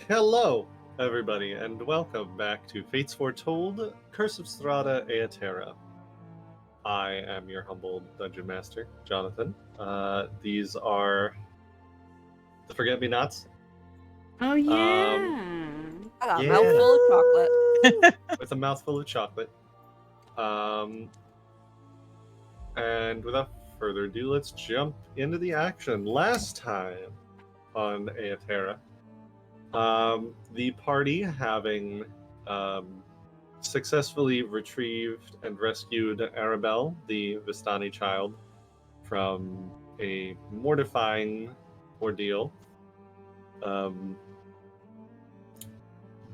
Hello, everybody, and welcome back to Fates Foretold, Curse of Strahda and Terra. I am your humble dungeon master, Jonathan. These are the Forget-Me-Nots. Oh yeah. I got a Yeah. mouthful of chocolate. With a mouthful of chocolate. And without further ado, let's jump into the action. Last time on Terra, the party having successfully retrieved and rescued Arabelle, the Vistani child, from a mortifying ordeal,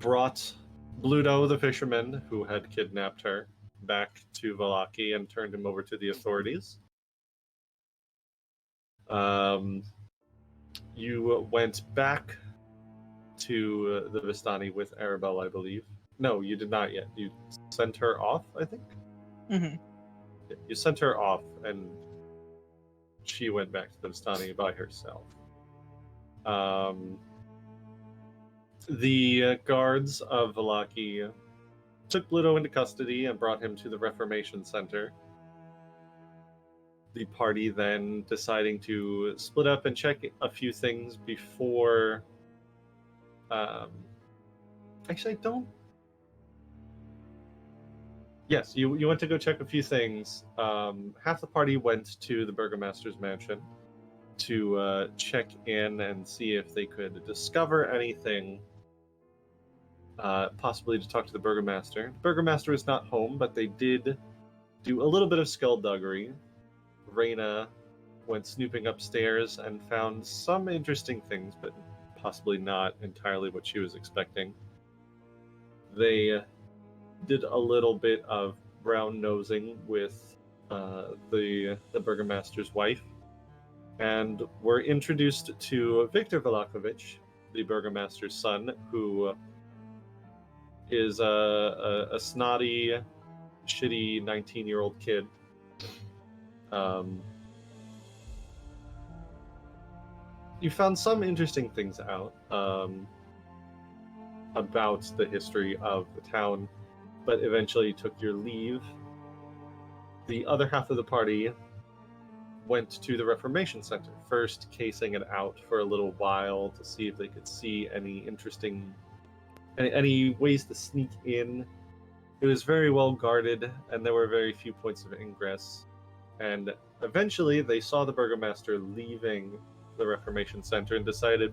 brought Bluto, the fisherman who had kidnapped her, back to Vallaki and turned him over to the authorities. You went back to the Vistani with Arabelle, I believe. No, you did not yet. You sent her off, I think? Mm-hmm. You sent her off, and she went back to the Vistani by herself. The guards of Vallaki took Bluto into custody and brought him to the Reformation Center. The party then deciding to split up and check a few things before... Actually, I don't... Yes, you went to go check a few things. Half the party went to the Burgomaster's mansion to check in and see if they could discover anything, possibly to talk to the Burgomaster. The Burgomaster is not home, but they did do a little bit of skullduggery. Raena went snooping upstairs and found some interesting things, but possibly not entirely what she was expecting. They did a little bit of brown nosing with the Burgomaster's wife, and were introduced to Victor Vallakovich, the Burgomaster's son, who is a snotty, shitty 19-year-old kid. You found some interesting things out about the history of the town, but eventually took your leave. The other half of the party went to the Reformation Center, first casing it out for a little while to see if they could see any interesting, any ways to sneak in. It was very well guarded, and there were very few points of ingress. And eventually they saw the Burgomaster leaving the Reformation Center and decided,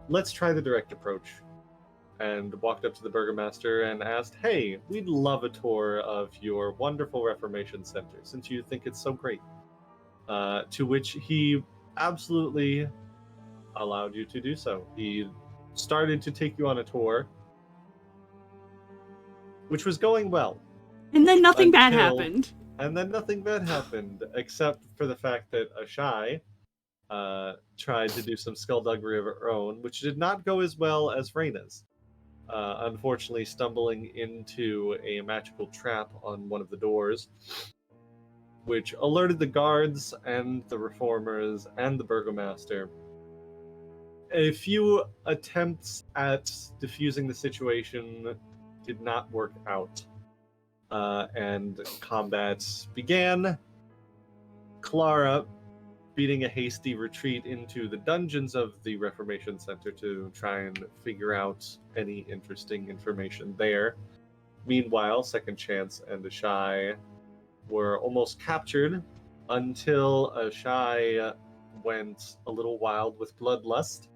let's try the direct approach. And walked up to the Burgomaster and asked, hey, we'd love a tour of your wonderful Reformation Center, since you think it's so great. To which he absolutely allowed you to do so. He started to take you on a tour, which was going well. And then nothing bad happened. And then nothing bad happened, except for the fact that Ashai tried to do some skullduggery of her own, which did not go as well as Raena's. Unfortunately, stumbling into a magical trap on one of the doors, which alerted the guards and the reformers and the Burgomaster. A few attempts at defusing the situation did not work out, and combat began. Clara beating a hasty retreat into the dungeons of the Reformation Center to try and figure out any interesting information there. Meanwhile, Second Chance and Ashai were almost captured until Ashai went a little wild with bloodlust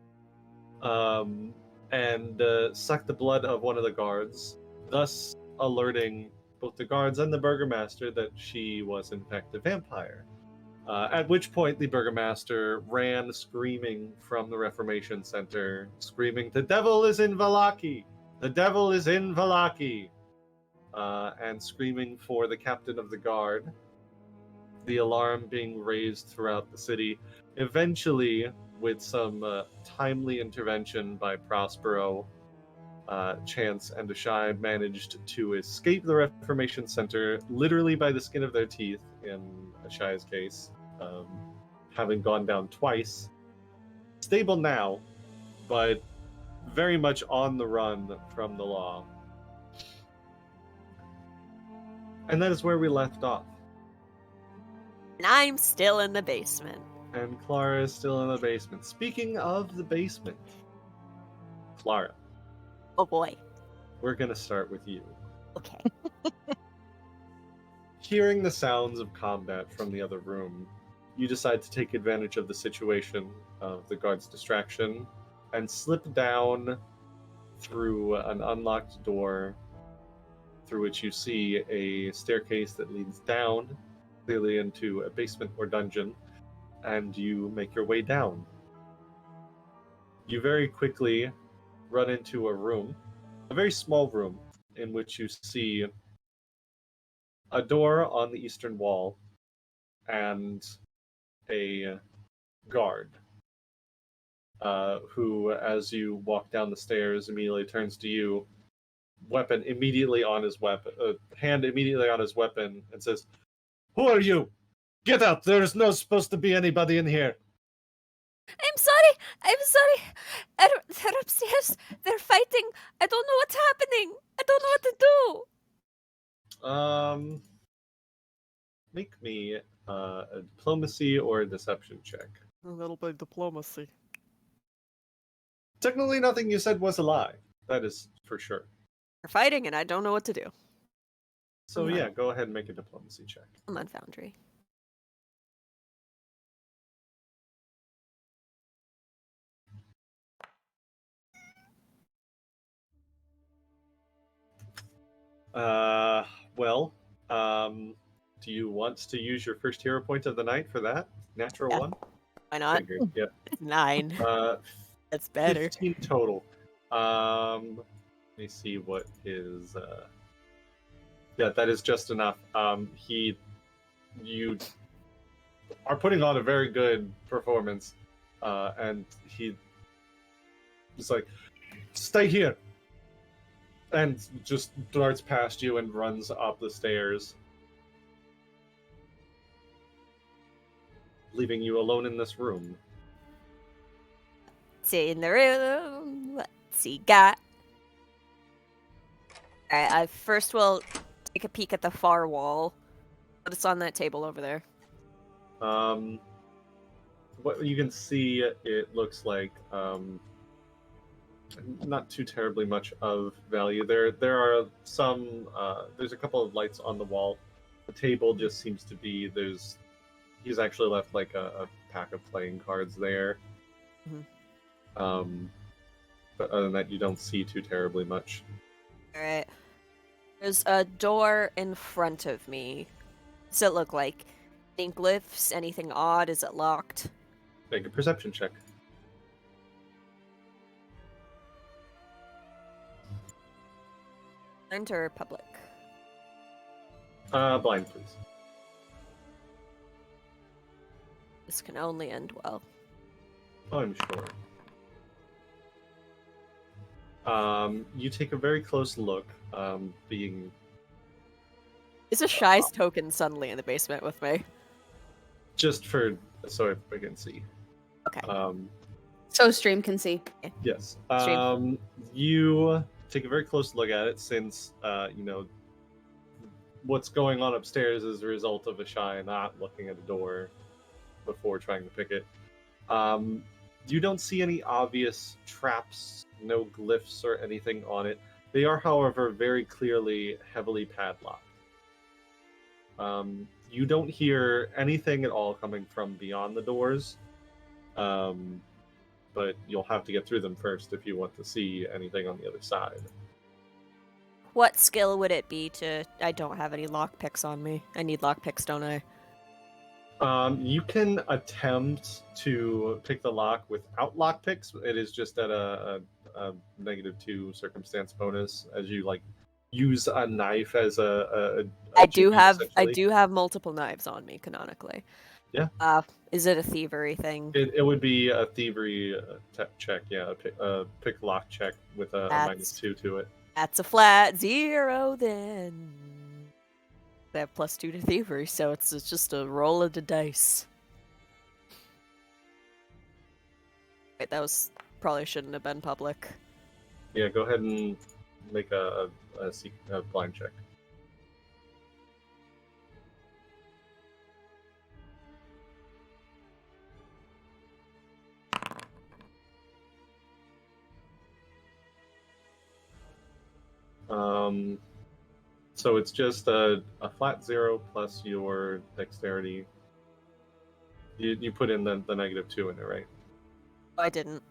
and sucked the blood of one of the guards, thus alerting both the guards and the Burgomaster that she was in fact a vampire. At which point the Burgomaster ran screaming from the Reformation Center, screaming, "The devil is in Vallaki! The devil is in Vallaki!" And screaming for the captain of the guard. The alarm being raised throughout the city. Eventually, with some timely intervention by Prospero, Chance and Ashai managed to escape the Reformation Center, literally by the skin of their teeth, in Ashai's case, having gone down twice. Stable now, but very much on the run from the law. And that is where we left off. And I'm still in the basement. And Clara is still in the basement. Speaking of the basement, Clara, Oh boy. we're going to start with you. Okay. Hearing the sounds of combat from the other room, you decide to take advantage of the situation of the guard's distraction and slip down through an unlocked door through which you see a staircase that leads down, clearly into a basement or dungeon, and you make your way down. You very quickly run into a room, a very small room, in which you see a door on the eastern wall and a guard who, as you walk down the stairs, immediately turns to you, weapon immediately on his weapon, hand immediately on his weapon, and says, "Who are you? Get out! There's no supposed to be anybody in here." I'm sorry. They're upstairs. They're fighting. I don't know what's happening. I don't know what to do. Make me a diplomacy or a deception check. A little bit of diplomacy. Technically, nothing you said was a lie. That is for sure. They're fighting, and I don't know what to do. So yeah, go ahead and make a diplomacy check. I'm on Foundry. Well, do you want to use your first hero point of the night for that? Natural Yeah. one? Why not? Figured, yeah. 9. That's better. 15 total. Let me see what his. Yeah, that is just enough. You are putting on a very good performance, and he's like, "Stay here," and just darts past you and runs up the stairs, leaving you alone in this room. See in the room. What's he got? Alright, I first will take a peek at the far wall. What's on that table over there? What you can see, it looks like not too terribly much of value. There are some. There's a couple of lights on the wall. The table just seems to be he's actually left like a pack of playing cards there. Mm-hmm. But other than that, you don't see too terribly much. Alright. There's a door in front of me. Does it look like? Any glyphs? Anything odd? Is it locked? Make a perception check. Enter public. Blind, please. This can only end well. I'm sure. You take a very close look, being... Is Ashai's token suddenly in the basement with me? Just for... so I can see. Okay. So stream can see. Yes. Stream. You take a very close look at it since, what's going on upstairs is a result of Ashai not looking at a door before trying to pick it. You don't see any obvious traps, no glyphs or anything on it. They are, however, very clearly heavily padlocked. You don't hear anything at all coming from beyond the doors, but you'll have to get through them first if you want to see anything on the other side. What skill would it be to... I don't have any lockpicks on me. I need lockpicks, don't I? You can attempt to pick the lock without lockpicks. It is just at a -2 circumstance bonus as you use a knife as a I do GP, have essentially. multiple knives on me canonically. Yeah. Is it a thievery thing? It would be a thievery check, yeah, a pick lock check with a -2 to it. That's a flat 0 then. I have +2 to thievery, so it's just a roll of the dice. Wait, that was probably shouldn't have been public. Yeah, go ahead and make a blind check. So it's just a flat 0 plus your dexterity. You put in the -2 in it, right? I didn't.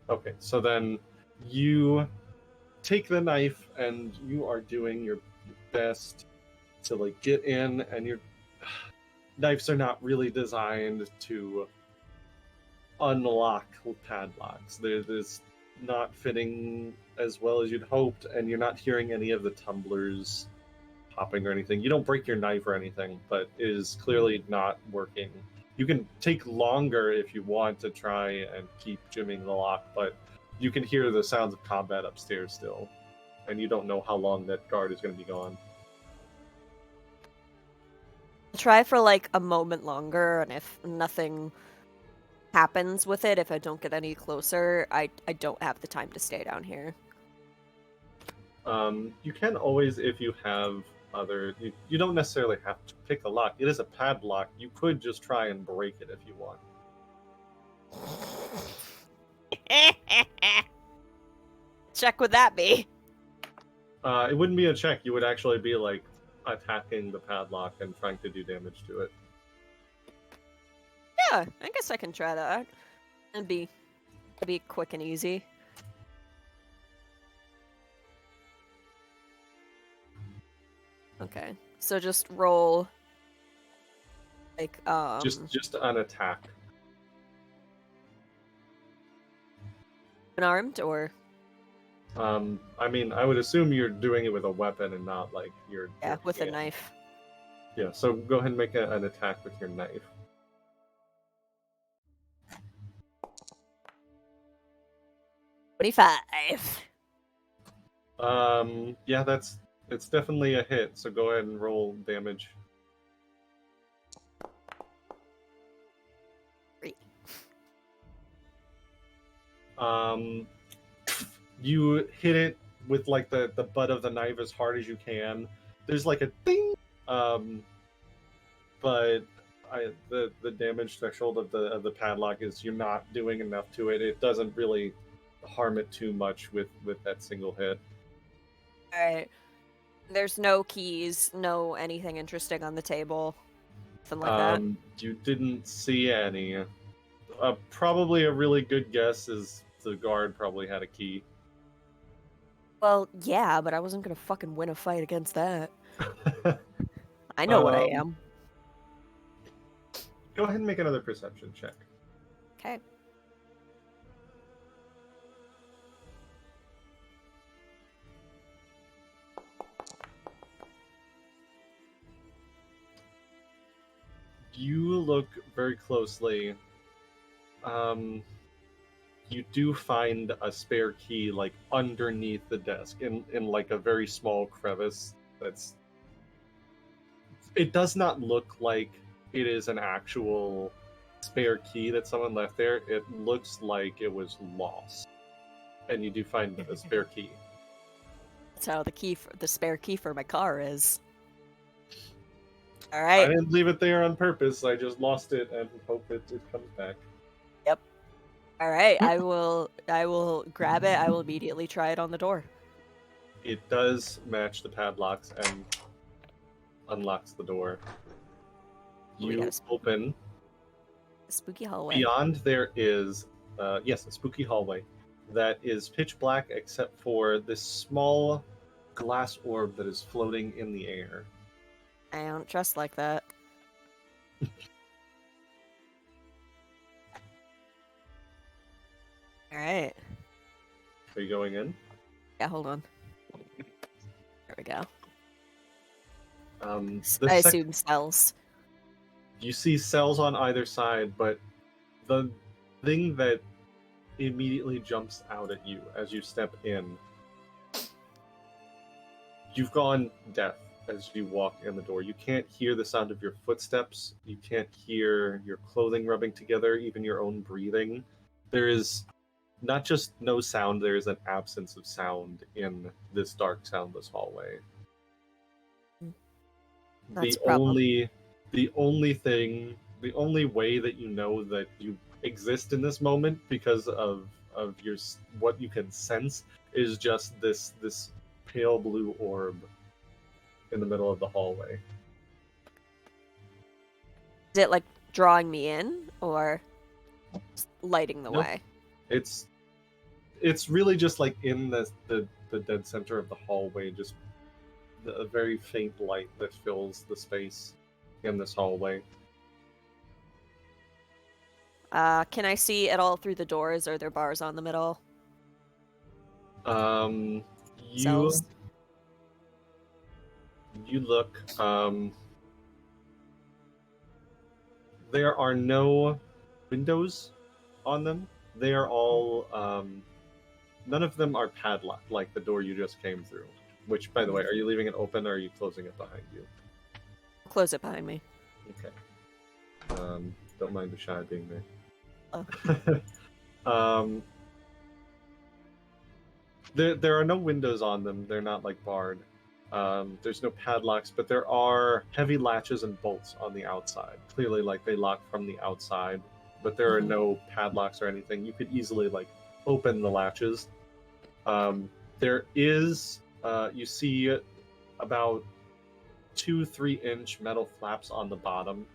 Okay, so then you take the knife and you are doing your best to like get in, and your knives are not really designed to unlock padlocks. There's not fitting as well as you'd hoped, and you're not hearing any of the tumblers popping or anything. You don't break your knife or anything, but it is clearly not working. You can take longer if you want to try and keep jimming the lock, but you can hear the sounds of combat upstairs still, and you don't know how long that guard is going to be gone. I'll try for like a moment longer, and if nothing happens with it, if I don't get any closer, I don't have the time to stay down here. You can always, if you have other... You don't necessarily have to pick a lock. It is a padlock. You could just try and break it if you want. Check would that be? It wouldn't be a check. You would actually be like attacking the padlock and trying to do damage to it. Yeah, I guess I can try that. It'd be quick and easy. Okay, so just roll like just an attack. unarmed or I mean, I would assume you're doing it with a weapon and not like your with a hand. knife. Yeah, so go ahead and make an attack with your knife. 25. Yeah, it's definitely a hit. So go ahead and roll damage. 3. You hit it with like the butt of the knife as hard as you can. There's like a ding, but the damage threshold of the padlock is you're not doing enough to it. It doesn't really harm it too much with that single hit. Alright. There's no keys, no anything interesting on the table. Something like that. You didn't see any. Probably a really good guess is the guard probably had a key. Well, yeah, but I wasn't gonna fucking win a fight against that. I know what I am. Go ahead and make another perception check. Okay. You look very closely. You do find a spare key like underneath the desk in like a very small crevice. It does not look like it is an actual spare key that someone left there. It looks like it was lost. And you do find a spare key. That's how the spare key for my car is. All I right. didn't leave it there on purpose. I just lost it and hope it comes back. Yep. All right. I will grab it. I will immediately try it on the door. It does match the padlocks and unlocks the door. You open. A spooky hallway. Beyond there is, a spooky hallway that is pitch black except for this small glass orb that is floating in the air. I don't trust like that. All right. Are you going in? Yeah, hold on. There we go. I assume cells. You see cells on either side, but the thing that immediately jumps out at you as you step in, you've gone deaf as you walk in the door. You can't hear the sound of your footsteps. You can't hear your clothing rubbing together, even your own breathing. There is not just no sound, there's an absence of sound in this dark, soundless hallway. That's a problem. The only way that you know that you exist in this moment because of your what you can sense is just this pale blue orb in the middle of the hallway. Is it like drawing me in or just lighting the Nope. way? It's really just like in the dead center of the hallway, just a very faint light that fills the space in this hallway. Can I see at all through the doors? Are there bars on the middle? You Cells? you look. There are no windows on them. They are all. None of them are padlocked, like the door you just came through. Which, by the way, are you leaving it open or are you closing it behind you? Close it behind me. Okay. Don't mind the Ashai being there. Oh. There are no windows on them. They're not like barred. There's no padlocks, but there are heavy latches and bolts on the outside. Clearly, like they lock from the outside, but there are no padlocks or anything. You could easily like open the latches. There is, you see, about 2-3 inch metal flaps on the bottom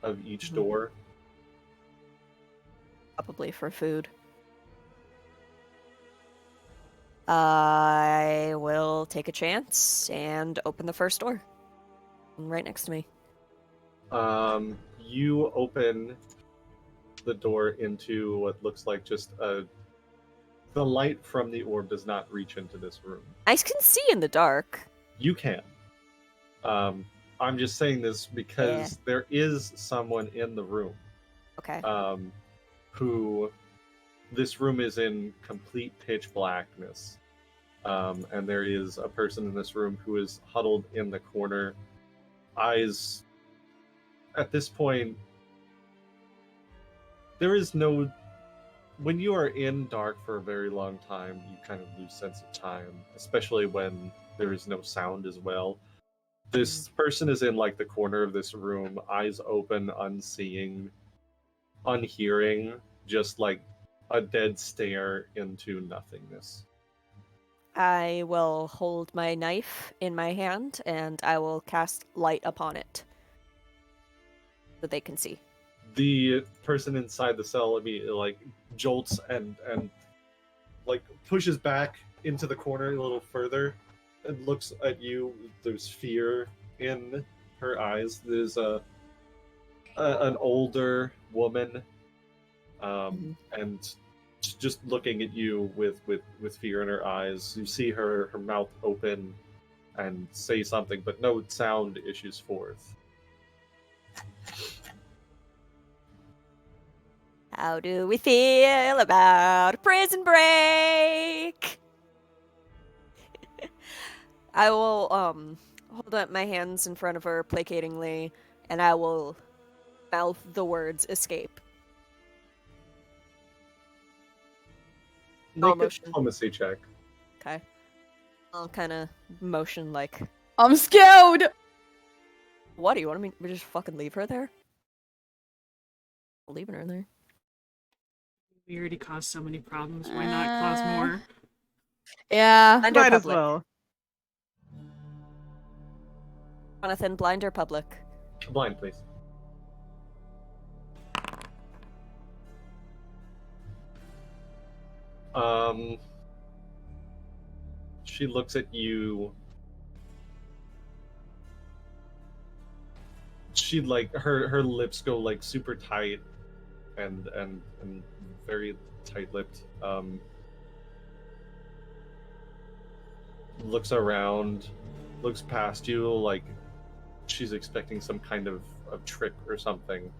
of each door. Probably for food. I will take a chance and open the first door. Right next to me. You open the door into what looks like just the light from the orb does not reach into this room. I can see in the dark. You can. I'm just saying this because there is someone in the room. Okay. Who this room is in complete pitch blackness. And there is a person in this room who is huddled in the corner. Eyes, at this point, there is no... When you are in dark for a very long time, you kind of lose sense of time, especially when there is no sound as well. This person is in like the corner of this room, eyes open, unseeing, unhearing, just like a dead stare into nothingness. I will hold my knife in my hand and I will cast light upon it so they can see. The person inside the cell immediately like jolts and like pushes back into the corner a little further and looks at you. There's fear in her eyes. There's an older woman, and just looking at you with fear in her eyes. You see her mouth open and say something, but no sound issues forth. How do we feel about prison break? I will hold up my hands in front of her placatingly, and I will mouth the words escape. Make a diplomacy check. Okay. I'll kind of motion like, I'm scared! what, do you want me to just fucking leave her there? I'm leaving her there. We already caused so many problems. Why not cause more? Yeah. Blind or Might as public? well. Jonathan, blind or public? Blind, please. She looks at you. She like her lips go like super tight and very tight-lipped. Looks around, looks past you like she's expecting some kind of trick or something.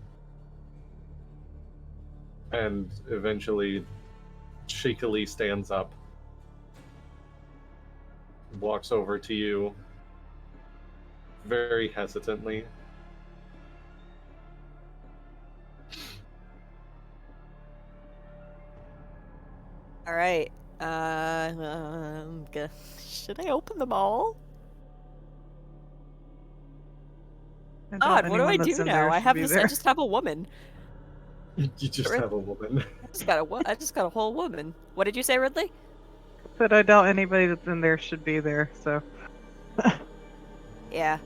And eventually shakily stands up, walks over to you very hesitantly. All right. Should I open them all? I doubt God, what do I anyone do that's in now? there I should have be this. there. I just have a woman. You just Rid- have a woman. I just got a whole woman. What did you say, Ridley? But I doubt anybody that's in there should be there, so. Yeah.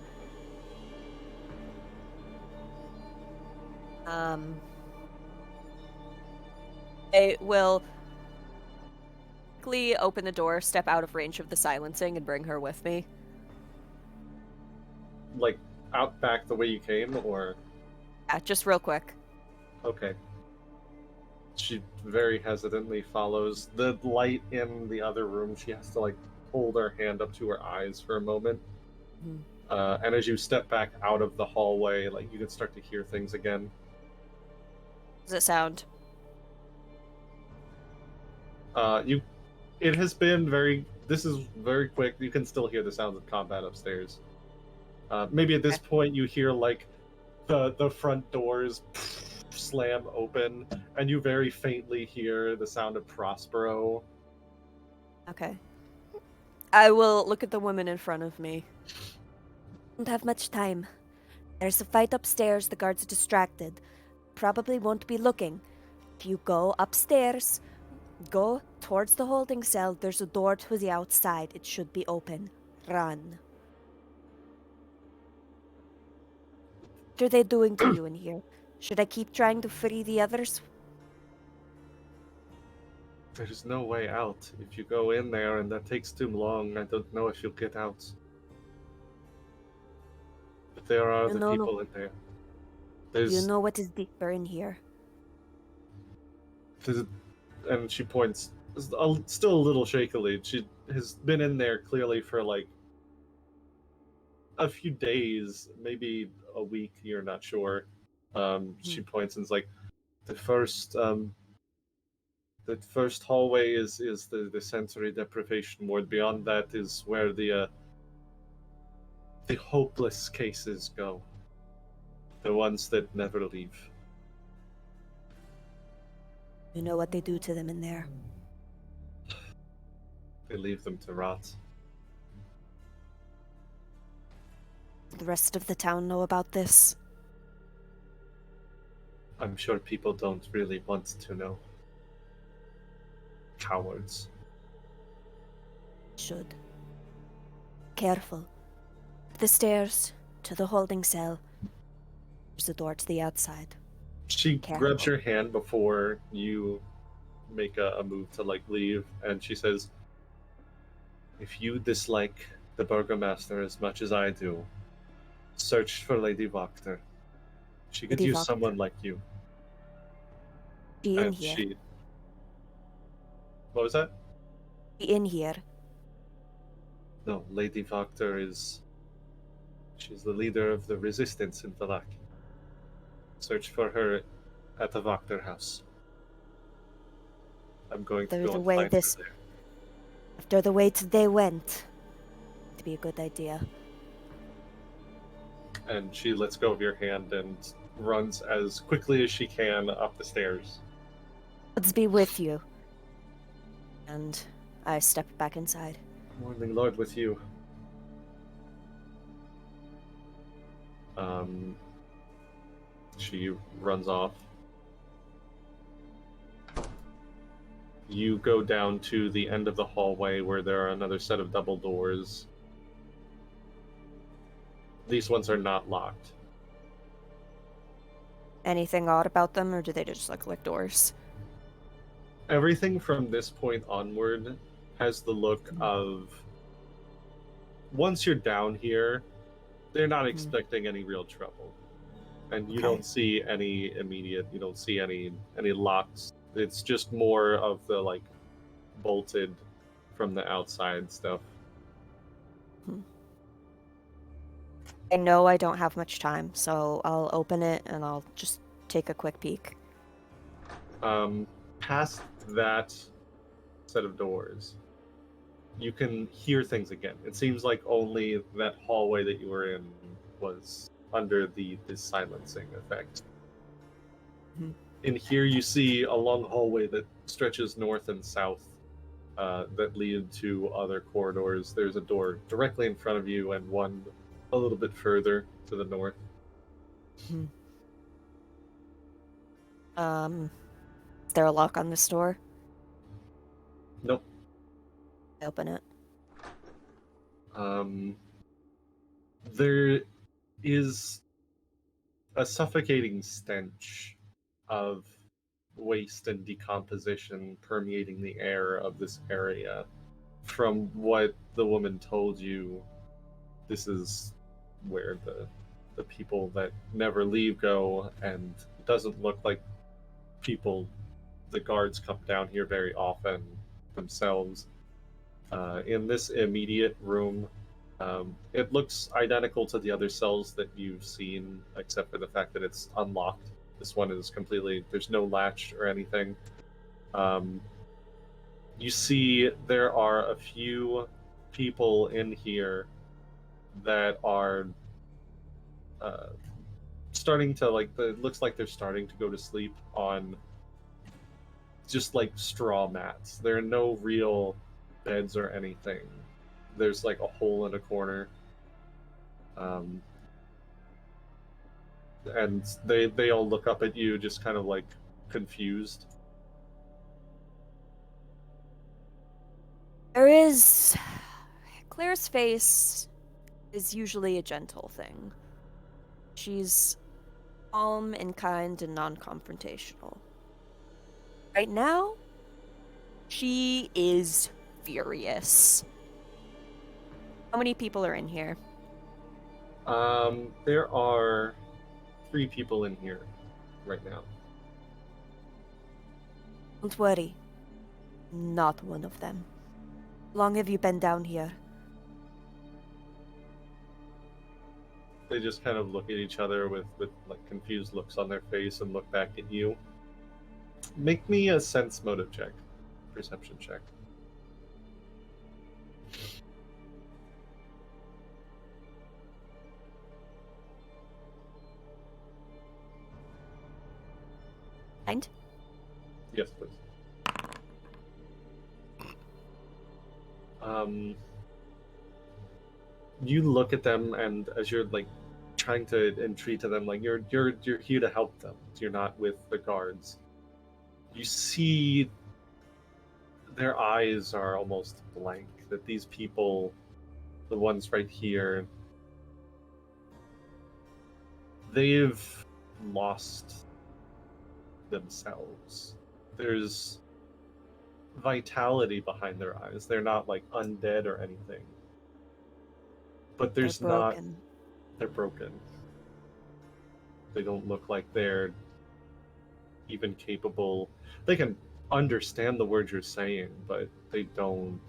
I will quickly open the door, step out of range of the silencing, and bring her with me. Like, out back the way you came, or... Yeah, just real quick. Okay. She very hesitantly follows. The light in the other room, she has to, like, hold her hand up to her eyes for a moment. Mhm. And as you step back out of the hallway, like, you can start to hear things again. Does it sound? It has been very... This is very quick. You can still hear the sounds of combat upstairs. Maybe at this point you hear, like, the front doors slam open, and you very faintly hear the sound of Prospero. Okay. I will look at the woman in front of me. Don't have much time. There's a fight upstairs. The guards are distracted. Probably won't be looking. If you go upstairs, go towards the holding cell. There's a door to the outside. It should be open. Run. What are they doing to you in here? Should I keep trying to free the others? There's no way out. If you go in there and that takes too long, I don't know if you'll get out. But there are other No. people in there. You There's, know what is deeper in here. and she points, still a little shakily. She has been in there clearly for like a few days, maybe a week. You're not sure. She points and is like, the first hallway is the sensory deprivation ward. Beyond that is where the hopeless cases go. The ones that never leave. You know what they do to them in there. They leave them to rot. The rest of the town know about this. I'm sure people don't really want to know. Cowards. Should. Careful. The stairs to the holding cell. There's a door to the outside. She Careful. grabs your hand before you make a move to like leave, and she says, if you dislike the burgomaster as much as I do, search for Lady Wachter. She could Lady use Wachter. someone like you. Be in And here. she... What was that? Be in here. No, Lady Wachter is... She's the leader of the resistance in Vallaki. Search for her at the Wachter house. I'm going to There's go a and way find this- her there. After the way they went. It'd be a good idea. And she lets go of your hand and runs as quickly as she can up the stairs. Let's be with you. And I step back inside. Morning, Lord, with you. She runs off. You go down to the end of the hallway where there are another set of double doors. These ones are not locked. Anything odd about them, or do they just look like doors? Everything from this point onward has the look of... Once you're down here, they're not expecting any real trouble. And you Okay. don't see any immediate, you don't see any locks. It's just more of the, like, bolted from the outside stuff. I know I don't have much time, so I'll open it and I'll just take a quick peek. Past that set of doors, you can hear things again. It seems like only that hallway that you were in was under the silencing effect. Mhm. In here, you see a long hallway that stretches north and south that lead to other corridors. There's a door directly in front of you and one a little bit further to the north. Is there a lock on this door? Nope. I open it. There is a suffocating stench of waste and decomposition permeating the air of this area. From what the woman told you, this is where the people that never leave go, and it doesn't look like the guards come down here very often themselves. In this immediate room, it looks identical to the other cells that you've seen, except for the fact that it's unlocked. This one is completely, there's no latch or anything. You see there are a few people in here that are starting to, it looks like they're starting to go to sleep on just like straw mats. There are no real beds or anything. There's like a hole in a corner. And they all look up at you just kind of like confused. Claire's face is usually a gentle thing. She's calm and kind and non-confrontational. Right now, she is furious. How many people are in here? There are 3 people in here right now. Don't worry. Not one of them. How long have you been down here? They just kind of look at each other with like confused looks on their face and look back at you. Make me a sense motive check. Perception check. Mind? Yes, please. You look at them, and as you're like trying to entreat to them, like you're here to help them. You're not with the guards. You see their eyes are almost blank. That these people, the ones right here, they've lost themselves. There's vitality behind their eyes. They're not like undead or anything. But there's They're broken. They're broken. They don't look like they're even capable. They can understand the words you're saying, but they don't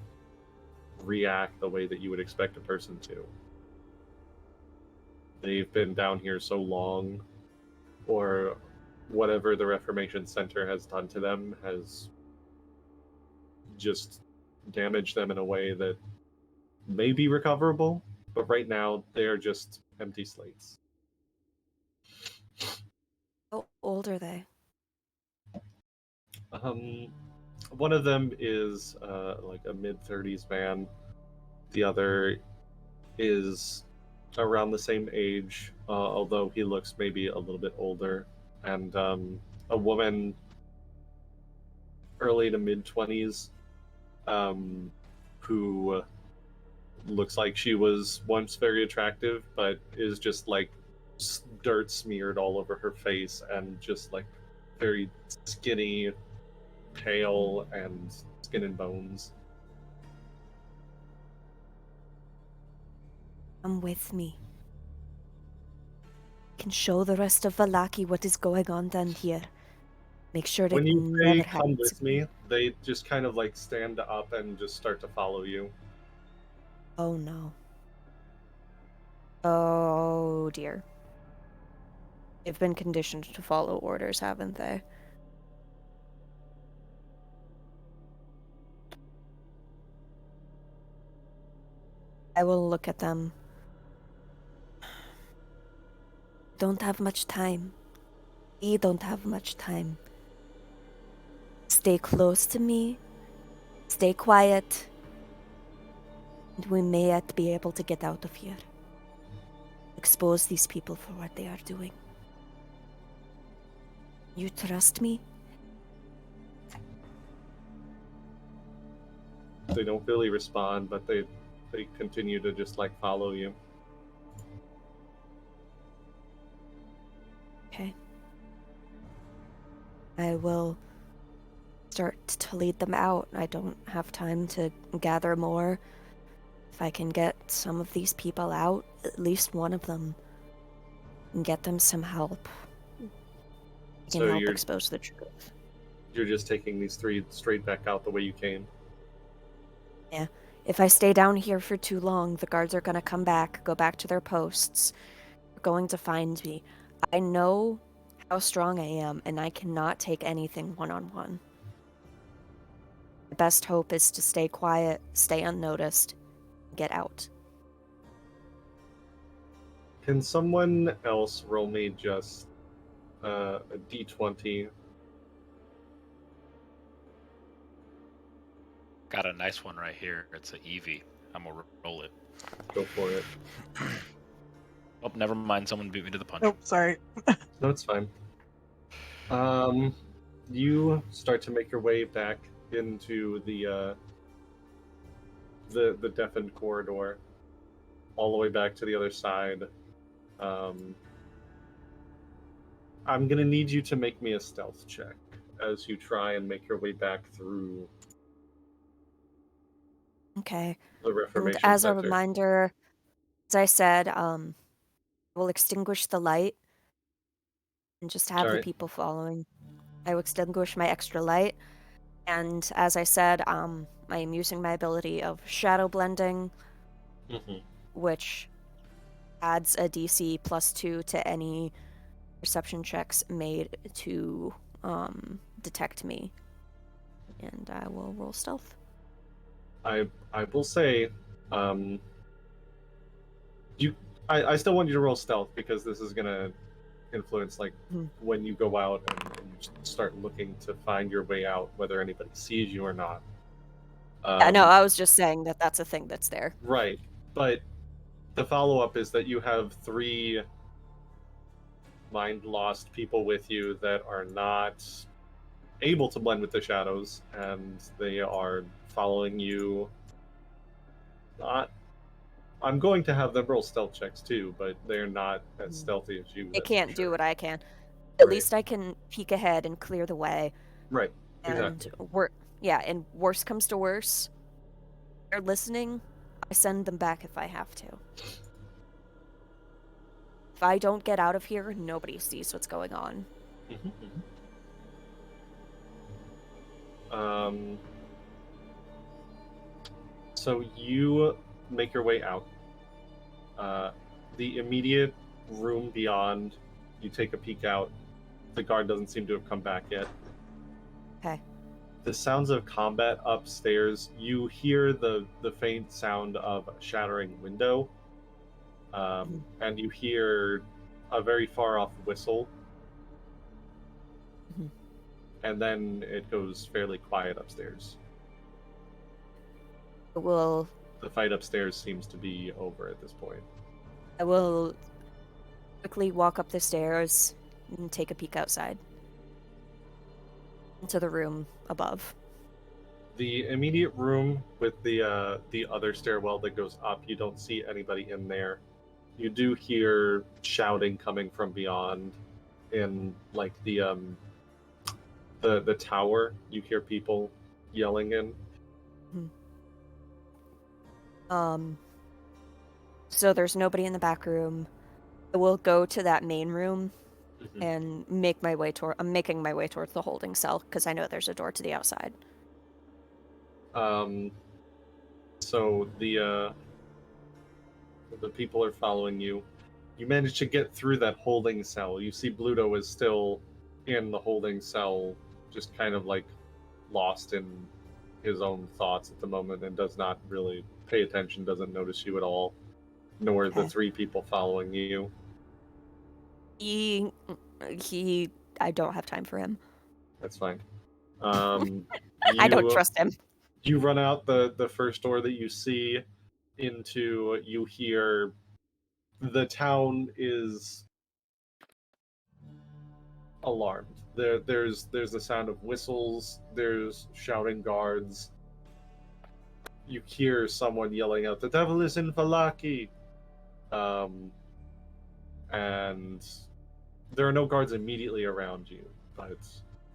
react the way that you would expect a person to. They've been down here so long, or whatever the Reformation Center has done to them has just damaged them in a way that may be recoverable, but right now they're just empty slates. How old are they? One of them is like a mid-30s man. The other is around the same age, although he looks maybe a little bit older. And a woman, early to mid-20s, who looks like she was once very attractive, but is just like dirt smeared all over her face and just like very skinny, pale, and skin and bones. Come with me. Can show the rest of Vallaki what is going on down here. Make sure that When you say never come happens with again. me, they just kind of like stand up and just start to follow you. Oh no. Oh dear. They've been conditioned to follow orders, haven't they? I will look at them. Don't have much time. We don't have much time. Stay close to me Stay quiet, and we may yet be able to get out of here. Expose these people for what they are doing. You trust me? They don't really respond, but they continue to just like follow you. Okay. I will start to lead them out. I don't have time to gather more. If I can get some of these people out, at least one of them, and get them some help, I can So help expose the truth. you're just taking these three straight back out the way you came. Yeah. If I stay down here for too long, the guards are gonna come back, go back to their posts. They're going to find me. I know how strong I am, and I cannot take anything one-on-one. My best hope is to stay quiet, stay unnoticed, get out. Can someone else roll me just a d20? Got a nice one right here. It's an Eevee. I'm gonna roll it. Go for it. Oh, never mind. Someone beat me to the punch. Oh, sorry. No, it's fine. You start to make your way back into the deafened corridor, all the way back to the other side. I'm gonna need you to make me a stealth check as you try and make your way back through Okay. the Reformation And as a Center. reminder, as I said, we'll extinguish the light and just have the Alright. people following. I will extinguish my extra light, and as I said, I am using my ability of shadow blending, Mhm. which adds a DC +2 to any perception checks made to detect me. And I will roll stealth. I will say, I still want you to roll stealth because this is gonna influence like when you go out and start looking to find your way out, whether anybody sees you or not. Yeah, no, I was just saying that that's a thing that's there. Right, but the follow-up is that you have 3 mind-lost people with you that are not able to blend with the shadows, and they are following you. I'm going to have them roll stealth checks too, but they're not as stealthy as you. They that's can't for do sure. what I can. At Right. least I can peek ahead and clear the way. Right. And Exactly. and worst comes to worse, they're listening, I send them back if I have to. If I don't get out of here, nobody sees what's going on. So you make your way out. The immediate room beyond, you take a peek out. The guard doesn't seem to have come back yet. Okay. The sounds of combat upstairs, you hear the faint sound of a shattering window, and you hear a very far off whistle, and then it goes fairly quiet upstairs. The fight upstairs seems to be over at this point. I will quickly walk up the stairs and take a peek outside into the room above. The immediate room with the other stairwell that goes up, you don't see anybody in there. You do hear shouting coming from beyond, in like the tower. You hear people yelling in. So there's nobody in the back room. I will go to that main room and make my way toward. I'm making my way towards the holding cell because I know there's a door to the outside. So the people are following you. You manage to get through that holding cell. You see Bluto is still in the holding cell, just kind of like lost in his own thoughts at the moment, and does not really pay attention, doesn't notice you at all, nor the 3 people following you. I don't have time for him. That's fine. I don't trust him. You run out the first door that you see into, you hear the town is alarmed. There's the sound of whistles, there's shouting guards. You hear someone yelling out, "The devil is in Vallaki!" And there are no guards immediately around you, but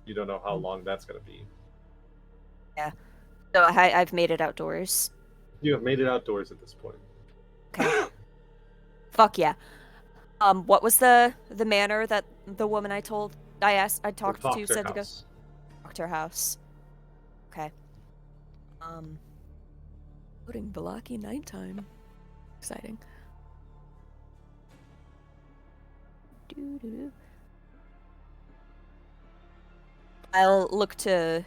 you don't know how long that's going to be. Yeah. So I've made it outdoors. You have made it outdoors at this point. Okay. Fuck yeah. What was the manor that the woman I talked The to said to go? house. Wachter house. Okay. Loading Vallaki nighttime. Exciting. Doo-doo-doo. I'll look to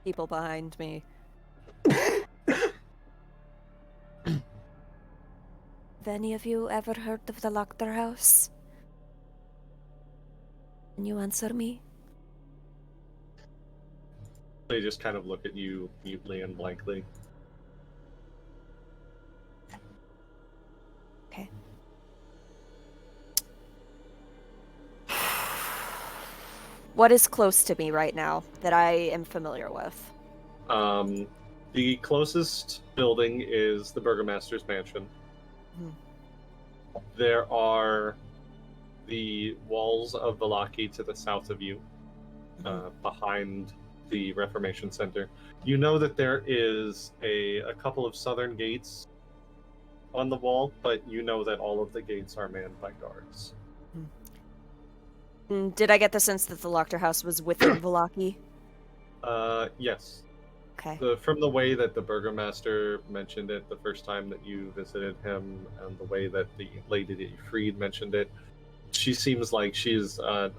people behind me. Have any of you ever heard of the Wachter house? Can you answer me? They just kind of look at you mutely and blankly. Okay. What is close to me right now that I am familiar with? The closest building is the Burgomaster's mansion. There are the walls of Vallaki to the south of you, behind the Reformation Center. You know that there is a couple of southern gates on the wall, but you know that all of the gates are manned by guards. Did I get the sense that the Wachter house was within Vallaki? Yes. Okay. From the way that the Burgomaster mentioned it the first time that you visited him, and the way that the lady that you freed mentioned it, she seems like she's a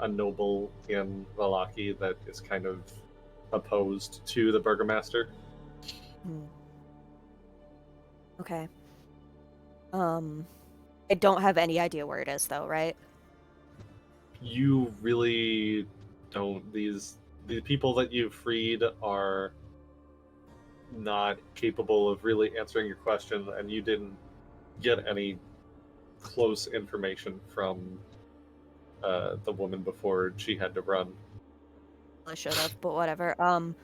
noble in Vallaki that is kind of opposed to the Burgomaster. Okay. I don't have any idea where it is, though, right? You really don't. The people that you've freed are not capable of really answering your question, and you didn't get any close information from the woman before she had to run. I should have, but whatever. How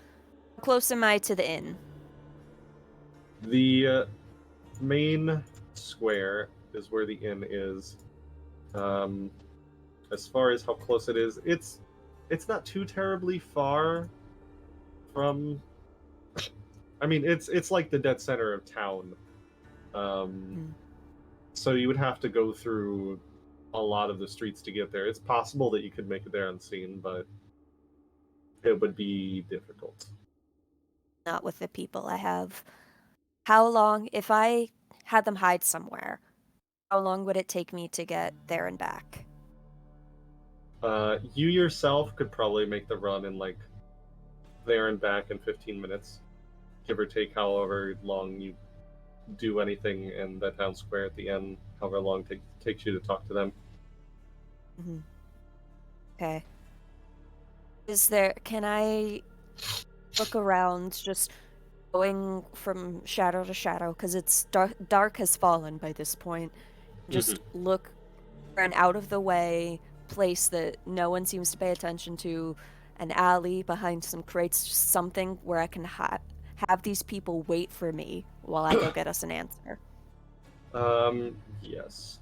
close am I to the inn? The main square is where the inn is. As far as how close it is, it's not too terribly far from. I mean, it's like the dead center of town. So you would have to go through a lot of the streets to get there. It's possible that you could make it there unseen, but it would be difficult. Not with the people I have. How long, if I had them hide somewhere, how long would it take me to get there and back? You yourself could probably make the run in like there and back in 15 minutes, give or take however long you do anything in the town square at the end, however long it takes you to talk to them. Okay. Can I look around, just going from shadow to shadow, because it's dark has fallen by this point. Just look for an out-of-the-way place that no one seems to pay attention to, an alley behind some crates, just something where I can have these people wait for me while I go get us an answer. Yes.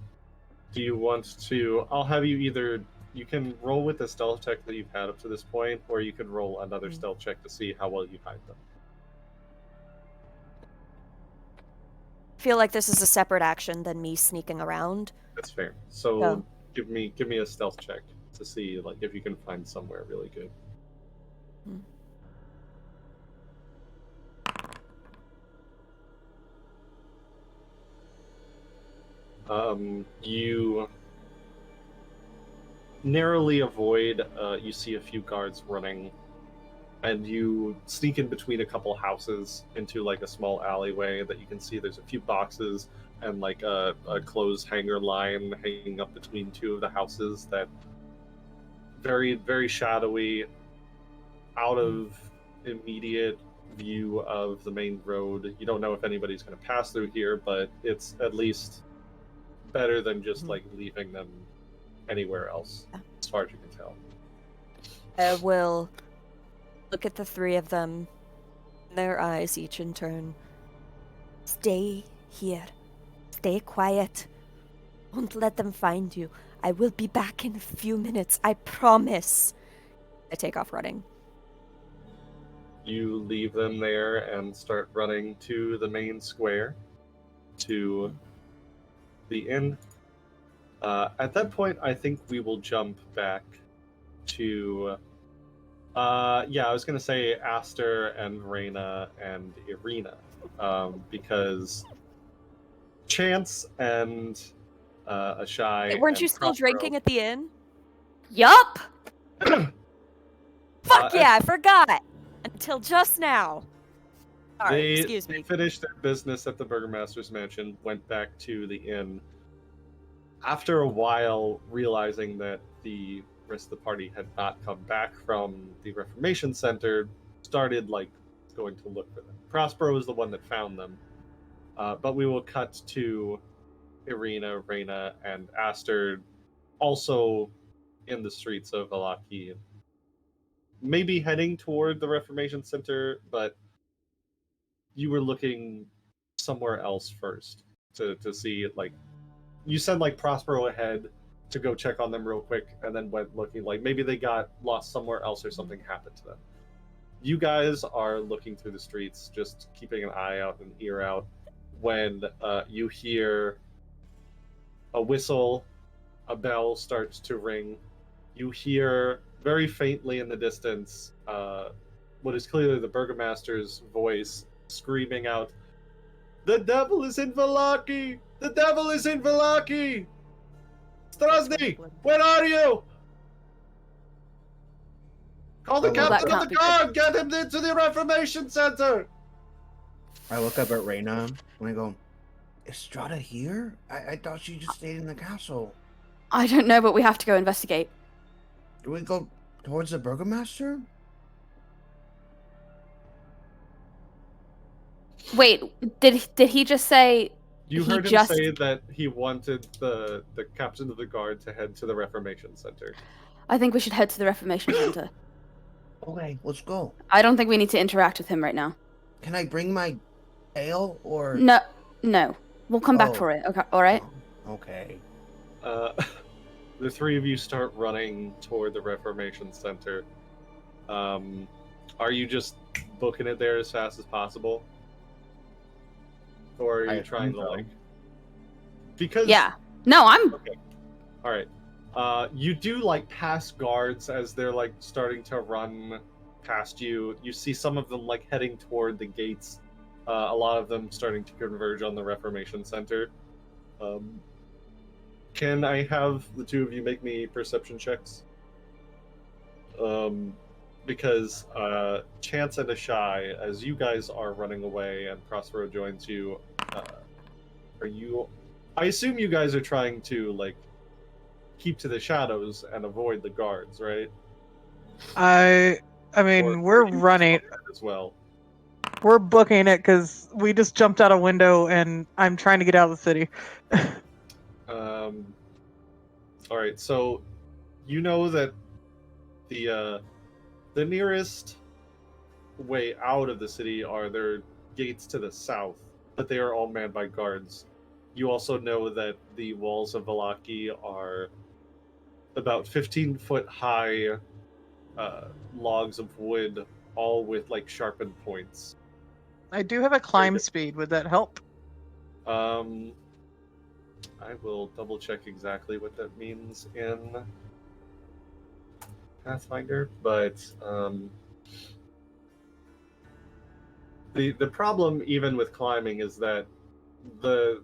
Do you want to... I'll have you either... You can roll with the stealth check that you've had up to this point, or you can roll another stealth check to see how well you hide them. I feel like this is a separate action than me sneaking around. That's fair. So give me a stealth check to see like if you can find somewhere really good. You narrowly avoid, you see a few guards running, and you sneak in between a couple houses into like a small alleyway that you can see there's a few boxes and like a clothes hanger line hanging up between two of the houses that very, very shadowy, out of immediate view of the main road. You don't know if anybody's going to pass through here, but it's at least better than just like leaving them anywhere else, as far as you can tell. I will look at the three of them, their eyes each in turn. Stay here. Stay quiet. Don't let them find you. I will be back in a few minutes, I promise. I take off running. You leave them there and start running to the main square, to the inn. At that point, I think we will jump back to... I was going to say Aster and Raena and Ireena, because Chance and Ashai... Wait, weren't and you still Prospero... drinking at the inn? Yup! Fuck yeah, I forgot! Until just now. Sorry, excuse They me. finished their business at the Burgomaster's mansion, went back to the inn. After a while, realizing that the rest of the party had not come back from the Reformation Center, started going to look for them. Prospero was the one that found them. But we will cut to Ireena, Raena, and Aster also in the streets of Vallaki. Maybe heading toward the Reformation Center, but you were looking somewhere else first to see, you sent Prospero ahead to go check on them real quick, and then went looking maybe they got lost somewhere else or something happened to them. You guys are looking through the streets, just keeping an eye out and ear out, when you hear a whistle, a bell starts to ring. You hear very faintly in the distance what is clearly the Burgomaster's voice screaming out, "The devil is in Vallaki! The devil is in Vallaki! Strahd, where are you? Call the Well, that captain of can't the be guard! Get him into the Reformation Center!" I look up at Raena and I go, "Is Strahda here? I thought she just stayed in the castle. I don't know, but we have to go investigate. Do we go towards the Burgomaster?" Wait, did he just say You he heard him just... say that he wanted the captain of the guard to head to the Reformation Center. I think we should head to the Reformation Center. Okay, let's go. I don't think we need to interact with him right now. Can I bring my ale or? No. We'll come back Oh. for it. Okay, all right. Oh, okay. The three of you start running toward the Reformation Center. Are you just booking it there as fast as possible? Or are you trying to because Yeah. No, I'm... okay. Alright. You do pass guards as they're starting to run past you. You see some of them heading toward the gates. A lot of them starting to converge on the Reformation Center. Can I have the two of you make me perception checks? Because Chance and Ashai, as you guys are running away and Prospero joins you, are you... I assume you guys are trying to, keep to the shadows and avoid the guards, right? I mean, Or we're are you running. as well. We're booking it because we just jumped out a window and I'm trying to get out of the city. All right, so you know that the nearest way out of the city are their gates to the south, but they are all manned by guards. You also know that the walls of Vallaki are about 15-foot high logs of wood, all with sharpened points. I do have a climb speed. Would that help? I will double check exactly what that means in Pathfinder, but the problem even with climbing is that the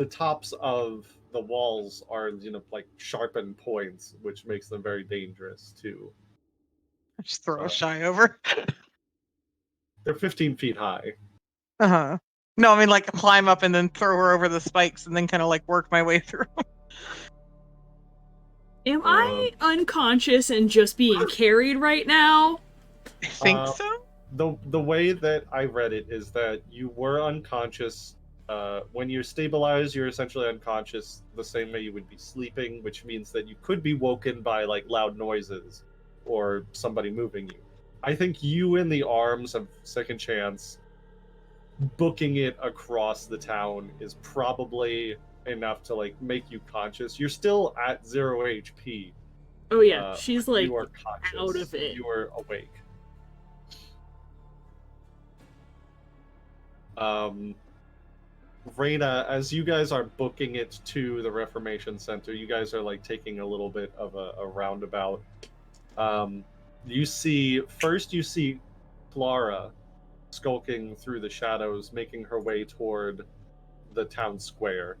tops of the walls are sharpened points, which makes them very dangerous too. Just throw a shy over. They're 15 feet high. Uh-huh. No, I mean climb up and then throw her over the spikes and then kind of work my way through. Am I unconscious and just being carried right now? I think so. the way that I read it is that you were unconscious. When you're stabilized, you're essentially unconscious the same way you would be sleeping, which means that you could be woken by like loud noises or somebody moving you. I think you in the arms of Second Chance, booking it across the town is probably enough to like make you conscious. You're still at 0 HP. Oh yeah, she's like you are conscious. out of it. You are awake. Raena, as you guys are booking it to the Reformation Center, you guys are like taking a little bit of a roundabout. You see Clara skulking through the shadows, making her way toward the town square.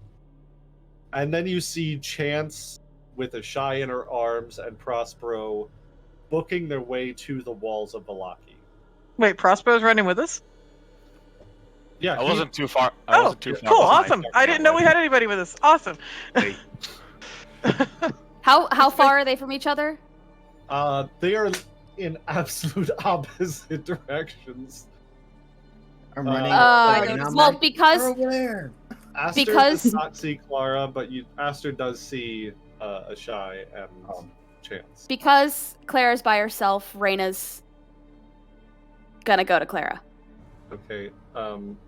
And then you see Chance with Ashai in her arms and Prospero booking their way to the walls of Vallaki. Wait, Prospero's running with us? Yeah, I wasn't too far. Cool, awesome. I didn't know we had anybody with us. Awesome. Hey. How far are they from each other? They are in absolute opposite directions. I'm running. Well, because They're over there. Aster Because- does not see Clara, but Aster does see Ashai and Chance. because Clara's by herself, Raina's gonna go to Clara. Okay.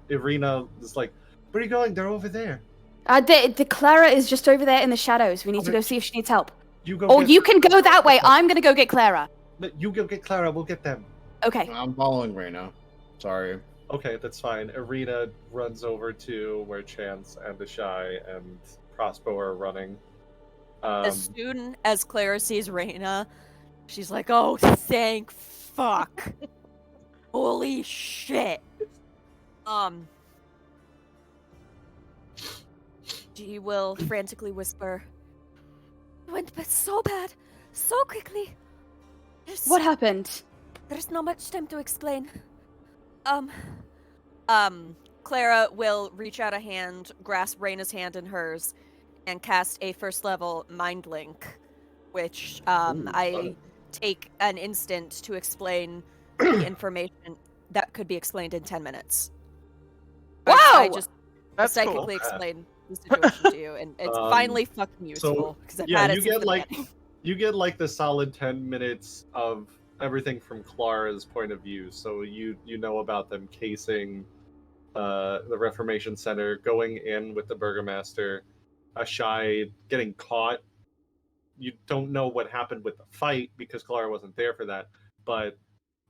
Ireena is like, where are you going? They're over there. The Clara is just over there in the shadows. We need to Okay. go see if she needs help. You go. Oh, get... you can go that way. I'm gonna go get Clara. You go get Clara. We'll get them. Okay. I'm following Raena. Sorry. Okay, that's fine. Ireena runs over to where Chance and Ashai and Prospero are running. As soon as Clara sees Raena, she's like, "Oh, thank fuck! Holy shit!" She will frantically whisper, "It went so bad, so quickly. What happened? There's not much time to explain." Clara will reach out a hand, grasp Raina's hand in hers, and cast a first level mind link, which I take an instant to explain the information that could be explained in 10 minutes. Wow! I just That's psychically cool. explained the situation to you, and it's finally fucking useful because I've had it since the beginning. You get like the solid 10 minutes of everything from Clara's point of view. So you know about them casing the Reformation Center, going in with the Burgomaster, Ashai getting caught. You don't know what happened with the fight because Clara wasn't there for that, but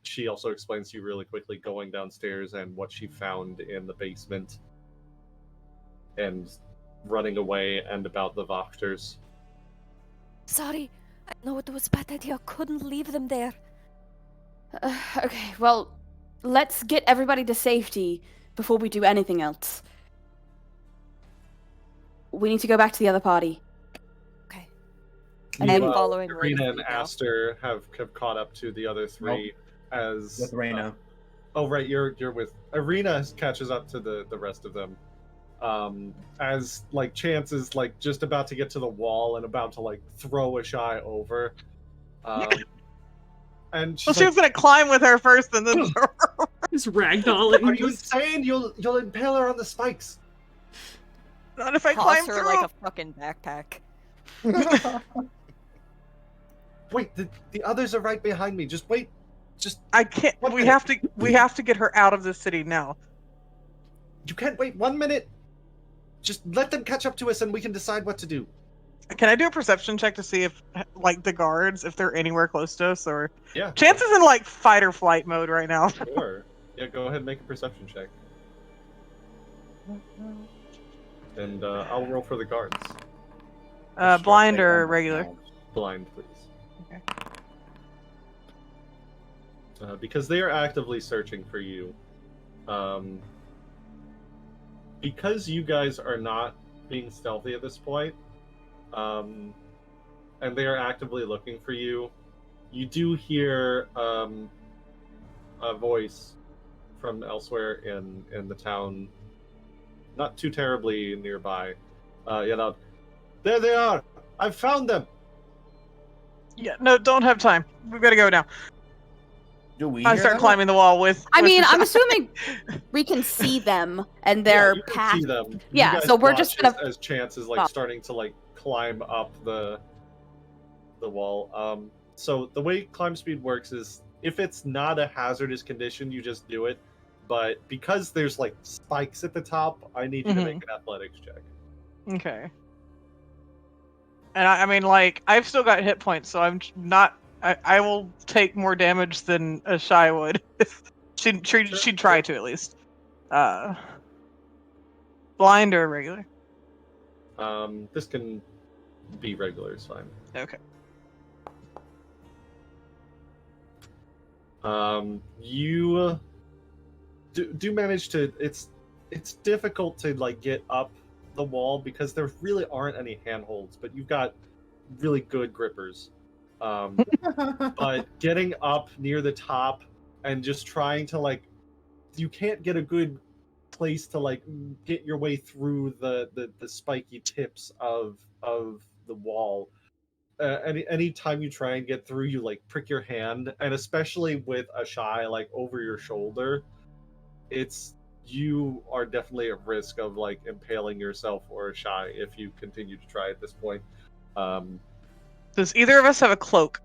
she also explains to you really quickly going downstairs and what she found in the basement and running away, and about the Wachters. Sorry, I know it was a bad idea. I couldn't leave them there. Okay, well, let's get everybody to safety before we do anything else. We need to go back to the other party. Okay. And I'm then following Raena and now. Aster have caught up to the other three as With Raena. oh right, you're with Ireena catches up to the rest of them. As like Chance is like just about to get to the wall and about to like throw Ashai over. And she's Well, she was gonna climb with her first, and then Just ragdolling. are you insane? You'll impale her on the spikes. not if I Toss climb her through. like a fucking backpack. Wait, the others are right behind me. Just wait. Just I can't. One We minute. have to get her out of the city now. you can't wait 1 minute. Just let them catch up to us and we can decide what to do. Can I do a perception check to see if, like, the guards, if they're anywhere close to us, or Yeah. Chance is in like fight or flight mode right now? Sure. Yeah, go ahead and make a perception check. And I'll roll for the guards. Blind or regular? Blind, please. Okay. Because they are actively searching for you. Because you guys are not being stealthy at this point, and they are actively looking for you, you do hear a voice from elsewhere in the town, not too terribly nearby. There they are! I've found them! Yeah, no, don't have time. We've got to go now. Do we? I hear start them? climbing the wall with. I with mean, I'm Ashai. assuming we can see them and Yeah, they're you can past. see them. Yeah, You guys so we're watch just gonna- as Chance is like Oh. starting to like climb up the wall. So the way climb speed works is if it's not a hazardous condition, you just do it. But because there's like spikes at the top, I need you to make an athletics check. Okay. And I mean, like, I've still got hit points, so I'm not. I will take more damage than Ashai would. she'd try to at least. Blind or regular? This can be regular, it's fine. Okay. You do manage to. It's difficult to like get up the wall because there really aren't any handholds, but you've got really good grippers. But getting up near the top and just trying to like, you can't get a good place to like get your way through the spiky tips of the wall. Any time you try and get through, you like prick your hand, and especially with Ashai like over your shoulder, you are definitely at risk of like impaling yourself or Ashai if you continue to try at this point. Does either of us have a cloak?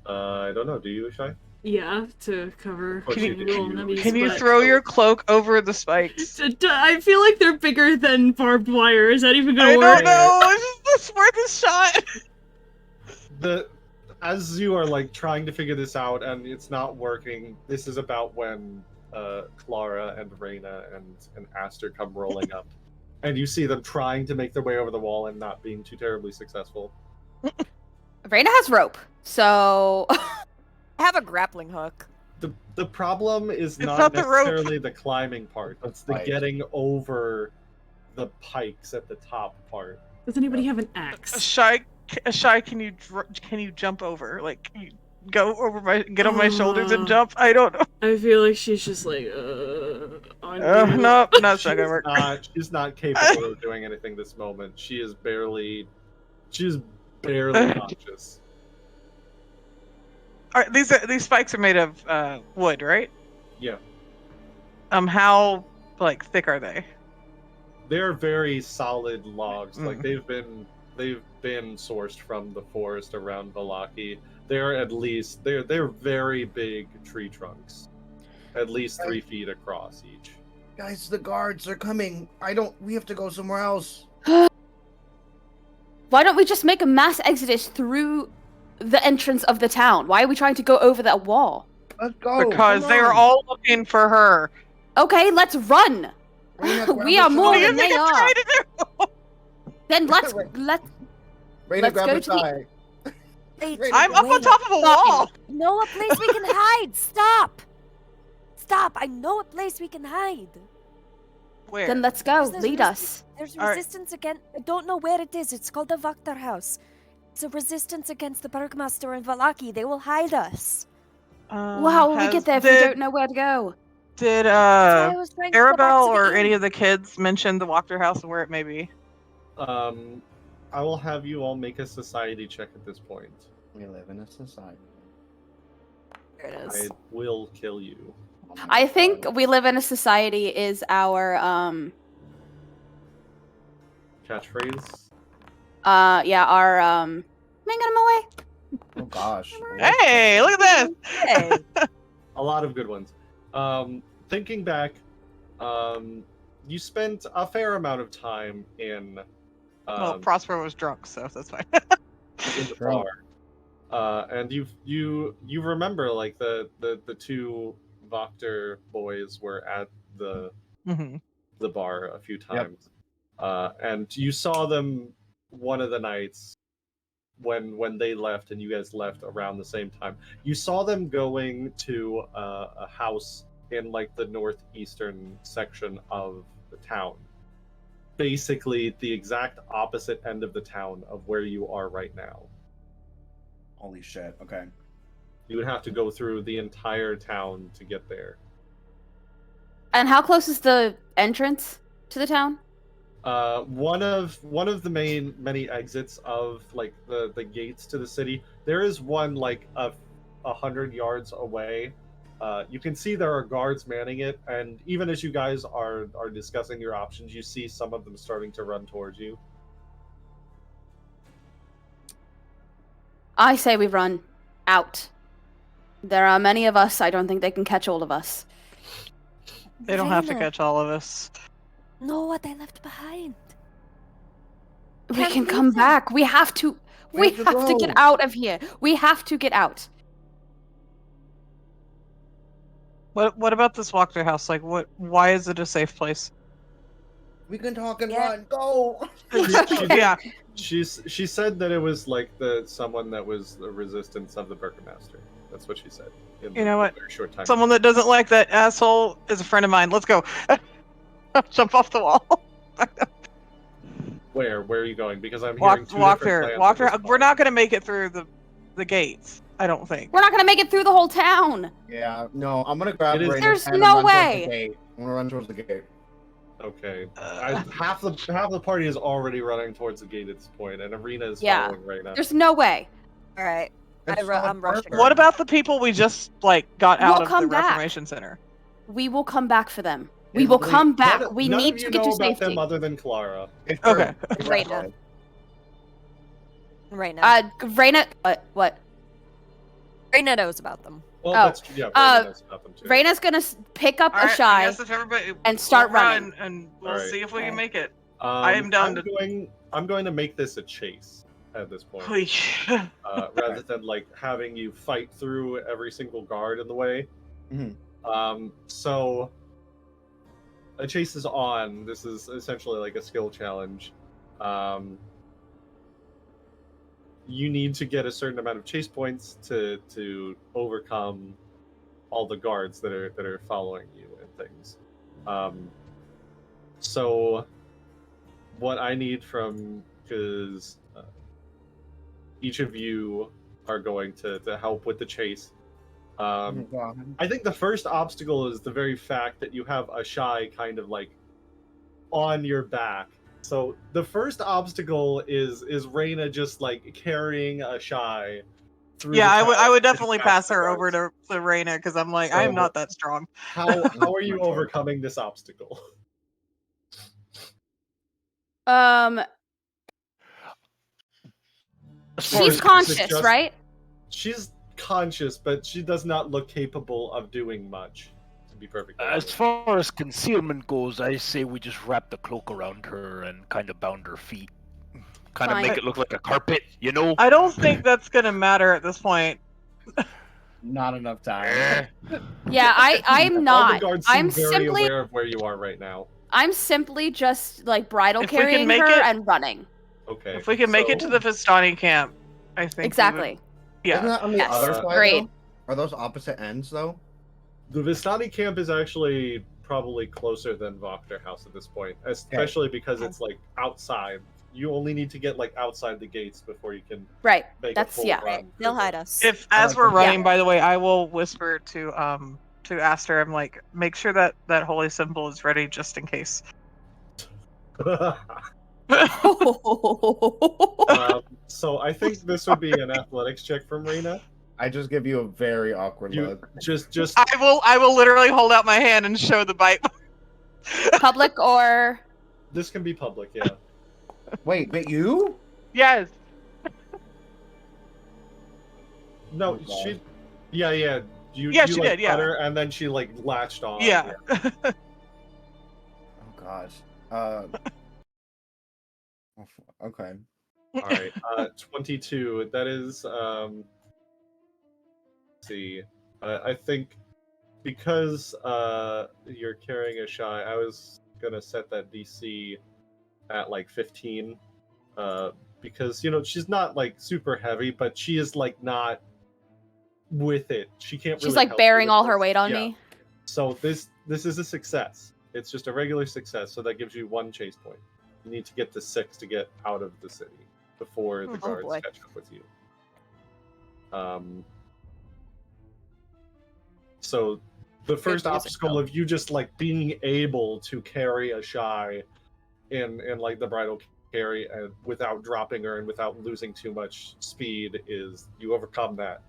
I don't know. Do you, Ashai? Yeah, to cover course you do. little nubbies, Can you but- throw your cloak over the spikes? I feel like they're bigger than barbed wire. Is that even I gonna work? don't know. It's worth a shot. As you are like trying to figure this out and it's not working, this is about when Clara and Raena and Aster come rolling up, and you see them trying to make their way over the wall and not being too terribly successful. Raena has rope, so I have a grappling hook. The problem is It's not not the rope. necessarily the climbing part; it's the Right. getting over the pikes at the top part. Does anybody have an axe? Ashai, can you jump over? Like, can you go over get on my shoulders and jump? I don't know. I feel like she's just like, on you. No, not gonna work. She's not capable of doing anything this moment. She is barely conscious. These spikes are made of wood, right? Yeah. How like thick are they? They're very solid logs. Mm. Like they've been sourced from the forest around Vallaki. They're very big tree trunks, at least 3 feet across each. Guys, the guards are coming. We have to go somewhere else. why don't we just make a mass exodus through the entrance of the town? Why are we trying to go over that wall? Let's go. Because come they were on. all looking for her. Okay, let's run. Raena, grab We a are more shot. than they are. Trying to do? Then let's Raena, let's grab go a to the- tie. Wait, I'm up on wait. top of a wall. Know a place we can hide. Stop. Stop. I know a place we can hide. Where? then let's go. There's Lead us. There's All right. resistance against. I don't know where it is. It's called the Wachter house. It's a resistance against the Burgmaster and Vallaki. They will hide us. How will we get there if we don't know where to go? Did That's why I was trying to go back Arabelle to the or inn. any of the kids mention the Wachter house and where it may be? I will have you all make a society check at this point. We live in a society. There it I is. will kill you. Oh my I think God. we live in a society is our Catchphrase. our man, get him away. Oh gosh. Hey, look at this! Hey. A lot of good ones. Thinking back, you spent a fair amount of time in Well, Prospero was drunk, so that's fine. in the Drunk. bar. And you remember like the 2 Wachter boys were at the bar a few times. And you saw them one of the nights when they left and you guys left around the same time. You saw them going to a house in like the northeastern section of the town. Basically the exact opposite end of the town of where you are right now. Holy shit. Okay. You would have to go through the entire town to get there. And how close is the entrance to the town? One of the many exits of like the gates to the city. There is one like 100 yards away. You can see there are guards manning it, and even as you guys are discussing your options, you see some of them starting to run towards you. I say we run out. There are many of us. I don't think they can catch all of us. They don't have to Raena, catch all of us. know what I left behind. We Can't can leave come them. back. We have to. We Where'd you have to get go? out of here. We have to get out. What about this Wachter house? Like, why is it a safe place? We can talk and Yeah. run. Go. Yeah. She said that it was like someone that was the resistance of the Burgomaster. That's what she said. You know what? Very short time. Someone that doesn't like that asshole is a friend of mine. Let's go. Jump off the wall. Where are you going? Because I'm hearing two different plans at this Wachter. point. We're not gonna make it through the gates. I don't think. We're not gonna make it through the whole town. Yeah, no, I'm gonna grab It is- Raina's There's hand and no run towards way. the gate. I'm gonna run towards the gate. Okay. Half the party is already running towards the gate at this point, and Ireena is Yeah. following right now. There's no way. All right. It's I'm rushing. perfect. What about the people we just got out We'll of come the back. Reformation Center? We will come back for them. We It's will like- come back. None- We none need of to you get know to about safety. them other than Clara. It's Okay. perfect. Raena. Raena. Raena. What? Raena knows about them. Well, Oh, that's yeah. Raena knows about them too. Raina's gonna pick up All right, I Ashai guess if everybody and start we'll running. run, and we'll Alright. see if we can Okay. make it. I am down I'm going to make this a chase at this point, rather than like having you fight through every single guard in the way. Mhm. So a chase is on. This is essentially like a skill challenge. You need to get a certain amount of chase points to overcome all the guards that are following you and things. So what I need from, because each of you are going to help with the chase. I think the first obstacle is the very fact that you have Ashai kind of like on your back. So the first obstacle is Raena just like carrying Ashai through. Yeah, the I would town definitely and pass the her over guards. to Raena because I'm like, I am So- not that strong. How are you overcoming this obstacle? As far She's as this is conscious, just- right? She's conscious, but she does not look capable of doing much. To be perfectly As honest. far as concealment goes, I say we just wrap the cloak around her and kind of bound her feet. Kind of Fine. make it look like a carpet, you know? I don't think that's gonna matter at this point. Not enough time. Eh. Yeah, I'm All the not. guards seem I'm very simply aware of where you are right now. I'm simply just like bridal If we can carrying make her it- and running. Okay. If we can make it to the Vistani camp, I think we would- Exactly. Isn't Yeah. that on the Yes. other side? Great. Though? Are those opposite ends though? The Vistani camp is actually probably closer than Wachter house at this point, especially because it's like outside. You only need to get like outside the gates before you can Right. make That's- a full yeah. run. Right. They'll hide us. If as we're Yeah. running, by the way, I will whisper to Aster. I'm like, make sure that holy symbol is ready just in case. So I think this would be an athletics check from Raena. I just give you a very awkward You look. just I will literally hold out my hand and show the bite. Public or this can be public, yeah. Wait, but you? Yes. No, Oh, God. she. Yeah. You, Yeah, you, she like, did, yeah. cut her, and then she like latched on. Yeah. Oh gosh. Okay. All right. 22. That is. Let's see. I think because you're carrying Ashai, I was gonna set that DC at like 15. Because she's not like super heavy, but she is like not with it. She can't. she's really like help you bearing with all her this. weight on Yeah. me. So this is a success. It's just a regular success, so that gives you 1 chase point. You need to get to 6 to get out of the city before the Oh, guards boy. catch up with you. So the first music, obstacle though. of you just like being able to carry Ashai in like the bridal carry and without dropping her and without losing too much speed is you overcome that.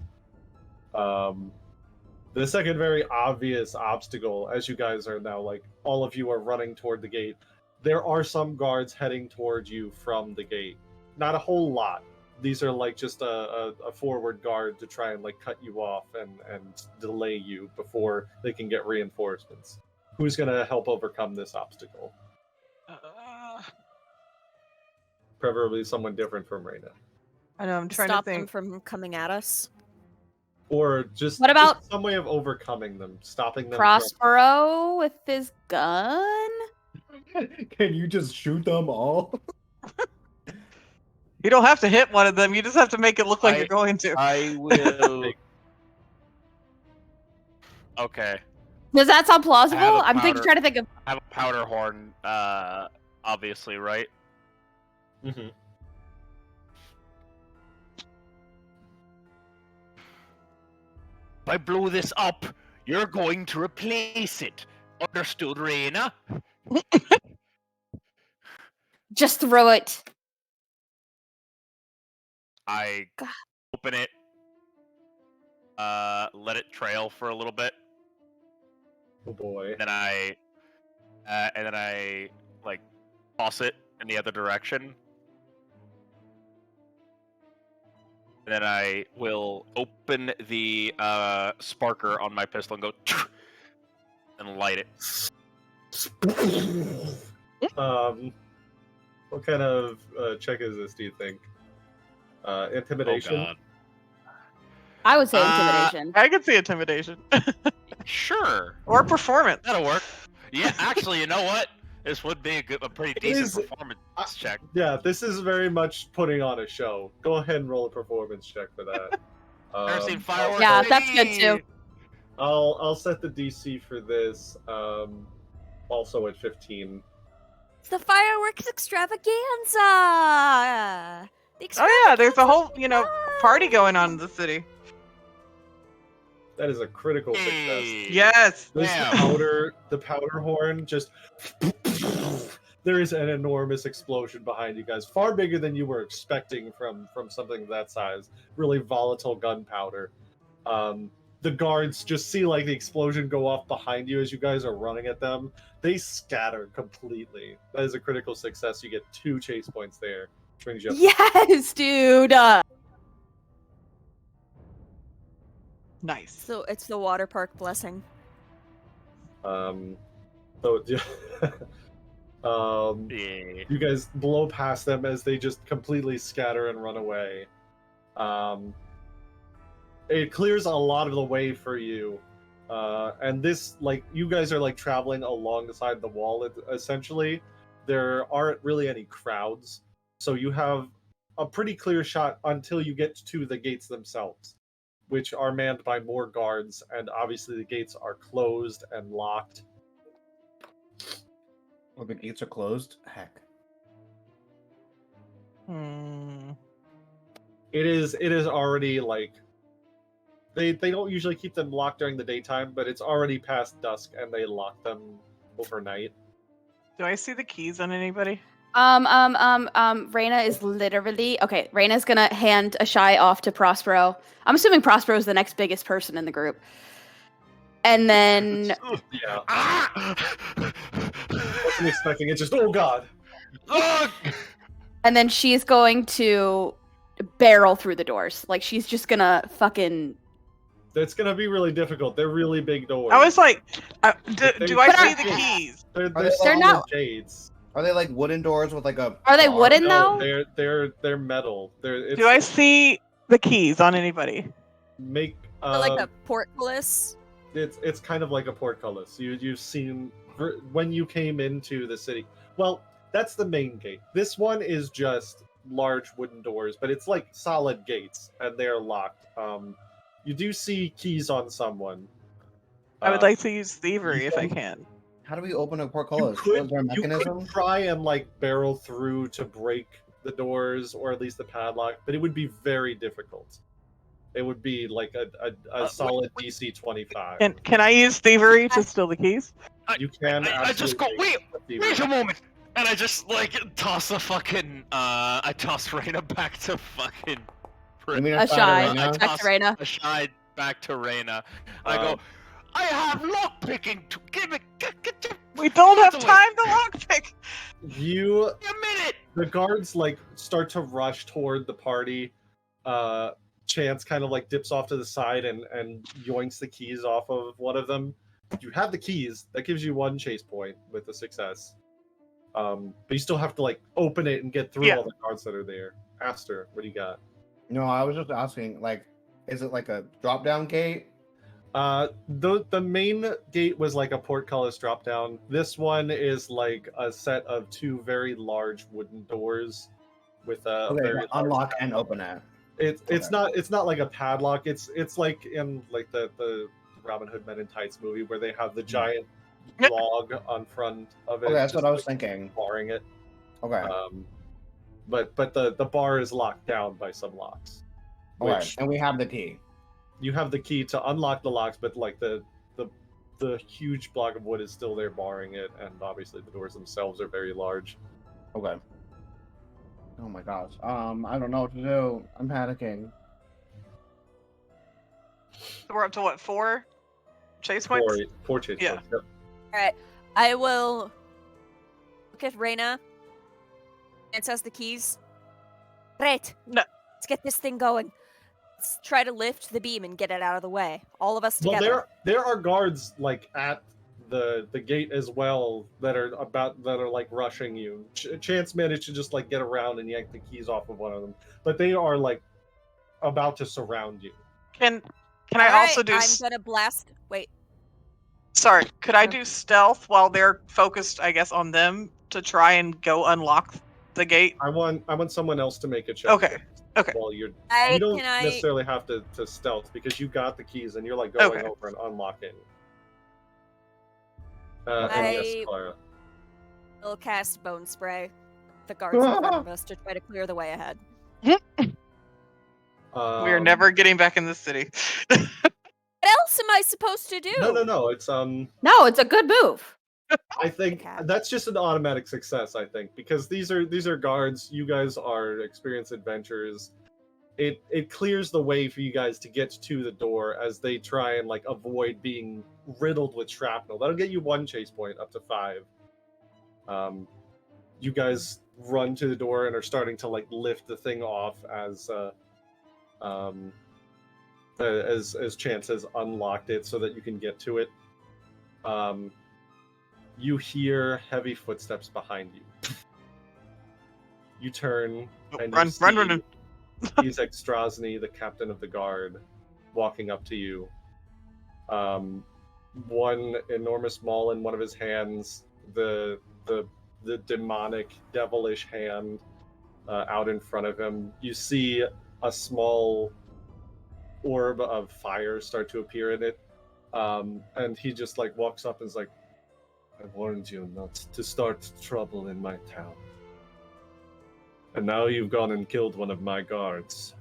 The second very obvious obstacle, as you guys are now, like, all of you are running toward the gate, there are some guards heading towards you from the gate. Not a whole lot. These are, like, just a forward guard to try and, like, cut you off and delay you before they can get reinforcements. Who's going to help overcome this obstacle? Preferably someone different from Raena. I know, I'm trying Stop to them think. from coming at us. Or just, What about- just some way of overcoming them, stopping them. Prospero with his gun? Can you just shoot them all? You don't have to hit one of them, you just have to make it look like you're going to. I will. Okay. Does that sound plausible? I have a I'm powder- trying to think of. I have a powder horn, obviously, right? Mm-hmm. If I blow this up, you're going to replace it. Understood, Raena? Just throw it. I God. open it, let it trail for a little bit, Oh boy. then I like toss it in the other direction. And then I will open the sparker on my pistol and go and light it. What kind of check is this, do you think? Intimidation? Oh god. I would say intimidation. I could see intimidation. Sure. Or performance. That'll work. Yeah, actually, you know what? This would be a pretty decent is- performance check. Yeah, this is very much putting on a show. Go ahead and roll a performance check for that. Never seen fireworks. Yeah, that's good too. I'll set the DC for this also at 15. It's the fireworks extravaganza! The Oh yeah, there's a whole, extravaganza! party going on in the city. That is a critical success. Hey. Yes. This Damn. the powder horn just there is an enormous explosion behind you guys, far bigger than you were expecting from something of that size. Really volatile gunpowder. The guards just see like the explosion go off behind you as you guys are running at them. They scatter completely. That is a critical success. You get 2 chase points there. Which brings you up. Yes, dude. Nice. So it's the water park blessing. So Yeah. you guys blow past them as they just completely scatter and run away. It clears a lot of the way for you. And this, like, you guys are like traveling alongside the wall, essentially. There aren't really any crowds. So you have a pretty clear shot until you get to the gates themselves, which are manned by more guards. And obviously the gates are closed and locked. Well, the gates are closed. Heck. It is already like they don't usually keep them locked during the daytime, but it's already past dusk and they lock them overnight. Do I see the keys on anybody? Raena is literally okay. Raina's gonna hand Ashai off to Prospero. I'm assuming Prospero is the next biggest person in the group, and then Yeah, Ah! wasn't expecting it. Just oh god. Ugh! and then she's going to barrel through the doors. Like she's just gonna fucking. That's gonna be really difficult. They're really big doors. I was like, do I But see I- the keys? They're They're solid not- gates. Are they like wooden doors with like a? Are they bar? wooden No, though? they're metal. Do I see the keys on anybody? make like a portcullis. it's kind of like a portcullis. You've seen when you came into the city. Well, that's the main gate. This one is just large wooden doors, but it's like solid gates and they're locked. You do see keys on someone. I would like to use thievery if I can. How do we open a You portcullis? could, Is there a you mechanism? could try and like barrel through to break the doors or at least the padlock, but it would be very difficult. It would be like a solid DC 25. Can I use thievery to steal the keys? You can. I just go. absolutely Wait make a moment. And I just like toss a fucking I toss Raena back to fucking You mean Ashai. Raena? Back to Raena. Ashai back to Raena. I go, I have lockpicking to give it. We don't have Away. time to lockpick. You, A minute. the guards like start to rush toward the party. Chance kind of like dips off to the side and yoinks the keys off of one of them. You have the keys. That gives you 1 chase point with the success. But you still have to like open it and get through all the guards that are there. Aster, what do you got? No, I was just asking, like, is it like a drop-down gate? The main gate was like a portcullis drop down. This one is like a set of 2 very large wooden doors with a Okay, very unlock and open it. It's not like a padlock. It's like in like the Robin Hood Men in Tights movie where they have the giant log on front of it. Okay, that's what I was like, thinking. barring it. Okay. But the bar is locked down by some locks. Okay, Which and we have the key. you have the key to unlock the locks, but like the huge block of wood is still there barring it, and obviously the doors themselves are very large. Okay. Oh my gosh. I don't know what to do. I'm panicking. So we're up to what, 4 chase points? 4 chase Yeah. points. Yep. Alright. I will look at Raena. And says the keys. Great. No. Let's get this thing going. Let's try to lift the beam and get it out of the way. All of us Well, together. there are guards like at the gate as well that are like rushing you. Chance managed to just like get around and yank the keys off of one of them, but they are like about to surround you. Can I also do? I'm gonna blast. Wait. Sorry, could I do stealth while they're focused, I guess, on them to try and go unlock the gate? I want someone else to make a check. Okay. Okay. Well, you Can don't I- necessarily have to stealth because you got the keys and you're like going Okay. over and unlocking. And yes, Clara. We'll cast bone spray. The guards in front of us to try to clear the way ahead. We are never getting back in the city. What else am I supposed to do? No. It's No, it's a good move. I think Okay. that's just an automatic success. I think because these are guards. You guys are experienced adventurers. It clears the way for you guys to get to the door as they try and like avoid being riddled with shrapnel. That'll get you 1 chase point up to 5. You guys run to the door and are starting to like lift the thing off as Chance has unlocked it so that you can get to it. You hear heavy footsteps behind you. You turn and Run, you see run. Izek Strasny, the captain of the guard, walking up to you. One enormous maul in one of his hands, the demonic, devilish hand out in front of him. You see a small orb of fire start to appear in it, and he just like walks up and is like, "I warned you not to start trouble in my town. And now you've gone and killed one of my guards.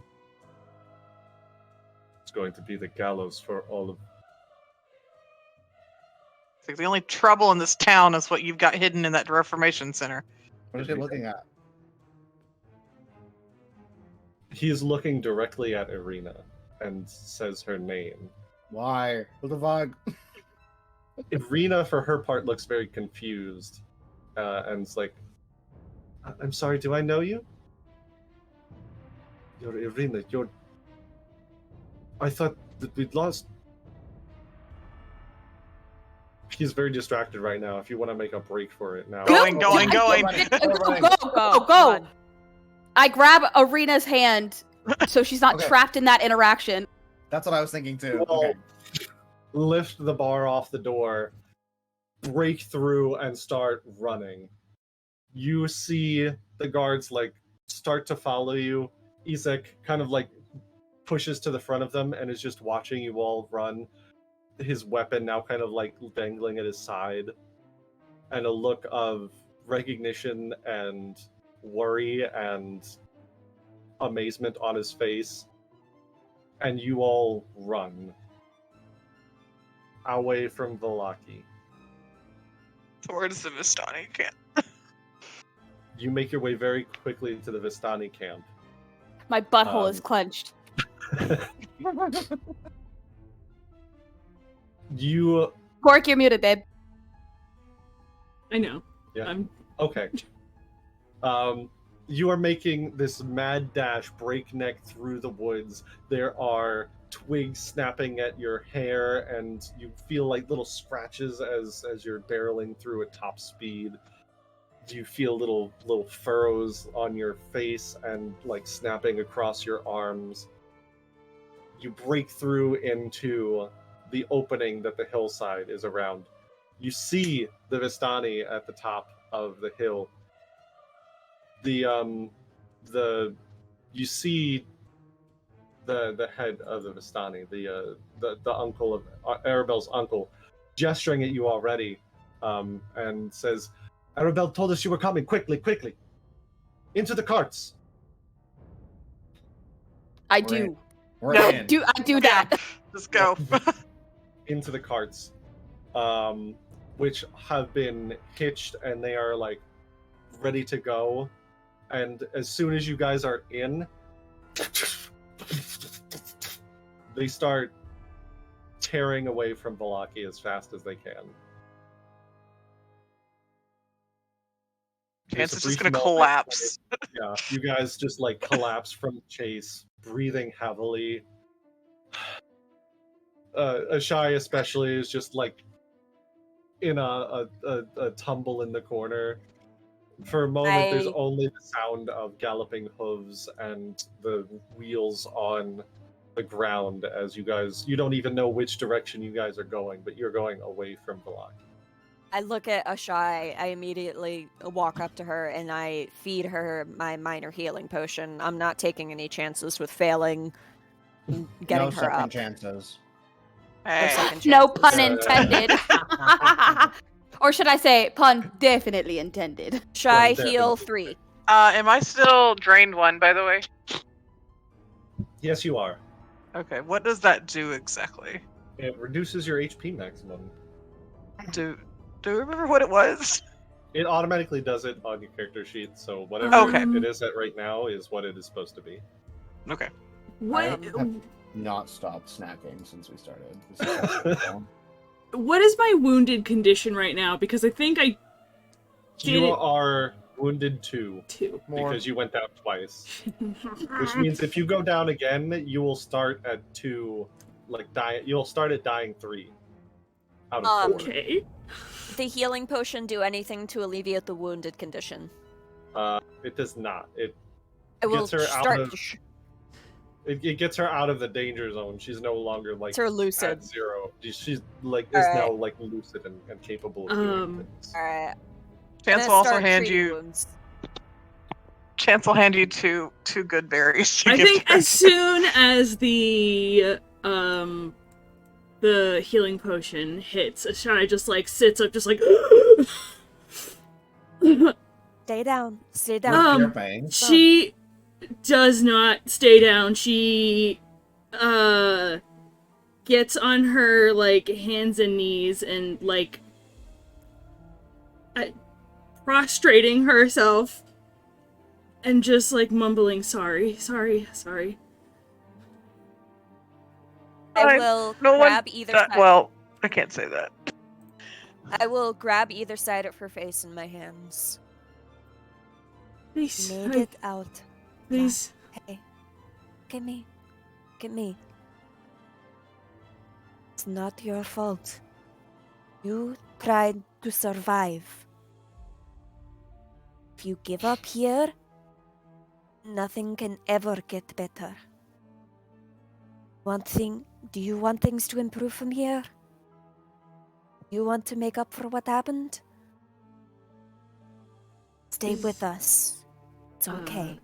It's going to be the gallows for all of..." It's like the only trouble in this town is what you've got hidden in that Reformation Center. What is he looking at? He is looking directly at Ireena and says her name. Why? What the fuck? Ireena, for her part, looks very confused. And it's like, "I'm sorry, do I know you?" "You're Ireena, you're... I thought that we'd lost..." He's very distracted right now. If you want to make a break for it now. Going. Go, go. I grab Arena's hand so she's not Okay. trapped in that interaction. That's what I was thinking too. Well, Okay. lift the bar off the door, break through, and start running. You see the guards like start to follow you. Izek kind of like pushes to the front of them and is just watching you all run. His weapon now kind of like dangling at his side, and a look of recognition and worry and amazement on his face. And you all run away from Vallaki. Towards the Vistani camp. You make your way very quickly to the Vistani camp. My butthole is clenched. You Cork, you're muted, babe. I know. Yeah. Okay. You are making this mad dash, breakneck through the woods. There are twigs snapping at your hair, and you feel like little scratches as you're barreling through at top speed. You feel little furrows on your face and like snapping across your arms. You break through into the opening that the hillside is around. You see the Vistani at the top of the hill. You see the head of the Vistani, the uncle of Arabelle's uncle, gesturing at you already, and says, "Arabelle told us you were coming. Quickly, into the carts." I do. We're No, in. I do that. Let's go. Into the carts, which have been hitched, and they are like ready to go. And as soon as you guys are in, they start tearing away from Vallaki as fast as they can. Chance There's a is just brief gonna moment collapse. where, you guys just like collapse from the chase, breathing heavily. Ashai especially is just like in a tumble in the corner. For a moment, there's only the sound of galloping hooves and the wheels on the ground as you don't even know which direction you guys are going, but you're going away from Vallaki. I look at Ashai, I immediately walk up to her and I feed her my minor healing potion. I'm not taking any chances with failing getting No her second up. chances. Hey. No pun intended. Or should I say, pun definitely intended. Shy Well, heal definitely. 3. Am I still drained 1, by the way? Yes, you are. Okay, what does that do exactly? It reduces your HP maximum. Do you remember what it was? It automatically does it on your character sheet, so whatever Okay. it is at right now is what it is supposed to be. Okay. What? have not stopped snacking since we started. This is so fun. What is my wounded condition right now? Because I think I did You it are wounded 2 too. because you went down twice. Which means if you go down again, you will start at 2, you'll start at dying 3 out of 4. Okay. The healing potion do anything to alleviate the wounded condition? It does not. It I will gets her out start of it gets her out of the danger zone. She's no longer like her lucid. at 0. She's like is Alright. now like lucid and capable of doing things. Alright. Chance will also hand you. Chance will hand you two good berries. To I give think to her. as soon as the healing potion hits, Ashai just like sits up, just like. Stay down. Stay down. You're paying. She does not stay down. She gets on her like hands and knees and like prostrating herself and just like mumbling sorry. I will No one- grab either side. Well, I can't say that. I will grab either side of her face in my hands. Please, Made it out. please. Hey, look at me. Look at me. It's not your fault. You tried to survive. If you give up here, nothing can ever get better. Do you want things to improve from here? You want to make up for what happened? Stay with us. It's okay.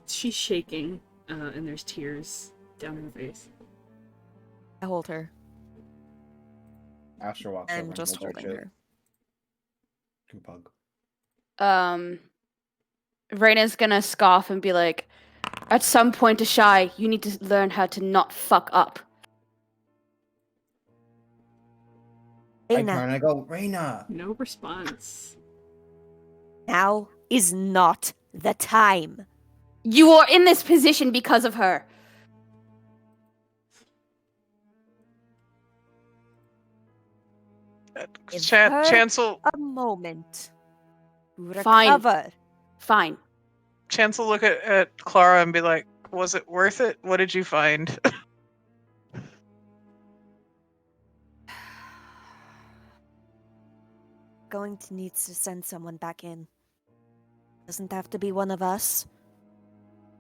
She's shaking, and there's tears down her face. I hold her. Asher walks over I'm and just holds holding her. Pug. Raina's gonna scoff and be like, at some point, Ashai, you need to learn how to not fuck up. I Raena, turn and I go, Raena! No response. now is not the time. You are in this position because of her. Give her Chancel a moment to Fine. recover. Fine. Chance will look at Clara and be like, was it worth it? What did you find? Going to need to send someone back in. Doesn't have to be one of us.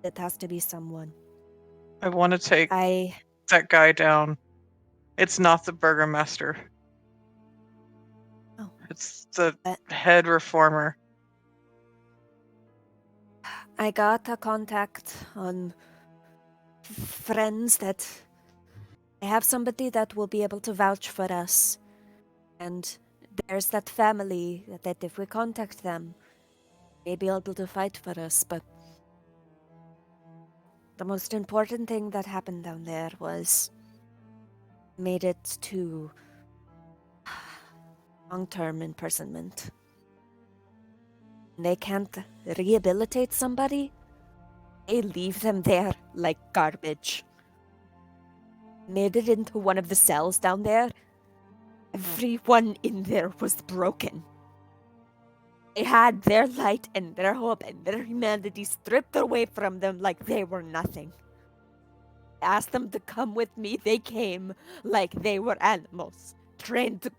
It has to be someone. I want to take that guy down. It's not the Burgermaster. Oh. It's the head reformer. I got a contact on friends that I have somebody that will be able to vouch for us. And there's that family that if we contact them, may be able to fight for us, but the most important thing that happened down there was made it to long-term imprisonment. They can't rehabilitate somebody. They leave them there like garbage. Made it into one of the cells down there. Everyone in there was broken. They had their light and their hope and their humanity stripped away from them like they were nothing. I asked them to come with me. They came like they were animals, trained to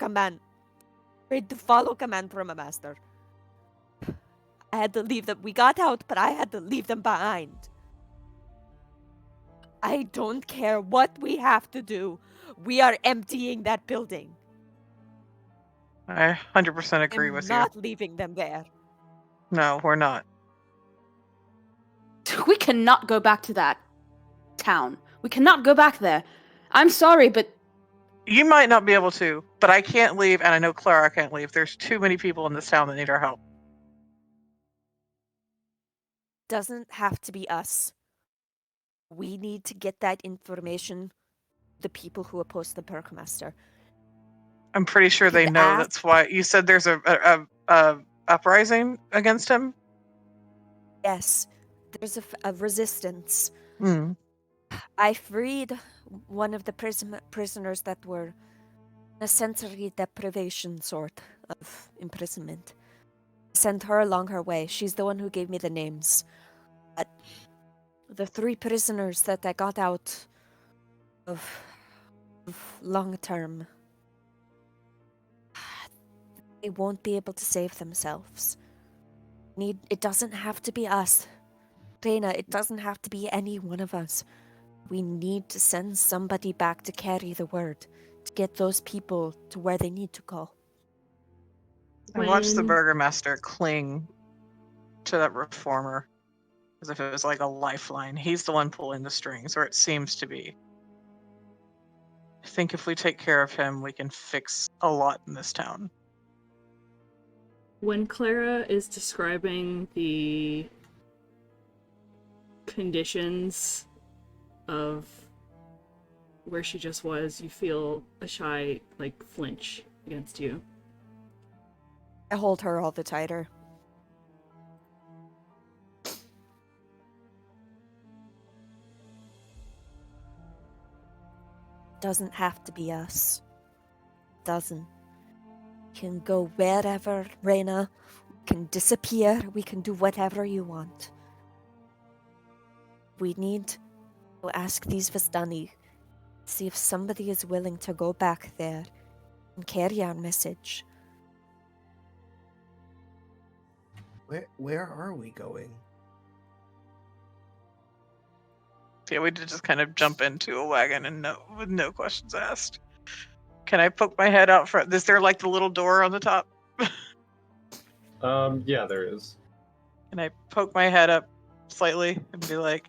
follow command from a master. I had to leave them. We got out, but I had to leave them behind. I don't care what we have to do. We are emptying that building. I 100% agree with you. I'm not leaving them there. No, we're not. We cannot go back to that town. We cannot go back there. I'm sorry, but... You might not be able to, but I can't leave, and I know Clara can't leave. There's too many people in this town that need our help. Doesn't have to be us. We need to get that information to the people who oppose the Burgomaster. I'm pretty sure they know. That's why you said there's a uprising against him. Yes, there's a resistance. Mm. I freed one of the prisoners that were a sensory deprivation sort of imprisonment. Sent her along her way. She's the one who gave me the names. But the 3 prisoners that I got out of long term, they won't be able to save themselves. It doesn't have to be us. Raena, it doesn't have to be any one of us. We need to send somebody back to carry the word, to get those people to where they need to go. I watched the Burgermaster cling to that reformer as if it was like a lifeline. He's the one pulling the strings, or it seems to be. I think if we take care of him, we can fix a lot in this town. When Clara is describing the conditions of where she just was, you feel Ashai flinch against you. I hold her all the tighter. Doesn't have to be us. Doesn't. Can go wherever, Raena. Can disappear. We can do whatever you want. We need to ask these Vistani, see if somebody is willing to go back there and carry our message. Where are we going? Yeah, we did just kind of jump into a wagon and with no questions asked. Can I poke my head out front? Is there the little door on the top? Yeah, there is. Can I poke my head up slightly and be like,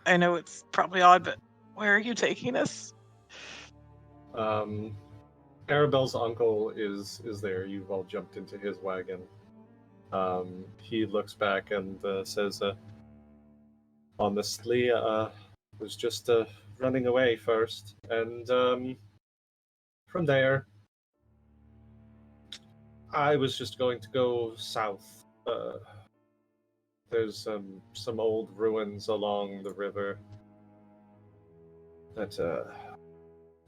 I know it's probably odd, but where are you taking us? Arabelle's uncle is there. You've all jumped into his wagon. He looks back and says, honestly, was just running away first. And from there, I was just going to go south There's some old ruins along the river that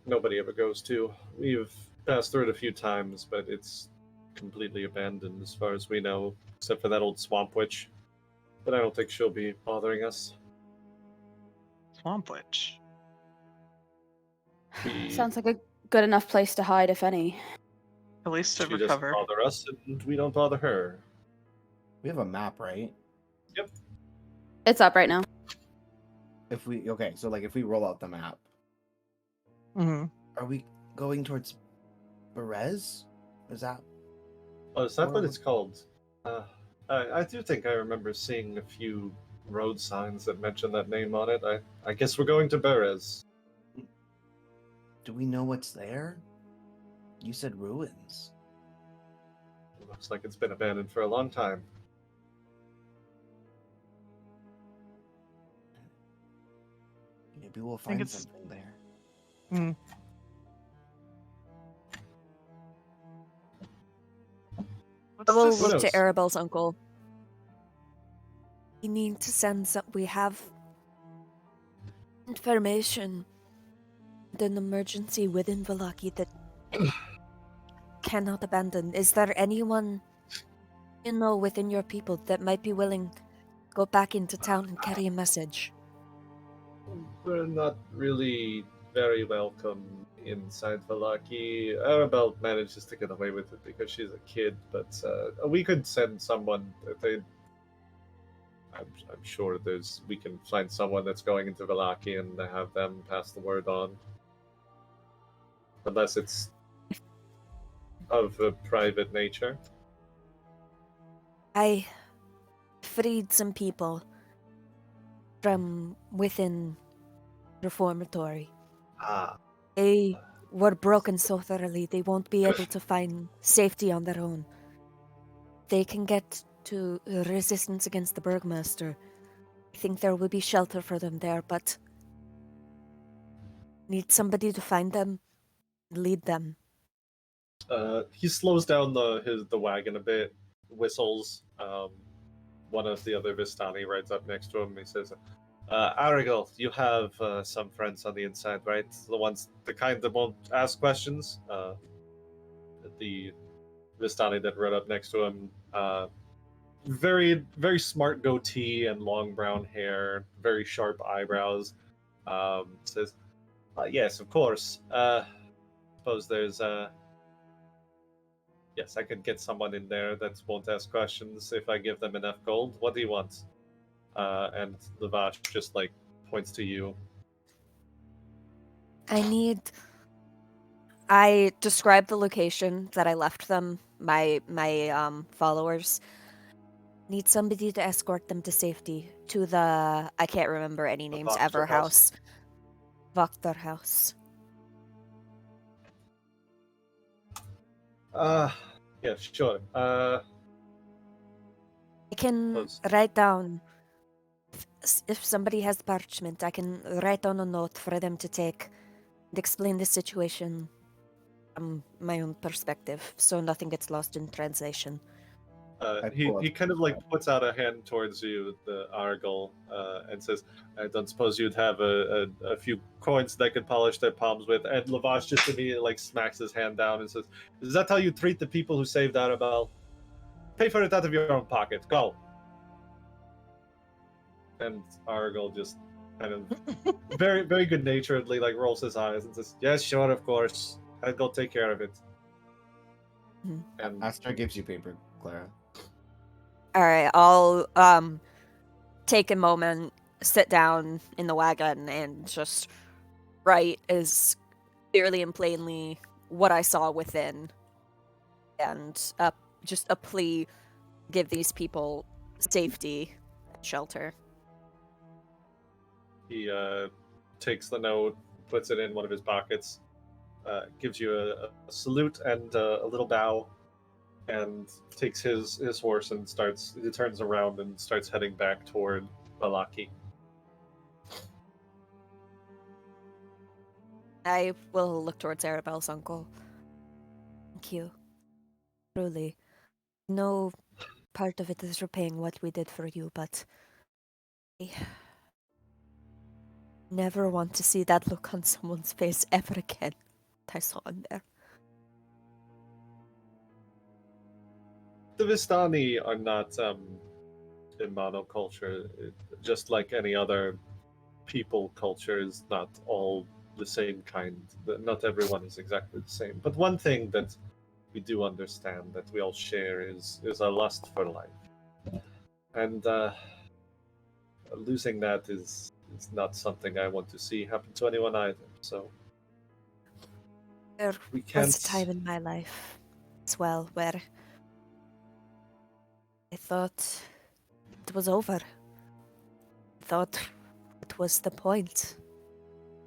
nobody ever goes to. We've passed through it a few times, but it's completely abandoned as far as we know, except for that old swamp witch. But I don't think she'll be bothering us. Swamp Witch. Sounds like a good enough place to hide, if any. At least to She doesn't recover. bother us, and we don't bother her. We have a map, right? Yep. It's up right now. If we if we roll out the map, Mm-hmm. are we going towards Berez? Is that? Oh, is that what it's called? I do think I remember seeing a few road signs that mention that name on it. I guess we're going to Berez. Do we know what's there? You said ruins. Looks like it's been abandoned for a long time. Maybe we'll think find it's- something there. Hmm. I will What's look knows? to Arabelle's uncle. We need to send some. We have information. An emergency within Vallaki that cannot abandon. Is there anyone you know within your people that might be willing to go back into town and carry a message? We're not really very welcome inside Vallaki. Arabelle manages to get away with it because she's a kid, but we could send someone. I'm sure we can find someone that's going into Vallaki and have them pass the word on. Unless it's of a private nature. I freed some people from within Reformatory. Ah. They were broken so thoroughly they won't be able to find safety on their own. They can get to resistance against the Burgmaster. I think there will be shelter for them there, but need somebody to find them, lead them. He slows down the wagon a bit, whistles. One of the other Vistani rides up next to him. He says, Arigel, you have some friends on the inside, right? The kind that won't ask questions. The Vistani that rode up next to him, very, very smart goatee and long brown hair, very sharp eyebrows. Says, yes, of course. Suppose there's yes, I could get someone in there that won't ask questions if I give them enough gold. What do you want? And Lavash just points to you. I describe the location that I left them, my followers. Need somebody to escort them to safety to the, I can't remember any names, Wachter ever house. Wachter house. Yeah, sure. I can Close. write down, if somebody has parchment, I can write down a note for them to take and explain the situation from my own perspective, so nothing gets lost in translation. He kind of puts out a hand towards you, the Argol, and says, I don't suppose you'd have a few coins that could polish their palms with. And Lavash just immediately smacks his hand down and says, is that how you treat the people who saved Arabelle? Pay for it out of your own pocket. Go. And Argol just kind of very, very good naturedly rolls his eyes and says, yes, sure, of course. I'll go take care of it. Mhm. And Aster gives you paper, Clara. All right, I'll take a moment, sit down in the wagon, and just write as clearly and plainly what I saw within, and just a plea: give these people safety and shelter. he takes the note, puts it in one of his pockets, gives you a salute and a little bow, and takes his horse and he turns around and starts heading back toward Vallaki. I will look towards Arabelle's uncle. Thank you. Truly. No part of it is repaying what we did for you, but I never want to see that look on someone's face ever again. I saw him there. The Vistani are not a monoculture. Just like any other people culture is not all the same kind. Not everyone is exactly the same. But one thing that we do understand that we all share is a lust for life. And losing that is not something I want to see happen to anyone either. So There we can't. was a time in my life as well where I thought it was over. I thought it was the point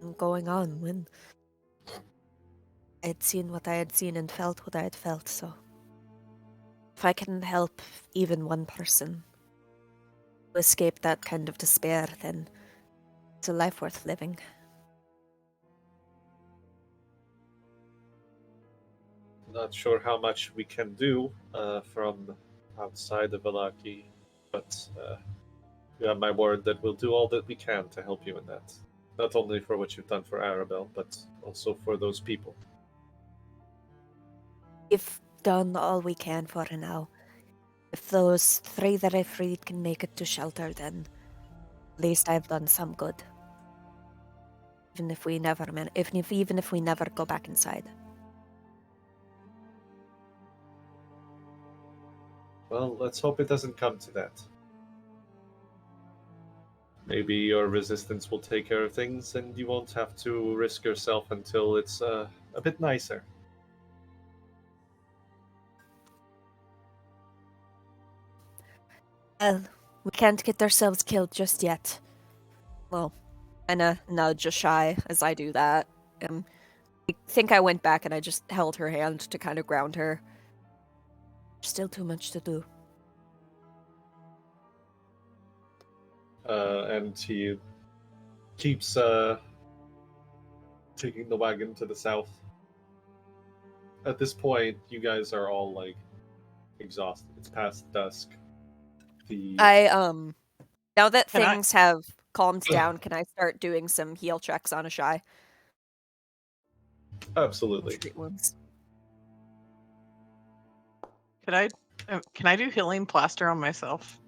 in going on when I had seen what I had seen and felt what I had felt. So if I can help even one person to escape that kind of despair, then it's a life worth living. Not sure how much we can do from outside of Vallaki, but you have my word that we'll do all that we can to help you in that. Not only for what you've done for Arabelle, but also for those people. We've done all we can for now. If those 3 that I freed can make it to shelter, then at least I've done some good. Even if we never go back inside. Well, let's hope it doesn't come to that. Maybe your resistance will take care of things and you won't have to risk yourself until it's a bit nicer. Well, we can't get ourselves killed just yet. Well, and nudge Ashai as I do that. I think I went back and I just held her hand to kind of ground her. Still too much to do. And he keeps taking the wagon to the south. At this point, you guys are all like exhausted. It's past dusk. Now that Can I- things have calmed down, can I start doing some heal checks on Ashai? Absolutely. Treat wounds. Can I do healing plaster on myself?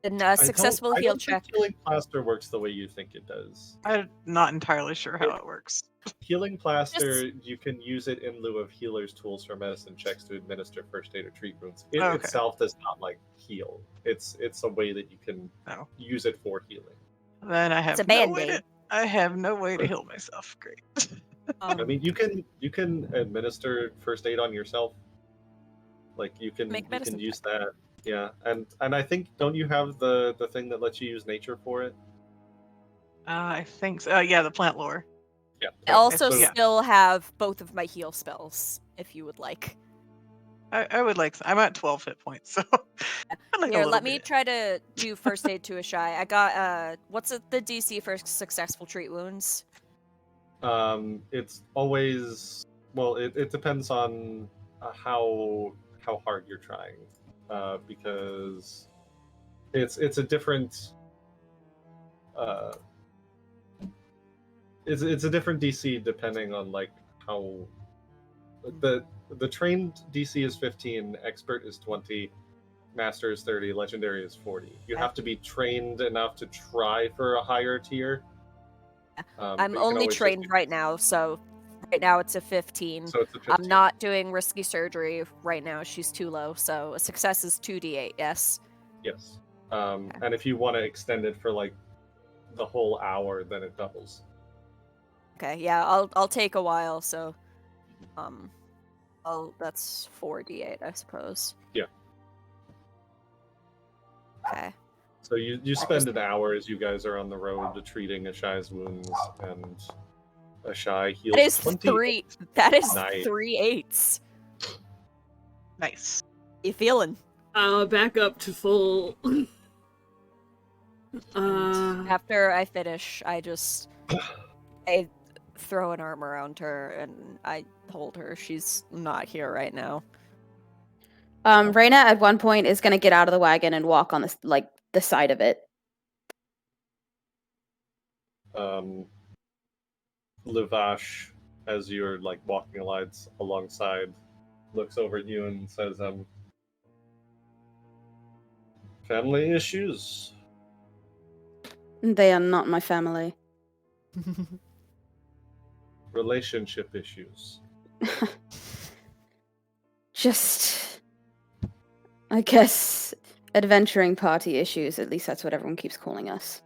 And I successful don't heal think check. Healing plaster works the way you think it does. I'm not entirely sure how it works. Healing plaster, you can use it in lieu of healer's tools for medicine checks to administer first aid or treat wounds. It Okay. itself does not like heal. It's a way that you can use it for healing. Then I have It's a no way Band-Aid. to. I have no way to heal myself. Great. I mean, you can administer first aid on yourself. Like you can Make medicine use that. Yeah, and I think don't you have the thing that lets you use nature for it? I think so. Yeah, the plant lore. Yeah. I also Yeah. still have both of my heal spells, if you would like. I would like. I'm at 12 hit points, so. I'd like a Here, little let me bit. try to do first aid to Ashai. I got what's the DC for successful treat wounds? It's always it depends on how hard you're trying, because it's a different it's a different DC depending on like how the trained DC is 15, expert is 20, master is 30, legendary is 40. You have to be trained enough to try for a higher tier. I'm only trained right now, so right now it's a 15. So it's a 15. I'm not doing risky surgery right now. She's too low, so a success is 2d8. Yes. Yes. And if you want to extend it for like the whole hour, then it doubles. Okay. Yeah, I'll take a while. So, that's 4d8, I suppose. Yeah. Okay. So you spend an hour as you guys are on the road to treating Ashai's wounds, and Ashai heals. That is 20. That is Nice. 3 8s. Nice. You feeling? Back up to full. After I finish, I throw an arm around her and I hold her. She's not here right now. Raena at one point is going to get out of the wagon and walk on the side of it. Lavash, as you're like walking alongside, looks over at you and says, family issues? They are not my family. Relationship issues? Just, I guess, adventuring party issues. At least that's what everyone keeps calling us.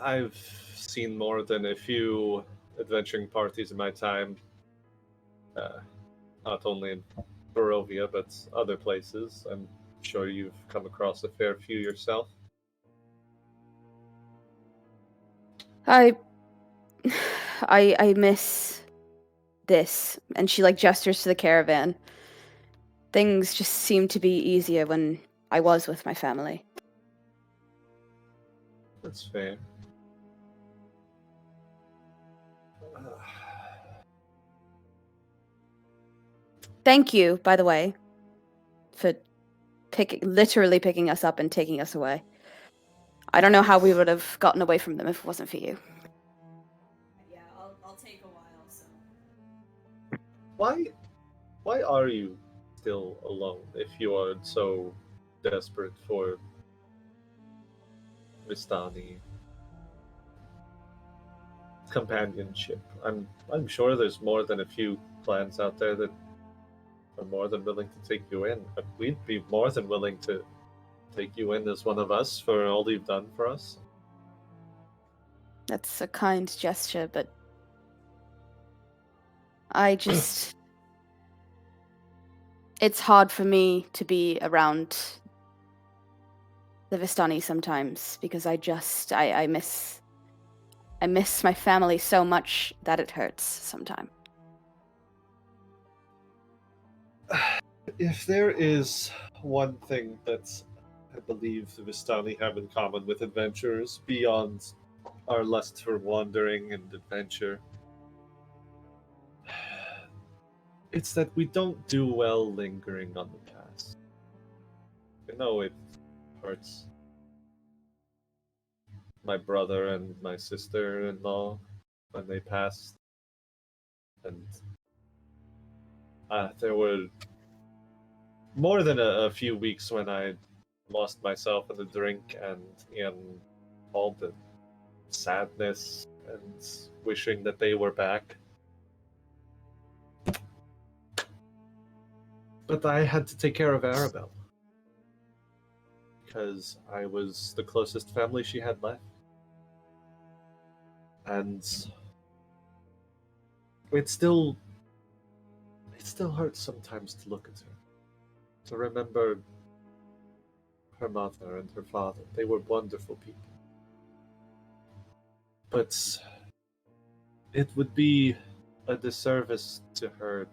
I've seen more than a few adventuring parties in my time. Not only in Barovia, but other places. I'm sure you've come across a fair few yourself. I miss this. And she gestures to the caravan. Things just seem to be easier when I was with my family. That's fair. Thank you, by the way, for literally picking us up and taking us away. I don't know how we would have gotten away from them if it wasn't for you. Yeah, I'll take a while, so. Why are you still alone if you are so desperate for Vistani companionship? I'm sure there's more than a few clans out there that are more than willing to take you in. But we'd be more than willing to take you in as one of us for all you've done for us. That's a kind gesture, but I just... It's hard for me to be around the Vistani sometimes because I miss my family so much that it hurts sometimes. If there is one thing that I believe the Vistani have in common with adventurers beyond our lust for wandering and adventure, it's that we don't do well lingering on the past. I know it hurts my brother and my sister-in-law when they passed, and there were more than a few weeks when I lost myself in the drink and in all the sadness and wishing that they were back. But I had to take care of Arabelle because I was the closest family she had left. And it still hurts sometimes to look at her. To remember her mother and her father. They were wonderful people. But it would be a disservice to her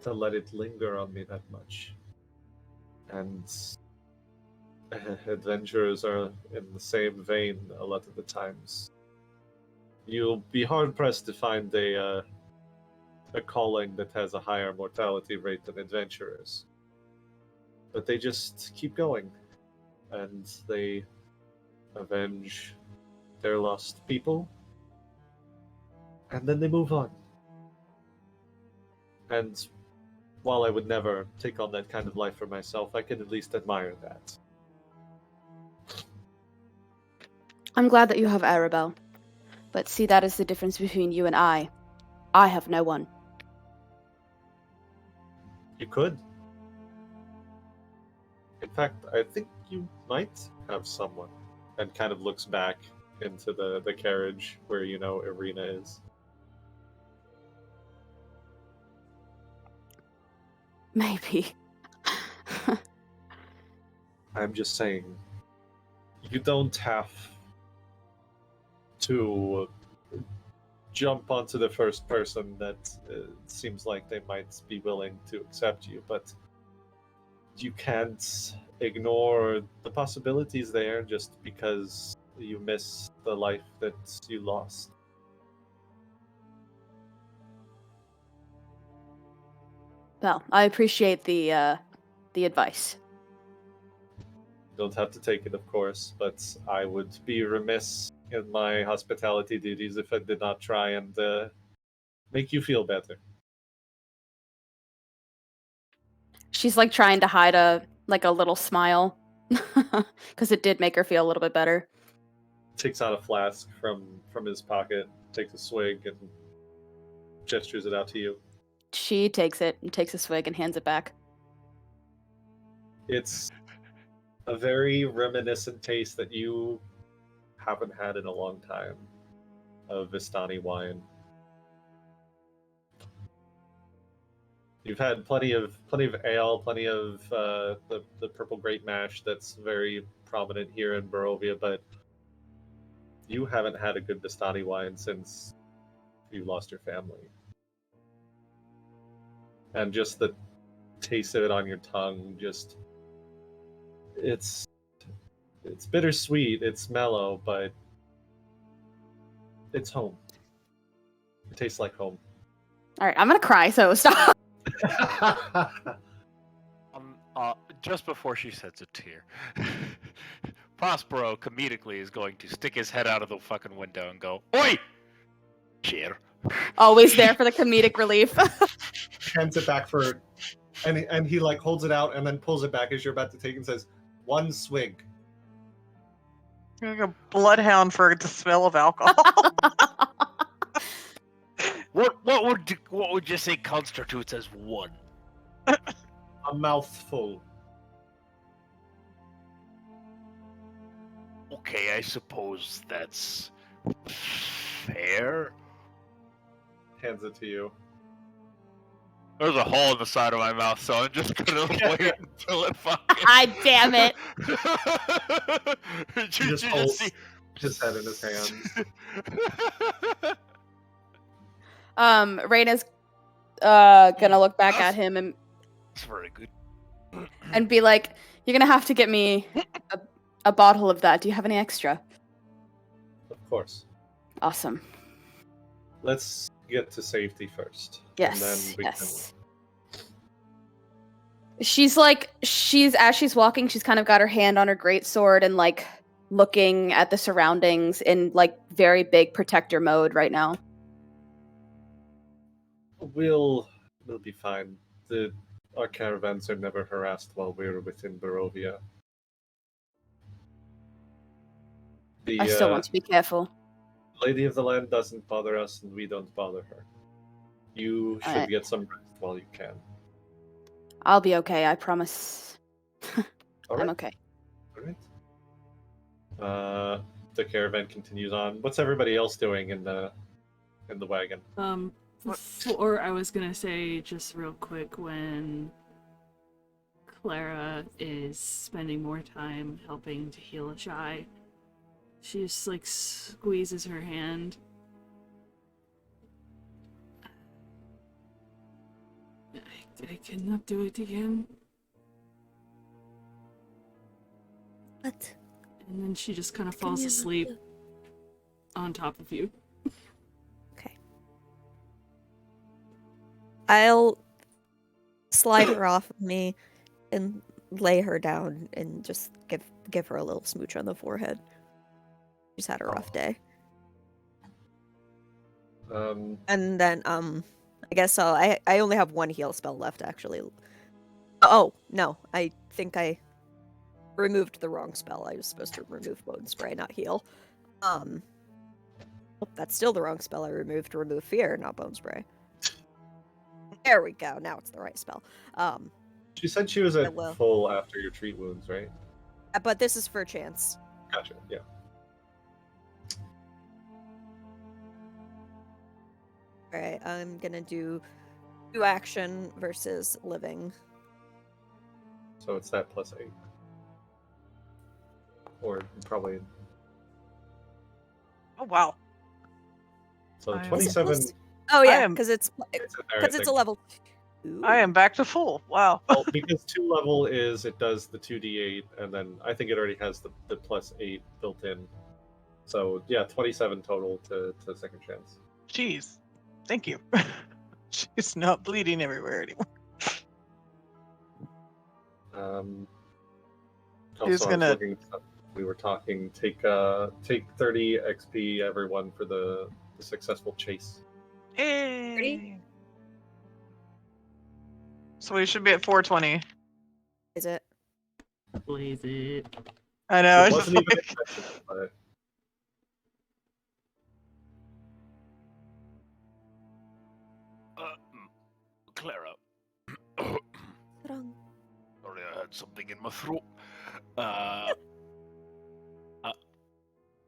to let it linger on me that much. And adventurers are in the same vein a lot of the times. You'll be hard-pressed to find a calling that has a higher mortality rate than adventurers. But they just keep going, and they avenge their lost people, and then they move on. And while I would never take on that kind of life for myself, I can at least admire that. I'm glad that you have Arabelle, but see, that is the difference between you and I. I have no one. You could. In fact, I think you might have someone. And kind of looks back into the carriage where, Ireena is. Maybe. I'm just saying, you don't have to jump onto the first person that seems like they might be willing to accept you, but you can't ignore the possibilities there just because you miss the life that you lost. Well, I appreciate the advice. You don't have to take it, of course, but I would be remiss in my hospitality duties if I did not try and make you feel better. She's like trying to hide a little smile because it did make her feel a little bit better. Takes out a flask from his pocket, takes a swig, and gestures it out to you. She takes it and takes a swig and hands it back. It's a very reminiscent taste that you haven't had in a long time of Vistani wine. You've had plenty of ale, plenty of the purple grape mash that's very prominent here in Barovia, but you haven't had a good Vistani wine since you lost your family. And just the taste of it on your tongue, just it's bittersweet, it's mellow, but it's home. It tastes like home. All right, I'm gonna cry, so stop. Just before she sheds a tear, Prospero comedically is going to stick his head out of the fucking window and go, "Oi! Cheer." Always there for the comedic relief. Hands it back for, and he like holds it out and then pulls it back as you're about to take it and says, "One swig." Like a bloodhound for the smell of alcohol. What would you say constitutes as one? A mouthful. Okay, I suppose that's fair. Hands it to you. There's a hole in the side of my mouth, so I'm just gonna wait until it fucking. I damn it. He just holds his head in his hands. Raina's gonna look back at him and That's very good. and be like, "You're gonna have to get me a bottle of that. Do you have any extra?" Of course. Awesome. Let's get to safety first. Yes. And then we yes. She's as she's walking, she's kind of got her hand on her greatsword and like looking at the surroundings in like very big protector mode right now. We'll be fine. Our caravans are never harassed while we're within Barovia. I still want to be careful. Lady of the Land doesn't bother us, and we don't bother her. You should get some rest while you can. I'll be okay, I promise. I'm okay. Alright. The caravan continues on. What's everybody else doing in the wagon? Before I was gonna say, just real quick, when Clara is spending more time helping to heal Ashai, she just like squeezes her hand. I cannot do it again. What? And then she just kind of falls asleep on top of you. Okay. I'll slide her off of me and lay her down and just give her a little smooch on the forehead. She's had a rough day. And then I guess I only have one heal spell left actually. Oh, no. I think I removed the wrong spell. I was supposed to remove bone spray, not heal. That's still the wrong spell I removed. To remove fear, not bone spray. There we go. Now it's the right spell. She said she was at full after your treat wounds, right? But this is for chance. Gotcha, yeah. Alright, I'm gonna do 2 action versus living. So it's that plus 8. Or probably... Oh, wow. So 27... Oh yeah, because it's a level 2. I am back to full. Wow. Well, because 2 level is, it does the 2d8, and then I think it already has the plus 8 built in. So yeah, 27 total to second chance. Jeez. Thank you. She's not bleeding everywhere anymore. Also, I was gonna- looking. We were talking. Take 30 XP everyone for the successful chase. Hey. So we should be at 420. Is it? Blaze it. I know. It It's wasn't just even like... intentional, but Clara. Wrong. Sorry, I had something in my throat.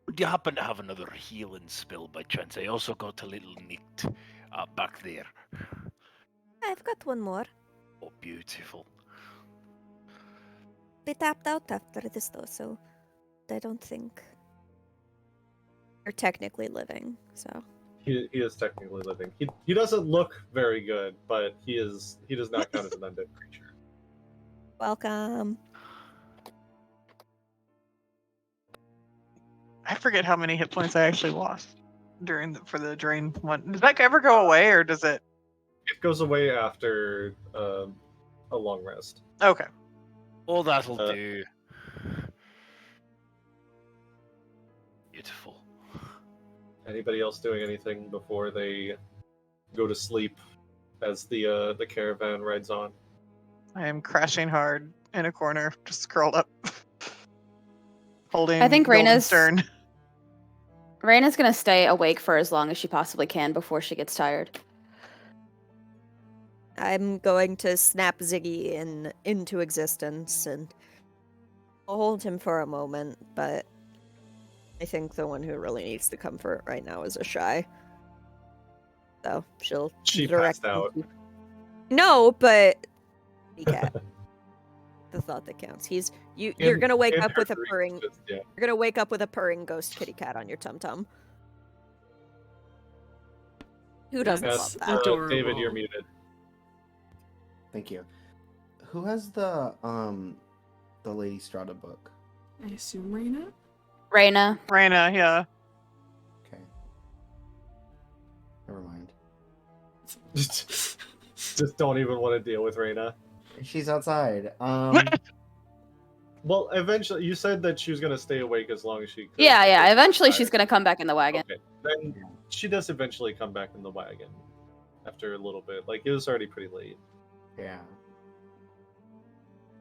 Would you happen to have another healing spell by chance? I also got a little nicked back there. I've got one more. Oh, beautiful. They tapped out after this though, so I don't think you're technically living. So he is technically living. He doesn't look very good, but he does not count as an undead creature. welcome. I forget how many hit points I actually lost for the drain one. Does that ever go away, or does it? It goes away after a long rest. Okay. Oh, that'll do. Beautiful. Anybody else doing anything before they go to sleep as the caravan rides on? I am crashing hard in a corner, just curled up, holding. I think Golden Stern. Raina's gonna stay awake for as long as she possibly can before she gets tired. I'm going to snap Ziggy into existence and I'll hold him for a moment, but I think the one who really needs the comfort right now is Ashai. So She direct passed out. No, but he cat. The thought that counts. You're gonna wake up with a purring. Yeah. You're gonna wake up with a purring ghost kitty cat on your tum tum. Who doesn't That's love that? adorable. David, you're muted. Thank you. Who has the Lady Strahda book? I assume Raena? Raina. Raena, yeah. Okay. Never mind. Just don't even want to deal with Raina. She's outside. Well, eventually, you said that she was going to stay awake as long as she could. Yeah. Eventually, she's gonna come back in the wagon. Okay, then she does eventually come back in the wagon after a little bit. Like, it was already pretty late. Yeah.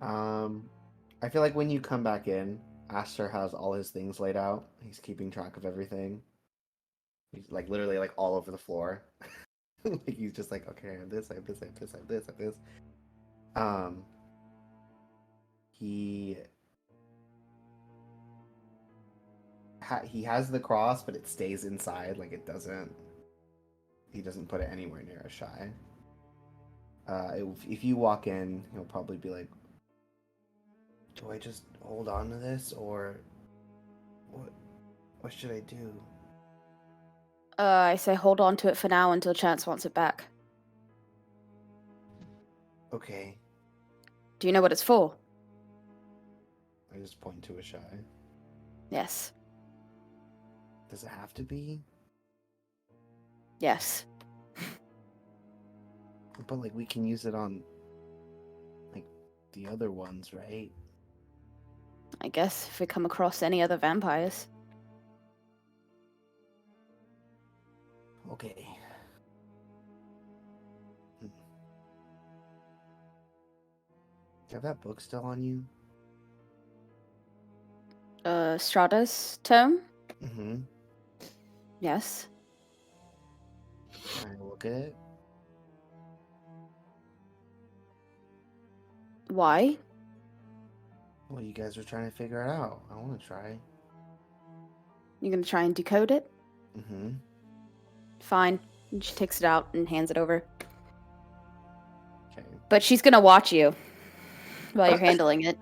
I feel like when you come back in, Aster has all his things laid out. He's keeping track of everything. He's like literally like all over the floor. Like he's just like, okay, I have this, I have this, I have this, I have this, I have this. He has the cross, but it stays inside. Like it doesn't. He doesn't put it anywhere near Ashai. If you walk in, he'll probably be like, "Do I just hold on to this, or what should I do?" I say hold on to it for now until Chance wants it back. Okay. Do you know what it's for? I just point to Ashai. Yes. Does it have to be? Yes. But like we can use it on like the other ones, right? I guess if we come across any other vampires. Okay. Do you have that book still on you? Strahda's tome? Mm-hmm. Yes. Can I look at it? Why? Well, you guys are trying to figure it out. I want to try. You gonna try and decode it? Mm-hmm. Fine. And she takes it out and hands it over. Okay. But she's gonna watch you while you're handling it.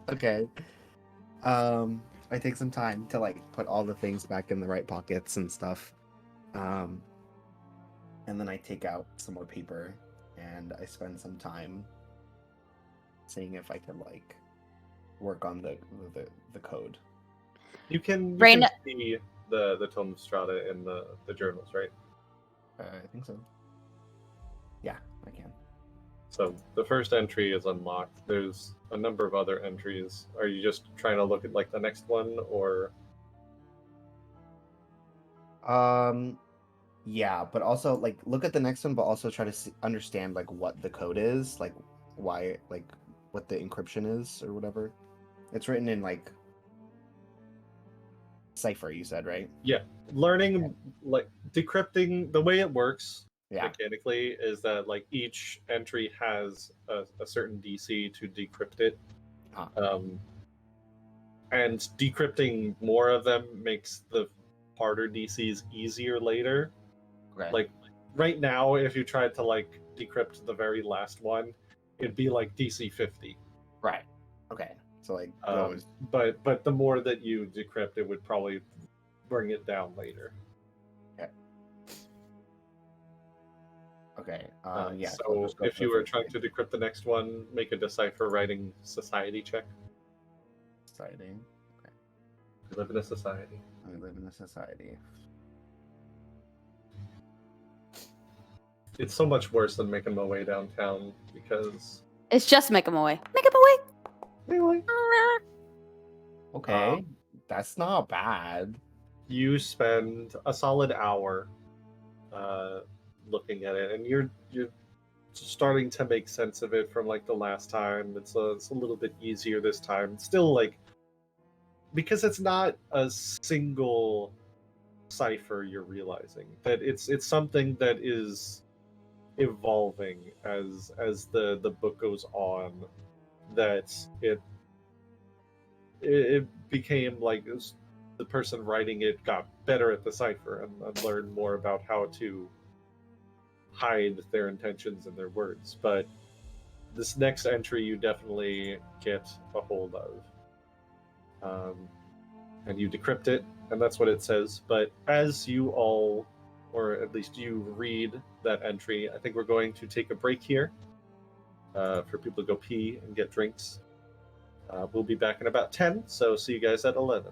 Okay. I take some time to like put all the things back in the right pockets and stuff. And then I take out some more paper and I spend some time seeing if I can like work on the code. You can Raena- see the Tome of Strahda in the journals, right? I think so. Yeah, I can. So the first entry is unlocked. There's a number of other entries. Are you just trying to look at like the next one, or Yeah, but also like look at the next one, but also try to understand like what the code is, like why, like what the encryption is or whatever. It's written in like cipher, you said, right? learning like decrypting? The way it works Yeah. mechanically is that like each entry has a certain DC to decrypt it. Ah. And decrypting more of them makes the harder DCs easier later. Okay. Like right now, if you tried to like decrypt the very last one, it'd be like DC 50. Right. Okay. So like Um, those. but the more that you decrypt, it would probably bring it down later. Okay. Yeah. So I'll just go if for you the were first trying thing. to decrypt the next one, make a decipher writing society check. Society. Okay. We live in a society. I live in a society. It's so much worse than making my way downtown because It's just make him away. Make him away. anyway, Okay. That's not bad. you spend a solid hour looking at it, and you're starting to make sense of it from like the last time. It's a little bit easier this time. Still, like, because it's not a single cipher, you're realizing that it's something that is evolving as the book goes on. That it became like the person writing it got better at the cipher and learned more about how to hide their intentions in their words. But this next entry you definitely get a hold of. And you decrypt it, and that's what it says. But as you all, or at least you read that entry, I think we're going to take a break here for people to go pee and get drinks. We'll be back in about 10, so see you guys at 11.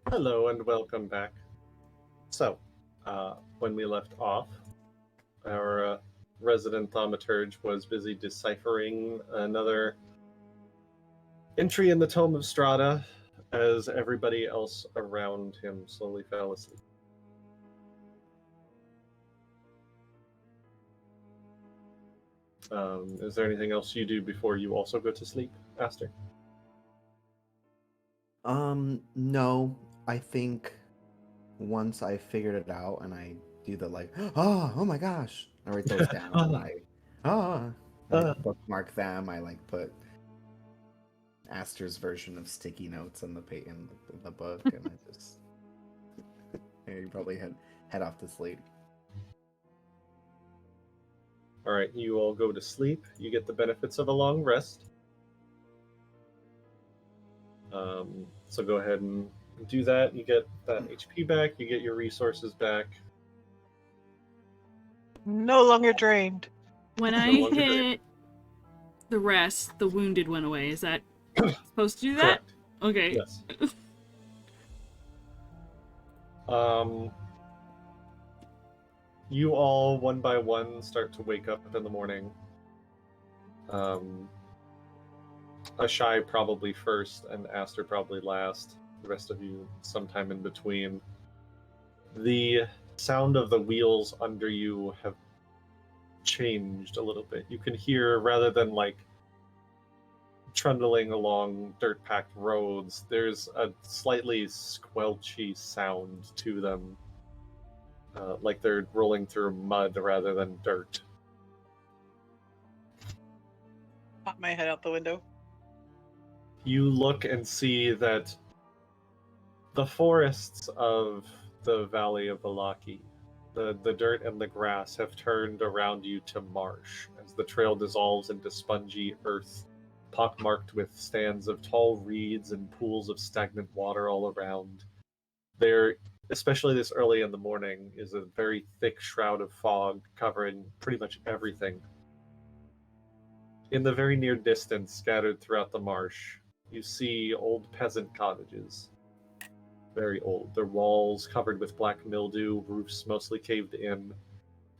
Hello and welcome back. So, when we left off, our resident thaumaturge was busy deciphering another entry in the Tome of Strahda as everybody else around him slowly fell asleep. Is there anything else you do before you also go to sleep, Aster? No. I think once I figured it out and I do the like, oh my gosh, I write those down. I bookmark them. I like put Aster's version of sticky notes in the book, and I just you probably head off to sleep. All right, you all go to sleep. You get the benefits of a long rest. So go ahead and do that. You get that HP back. You get your resources back. No longer drained. When No I longer hit the rest, the wounded went away. Is that supposed to do that? Correct. Okay. Yes. You all, one by one, start to wake up in the morning. Ashai probably first, and Aster probably last. The rest of you sometime in between. The sound of the wheels under you have changed a little bit. You can hear, rather than like trundling along dirt-packed roads, there's a slightly squelchy sound to them, like they're rolling through mud rather than dirt. Pop my head out the window. You look and see that the forests of the Valley of Vallaki, the dirt and the grass have turned around you to marsh as the trail dissolves into spongy earth, pockmarked with stands of tall reeds and pools of stagnant water all around. There, especially this early in the morning, is a very thick shroud of fog covering pretty much everything. In the very near distance, scattered throughout the marsh, you see old peasant cottages. Very old. Their walls covered with black mildew, roofs mostly caved in.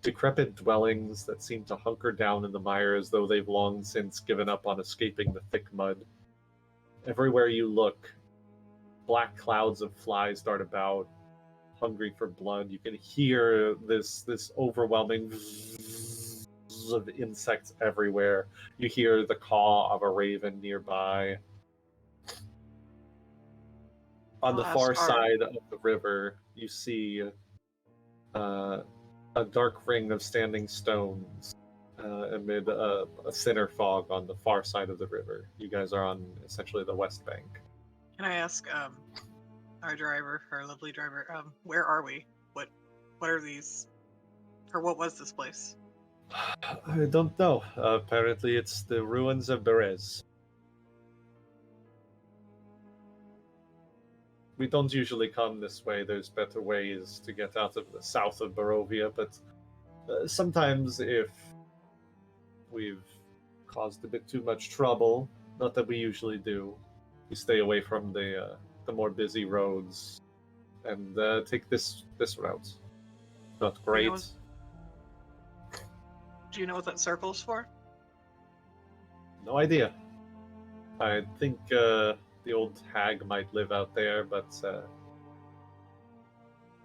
Decrepit dwellings that seem to hunker down in the mire as though they've long since given up on escaping the thick mud. Everywhere you look, black clouds of flies dart about, hungry for blood. You can hear this overwhelming of insects everywhere. You hear the caw of a raven nearby. On the far side of the river, you see a dark ring of standing stones amid a thinner fog on the far side of the river. You guys are on essentially the west bank. Can I ask our lovely driver, where are we? What are these, or what was this place? I don't know. Apparently it's the ruins of Berez. We don't usually come this way. There's better ways to get out of the south of Barovia, but sometimes if we've caused a bit too much trouble, not that we usually do, we stay away from the more busy roads and take this route. Not great. Do you know what that circle's for? No idea. I think the old hag might live out there, but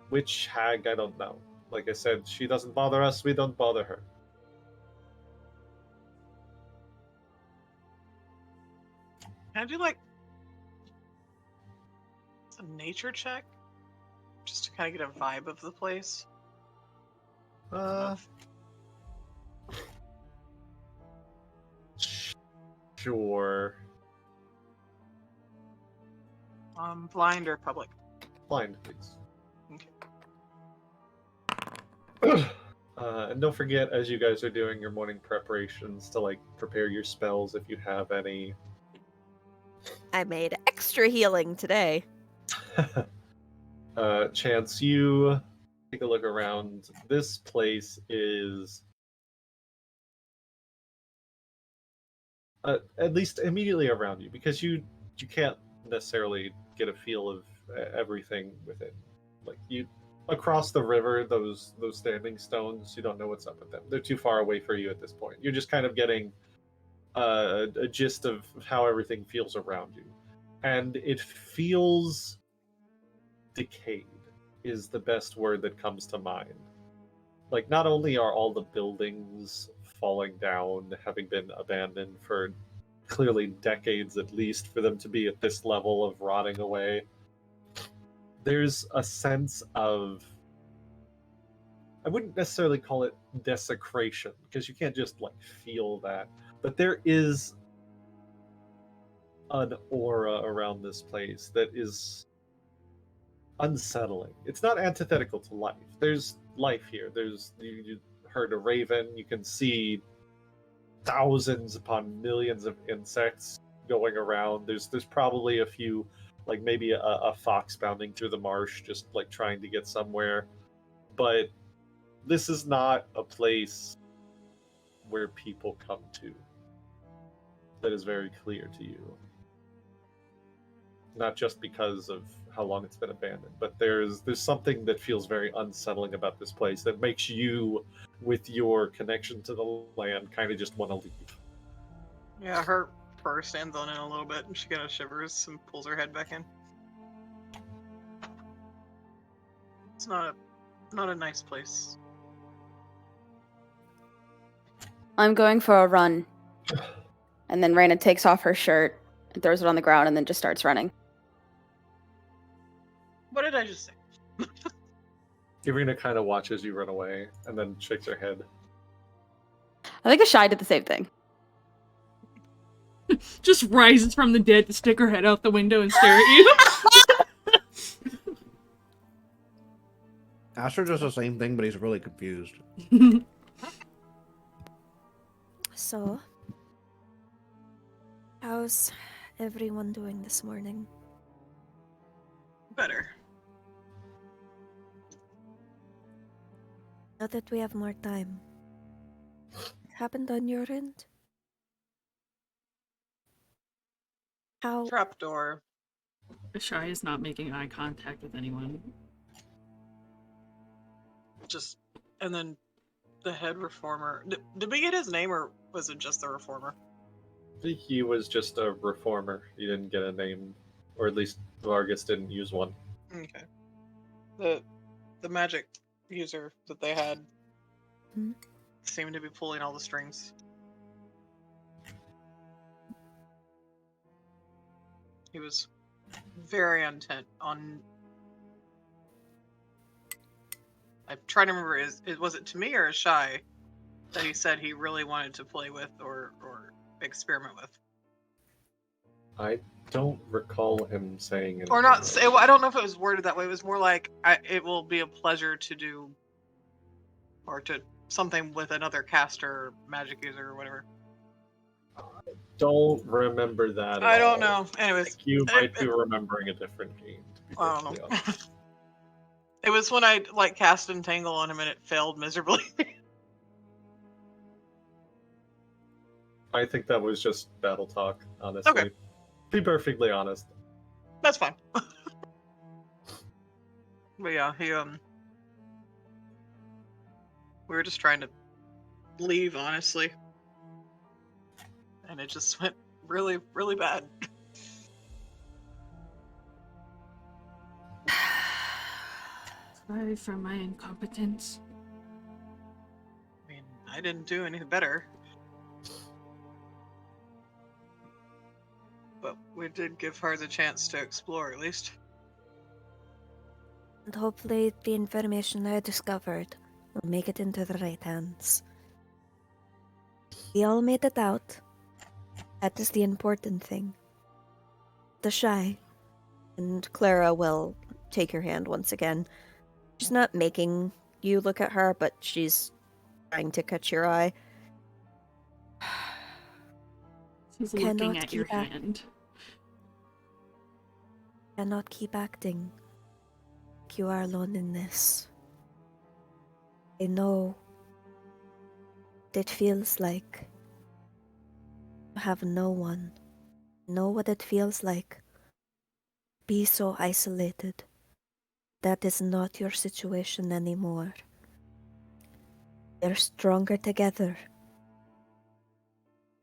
which hag, I don't know. Like I said, she doesn't bother us, we don't bother her. Can I do like a nature check? Just to kind of get a vibe of the place? Sure. Blind or public? Blind, please. Okay. And don't forget, as you guys are doing your morning preparations, to like prepare your spells if you have any. I made extra healing today. Chance, you take a look around. This place is at least immediately around you, because you can't necessarily get a feel of everything within. Like you across the river, those standing stones, you don't know what's up with them. They're too far away for you at this point. You're just kind of getting a gist of how everything feels around you, and it feels decayed is the best word that comes to mind. Like, not only are all the buildings falling down, having been abandoned for clearly decades at least for them to be at this level of rotting away, there's a sense of, I wouldn't necessarily call it desecration, because you can't just like feel that, but there is an aura around this place that is unsettling. It's not antithetical to life. There's life here. There's, you heard a raven, you can see thousands upon millions of insects going around. There's probably a few, like maybe a fox bounding through the marsh, just like trying to get somewhere. But this is not a place where people come to. That is very clear to you. Not just because of how long it's been abandoned, but there's something that feels very unsettling about this place that makes you, with your connection to the land, kind of just want to leave. Yeah, her fur stands on it a little bit, and she kind of shivers and pulls her head back in. It's not a nice place. I'm going for a run. And then Raena takes off her shirt and throws it on the ground and then just starts running. What did I just say? Ireena kind of watches you run away and then shakes her head. I think Ashai did the same thing. Just rises from the dead to stick her head out the window and stare at you. Aster does the same thing, but he's really confused. So, how's everyone doing this morning? Better. Now that we have more time, what happened on your end? How? Trapdoor. Ashai is not making eye contact with anyone. Just, and then the head reformer. Did we get his name, or was it just the reformer? I think he was just a reformer. He didn't get a name, or at least Vargas didn't use one. Okay. The magic user that they had seemed to be pulling all the strings. He was very intent on. I'm trying to remember. Was it to me or Ashai that he said he really wanted to play with or experiment with? I don't recall him saying anything. Or not say. Well, I don't know if it was worded that way. It was more like it will be a pleasure to do, or to something with another caster, magic user, or whatever. Don't remember that. I don't know. Anyways, you might be remembering a different game. To be I don't know. perfectly honest. It was when I like cast Entangle on him and it failed miserably. I think that was just battle talk, honestly. Okay. Be perfectly honest. That's fine. But yeah, he we were just trying to leave, honestly. And it just went really, really bad. Sorry for my incompetence. I mean, I didn't do anything better. But we did give her the chance to explore, at least. And hopefully the information I discovered will make it into the right hands. We all made it out. That is the important thing. The Shy. And Clara will take your hand once again. She's not making you look at her, but she's trying to catch your eye. She's looking at your hand. Cannot keep acting like you are alone in this. I know what it feels like to have no one. Know what it feels like be so isolated. That is not your situation anymore. You're stronger together.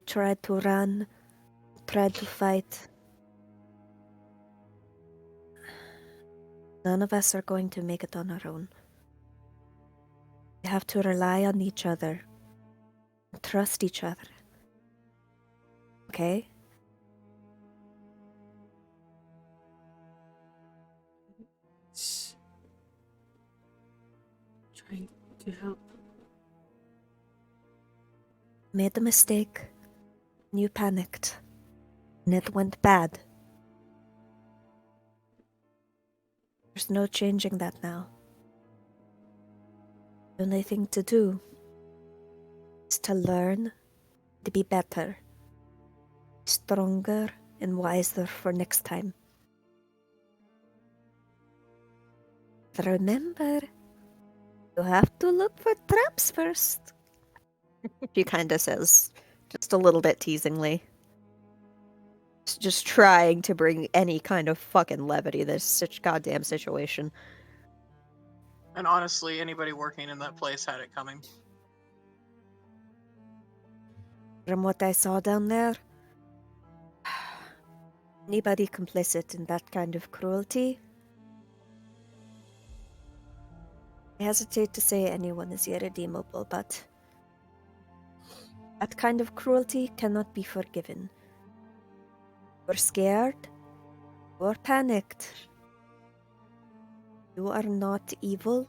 Tried to run, tried to fight. None of us are going to make it on our own. We have to rely on each other. Trust each other. Okay? Trying to help. Made a mistake. And you panicked. And it went bad. There's no changing that now. The only thing to do is to learn to be better, stronger, and wiser for next time. Remember, you have to look for traps first. She kind of says, just a little bit teasingly. Just trying to bring any kind of fucking levity to this such goddamn situation. And honestly, anybody working in that place had it coming. From what I saw down there, anybody complicit in that kind of cruelty, I hesitate to say anyone is irredeemable, but that kind of cruelty cannot be forgiven. You're scared, you're panicked. You are not evil,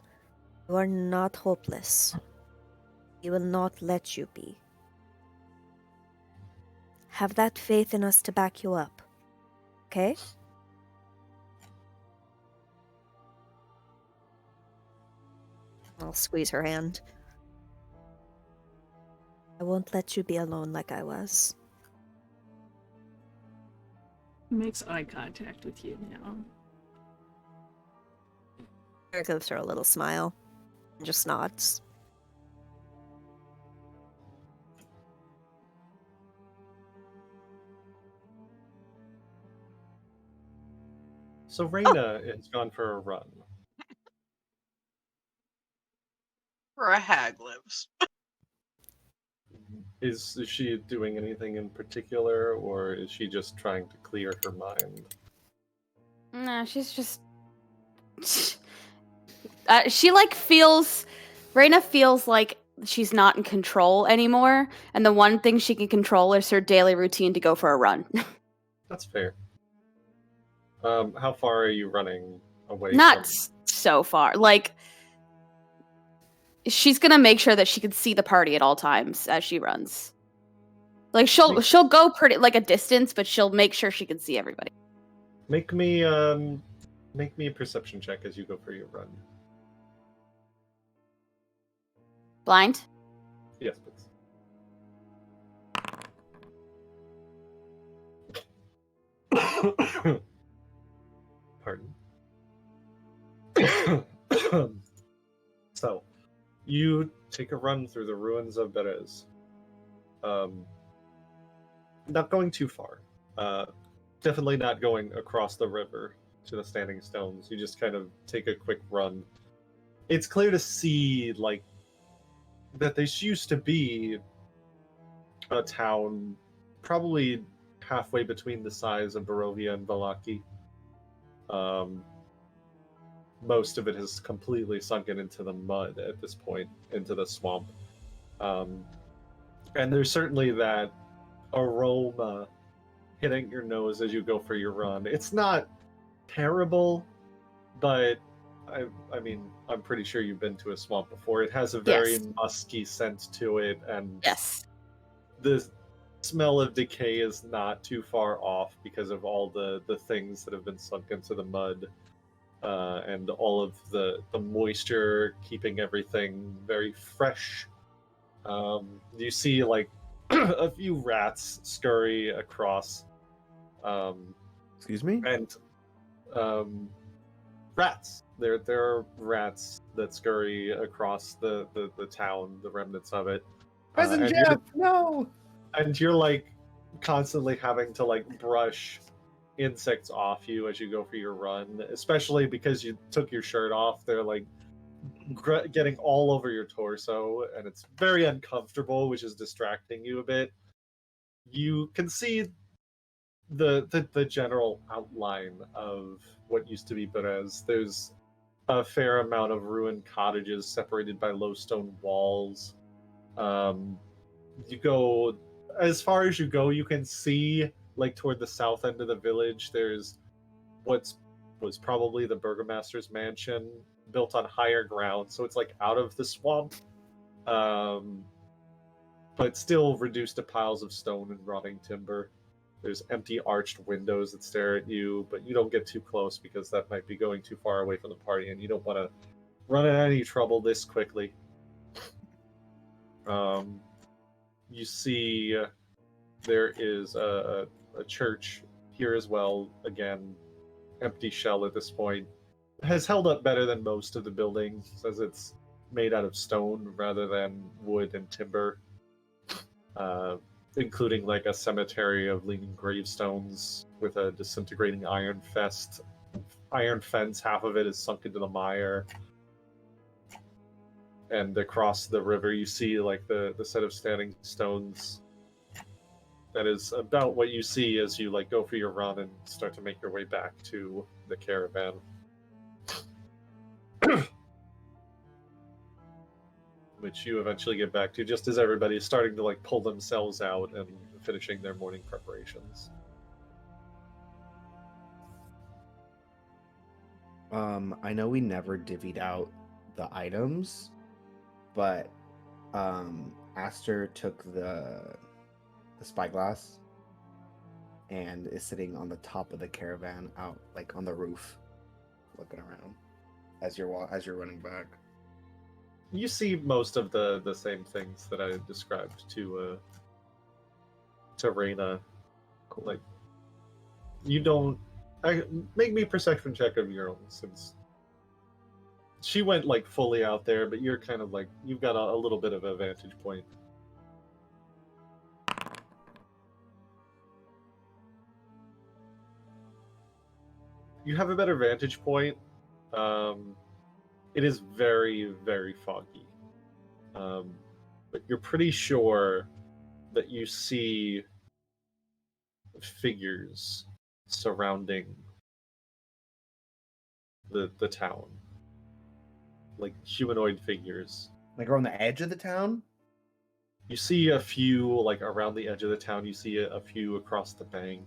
you are not hopeless. He will not let you be. Have that faith in us to back you up, okay? I'll squeeze her hand. I won't let you be alone like I was. Makes eye contact with you now. Sarah gives her a little smile and just nods. So Raena has gone for a run. Where a hag lives. Is she doing anything in particular, or is she just trying to clear her mind? Nah, she's just. She feels. Raena feels like she's not in control anymore, and the one thing she can control is her daily routine to go for a run. That's fair. How far are you running away Not from? so far. She's gonna make sure that she can see the party at all times as she runs. She'll go pretty a distance, but she'll make sure she can see everybody. Make me a perception check as you go for your run. Blind? Yes, please. Pardon. So, you take a run through the ruins of Berez. Not going too far. Definitely not going across the river to the Standing Stones. You just kind of take a quick run. It's clear to see, that this used to be a town probably halfway between the size of Barovia and Vallaki. Most of it has completely sunken into the mud at this point, into the swamp. And there's certainly that aroma hitting your nose as you go for your run. It's not terrible, but I'm pretty sure you've been to a swamp before. It has a very musky scent to it, and yes, the smell of decay is not too far off because of all the things that have been sunk into the mud, and all of the moisture keeping everything very fresh. You see a few rats scurry across. Excuse me? And rats. There are rats that scurry across the town, the remnants of it. Cousin Jeff, no! And you're constantly having to brush insects off you as you go for your run, especially because you took your shirt off. They're like getting all over your torso, and it's very uncomfortable, which is distracting you a bit. You can see the general outline of what used to be Perez. There's a fair amount of ruined cottages separated by low stone walls. You go as far as you go, you can see like toward the south end of the village. There's what was probably the burgomaster's mansion, built on higher ground, so it's like out of the swamp, but still reduced to piles of stone and rotting timber. There's empty arched windows that stare at you, but you don't get too close because that might be going too far away from the party, and you don't want to run into any trouble this quickly. You see there is a church here as well. Again, empty shell at this point. Has held up better than most of the buildings, as it's made out of stone rather than wood and timber. Including like a cemetery of leaning gravestones with a disintegrating iron fence. Half of it is sunk into the mire. And across the river, you see like the set of standing stones. That is about what you see as you like go for your run and start to make your way back to the caravan. Which you eventually get back to, just as everybody is starting to like pull themselves out and finishing their morning preparations. I know we never divvied out the items, but Aster took the spyglass and is sitting on the top of the caravan, out like on the roof, looking around as you're running back. You see most of the same things that I described to Raena. Cool. Like, you don't make me a perception check of your own, since she went like fully out there, but you're kind of like you've got a little bit of a vantage point. You have a better vantage point. It is very, very foggy. But you're pretty sure that you see figures surrounding the town. Like humanoid figures. Like around the edge of the town? You see a few like around the edge of the town, you see a few across the bank.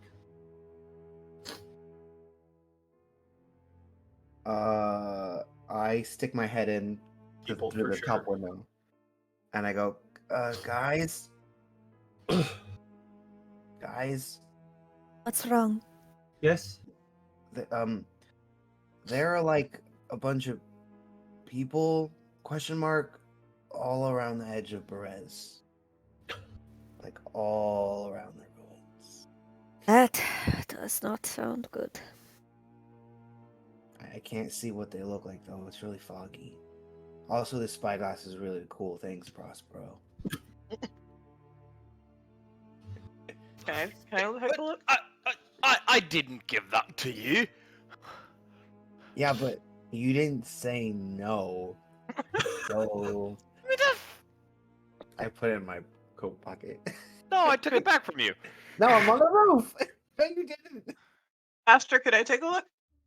I stick my head in People through for the sure. top window, and I go, guys, guys, What's wrong? Yes? there are like a bunch of people, question mark, all around the edge of Perez. Like all around the ruins. That does not sound good. I can't see what they look like though. It's really foggy. Also, this spyglass is really cool. Thanks, Prospero. Okay, can I take a look? I didn't give that to you. Yeah, but you didn't say no. So I put it in my coat pocket. No, I took it back from you. No, I'm on the roof. No, you didn't. Aster, could I take a look?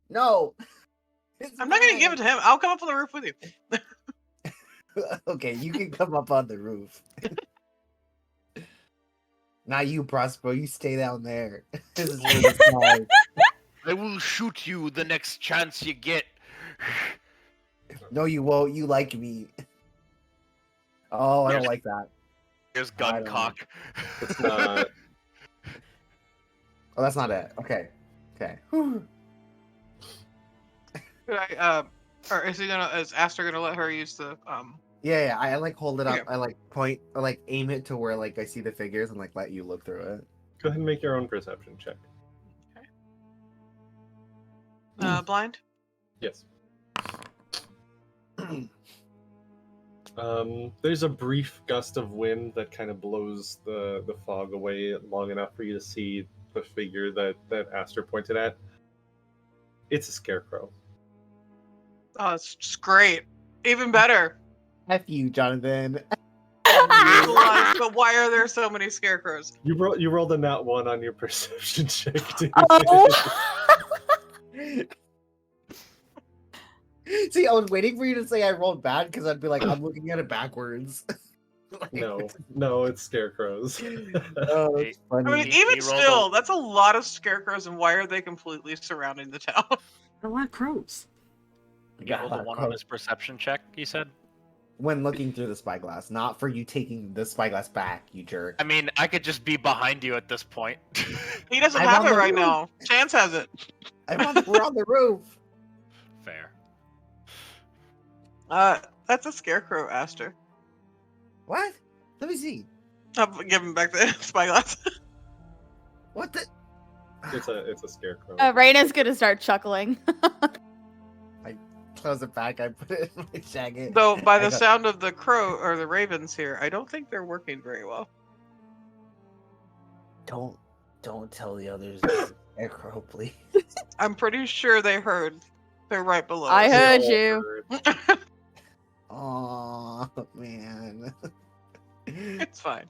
No. It's I'm not gonna give it to him. I'll come up on the roof with you. Okay, you can come up on the roof. Not you, Prospero. You stay down there. This is really small. I will shoot you the next chance you get. No, you won't. You like me. Oh, I don't like that. There's I gun don't cock. It's not. Oh, that's not it. Okay. Okay. Whew. Could I, or is Aster gonna let her use the, Yeah, I like hold it up. Okay. I like point. I like aim it to where like I see the figures and like let you look through it. Go ahead and make your own perception check. blind? Yes. There's a brief gust of wind that kind of blows the fog away long enough for you to see the figure that Aster pointed at. It's a scarecrow. Oh, it's just great. Even better. F you, Jonathan. Realize, but why are there so many scarecrows? You rolled a nat 1 on your perception check, dude. Oh! See, I was waiting for you to say I rolled bad because I'd be like, I'm looking at it backwards. Like, No, it's scarecrows. oh, that's funny. I mean, He even rolled still, that's a lot of scarecrows, and why are they completely surrounding the town? A lot of crows. He rolled a 1 on his perception check, he said? When looking through the spyglass, not for you taking the spyglass back, you jerk. I mean, I could just be behind you at this point. He doesn't I'm have on it the right roof. now. Chance has it. We're on the roof. Fair. That's a scarecrow, Aster. What? Let me see. I'll give him back the spyglass. What the? It's a scarecrow. Raina's gonna start chuckling. Close it back. I put it in my jacket. Though, by I the got- sound of the crow or the ravens here, I don't think they're working very well. Don't tell the others. It's a scarecrow, please. I'm pretty sure they heard. They're right below I us. heard you. Oh man. It's fine.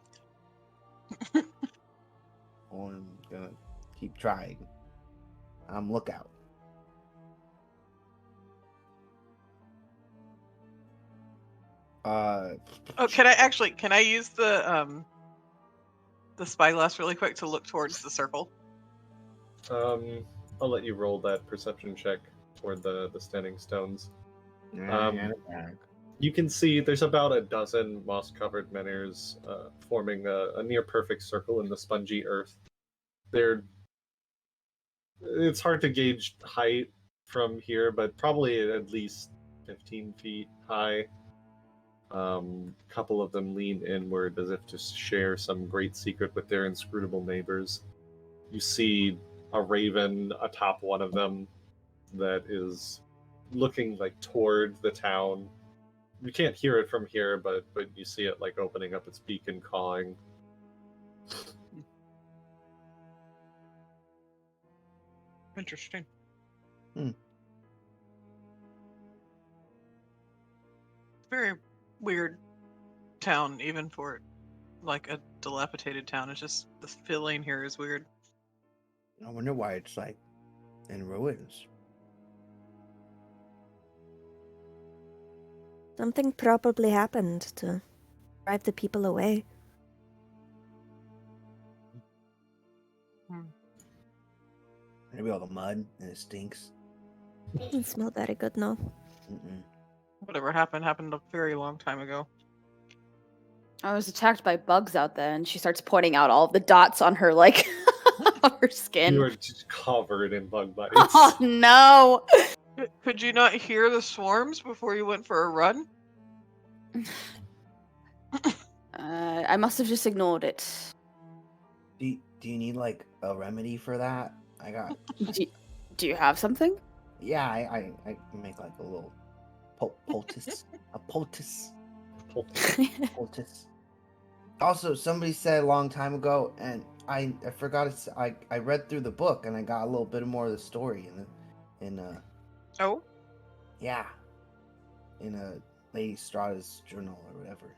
I'm gonna keep trying. Lookout. Oh, can I use the spyglass really quick to look towards the circle? I'll let you roll that perception check toward the standing stones. You can see there's about a dozen moss-covered menhirs forming a near-perfect circle in the spongy earth. It's hard to gauge height from here, but probably at least 15 feet high. Couple of them lean inward as if to share some great secret with their inscrutable neighbors. You see a raven atop one of them that is looking like toward the town. You can't hear it from here, but you see it like opening up its beak and cawing. Interesting. Very weird town, even for like a dilapidated town. It's just the feeling here is weird. I wonder why it's like in ruins. Something probably happened to drive the people away. Maybe all the mud and it stinks. Doesn't smell very good, no. Mm-mm. Whatever happened a very long time ago. I was attacked by bugs out there, and she starts pointing out all of the dots on her, like, on her skin. You are just covered in bug bites. Oh, no! Could you not hear the swarms before you went for a run? I must have just ignored it. Do you need like a remedy for that? I got. Do you have something? Yeah, I make like a little poultice. A poultice. Poultice. Also, somebody said a long time ago, and I forgot it. I read through the book and I got a little bit more of the story in Oh? yeah, in Lady Strahda's journal or whatever.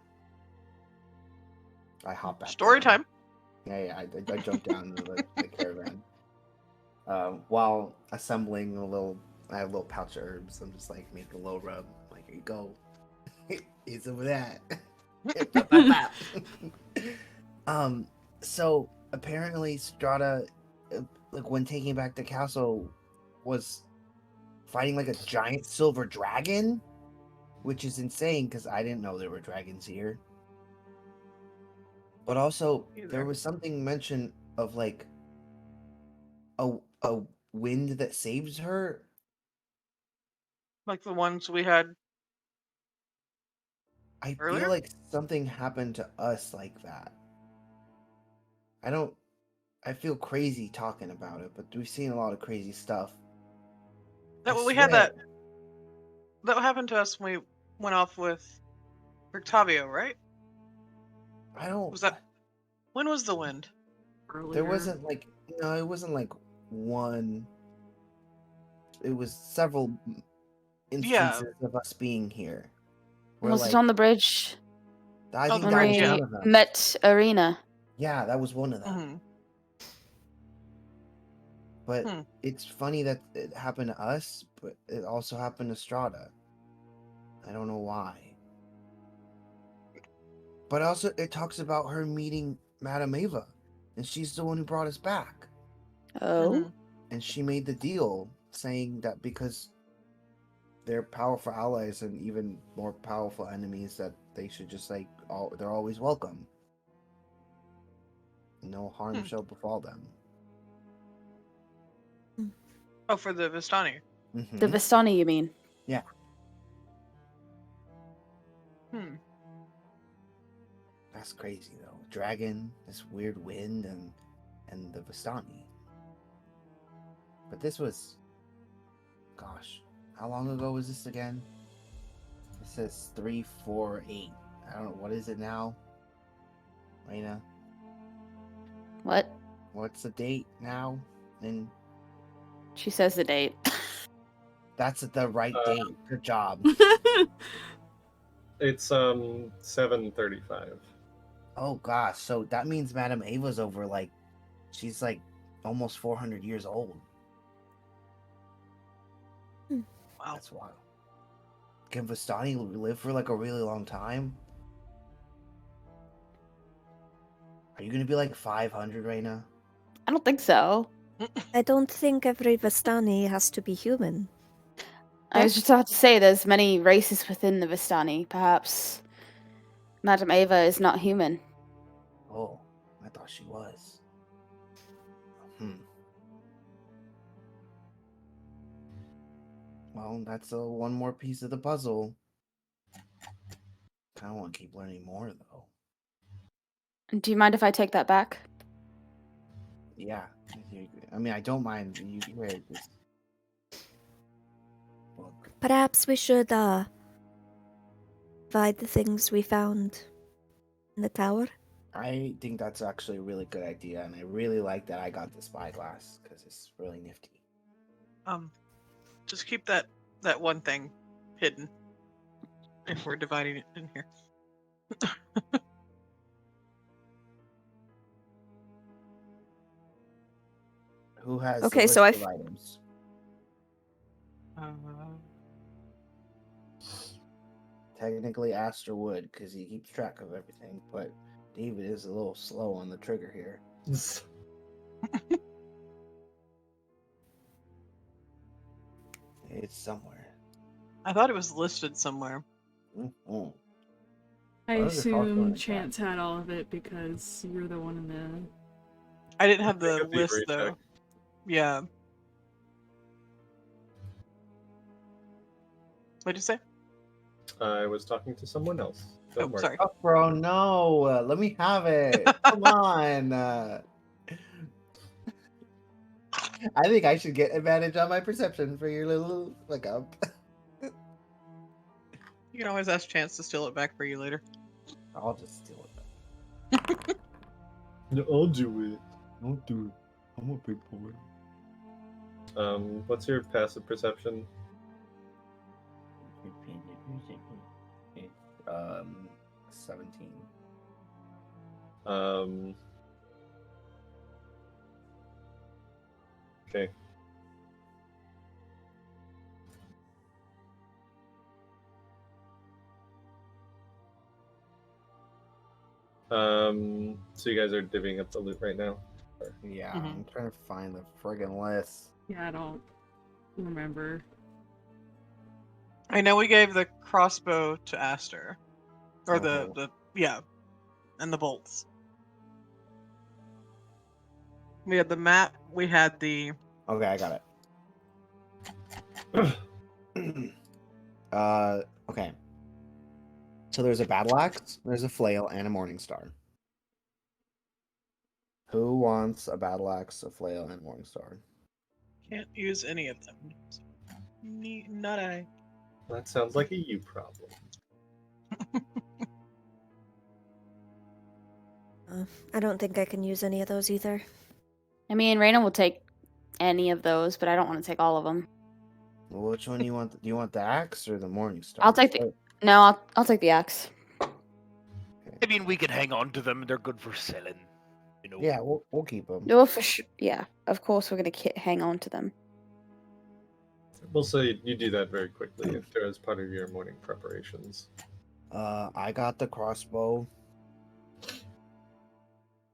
I hop back. Story down. time. Yeah, I jumped down into the caravan. While assembling I have a little pouch of herbs. I'm just like making a little rub. Like, here you go. Eat some of that. So apparently Strahda, like when taking back the castle, was fighting like a giant silver dragon, which is insane because I didn't know there were dragons here. But also there was something mentioned of like a wind that saves her. Like the ones we had. I Earlier? feel like something happened to us like that. I feel crazy talking about it, but we've seen a lot of crazy stuff. We had that happened to us when we went off with Rictavio, right? I don't. Was that when was the wind? earlier. There wasn't like no, it wasn't like one. It was several instances of us being here. Where, Was like, it on the bridge I Oh, think the that when was bridge, we one of them. met Ireena? Yeah, that was one of them. Mhm. But Hmm. it's funny that it happened to us, but it also happened to Strahda. I don't know why. But also, it talks about her meeting Madame Ava, and she's the one who brought us back. Oh, Mhm. And she made the deal saying that because they're powerful allies and even more powerful enemies, that they should just they're always welcome. No harm shall befall them. Oh, for the Vistani. the Mhm. Vistani, you mean? Yeah. Hmm. That's crazy though. Dragon, this weird wind, and the Vistani. But this was, gosh, how long ago was this again? It says 348. I don't know, what is it now? Raena, What? what's the date now? And She says the date. that's the right date. Good job. It's 7:35. Oh gosh, so that means Madame Ava's over, like, she's like almost 400 years old. Wow. That's wild. Can Vistani live for like a really long time? Are you gonna be like 500, Raena? I don't think so. I don't think every Vistani has to be human. I was just about to say there's many races within the Vistani. Perhaps Madame Ava is not human. Oh, I thought she was. Well, that's one more piece of the puzzle. Kind of want to keep learning more, though. Do you mind if I take that back? Yeah. I mean, I don't mind. You read this book. Perhaps we should divide the things we found in the tower. I think that's actually a really good idea, and I really like that I got the spyglass because it's really nifty. Just keep that one thing hidden if we're dividing it in here. Who has Okay, the so list of items? Technically, Aster would, because he keeps track of everything, but David is a little slow on the trigger here. It's somewhere. I thought it was listed somewhere. Mm-hmm. I What is it called assume like Chance had all of it because you're the one in the. I didn't have I the think a list thievery though. check. Yeah. What'd you say? I was talking to someone else. Don't worry. Sorry. Oh, bro, no! Let me have it! Come on! I think I should get advantage on my perception for your little look up. You can always ask Chance to steal it back for you later. I'll just steal it. No, I'll do it. Don't do it. I'm a big boy. What's your passive perception? 17. Okay. So you guys are divvying up the loot right now? Or- Yeah, Mhm. I'm trying to find the friggin' list. Yeah, I don't remember. I know we gave the crossbow to Aster. Or Okay. the yeah. And the bolts. We had the map, we had the Okay, I got it. Okay. So there's a battle axe, there's a flail, and a morning star. Who wants a battle axe, a flail, and a morning star? can't use any of them. Not I. That sounds like a you problem. I don't think I can use any of those either. I mean, Raena will take any of those, but I don't want to take all of them. Well, which one do you want? Do you want the axe or the morning star? I'll take the. No, I'll take the axe. I mean, we can hang on to them. They're good for selling. You know. Yeah, we'll keep them. No, for sure. Yeah, of course we're gonna hang on to them. We'll say you do that very quickly if there is part of your morning preparations. I got the crossbow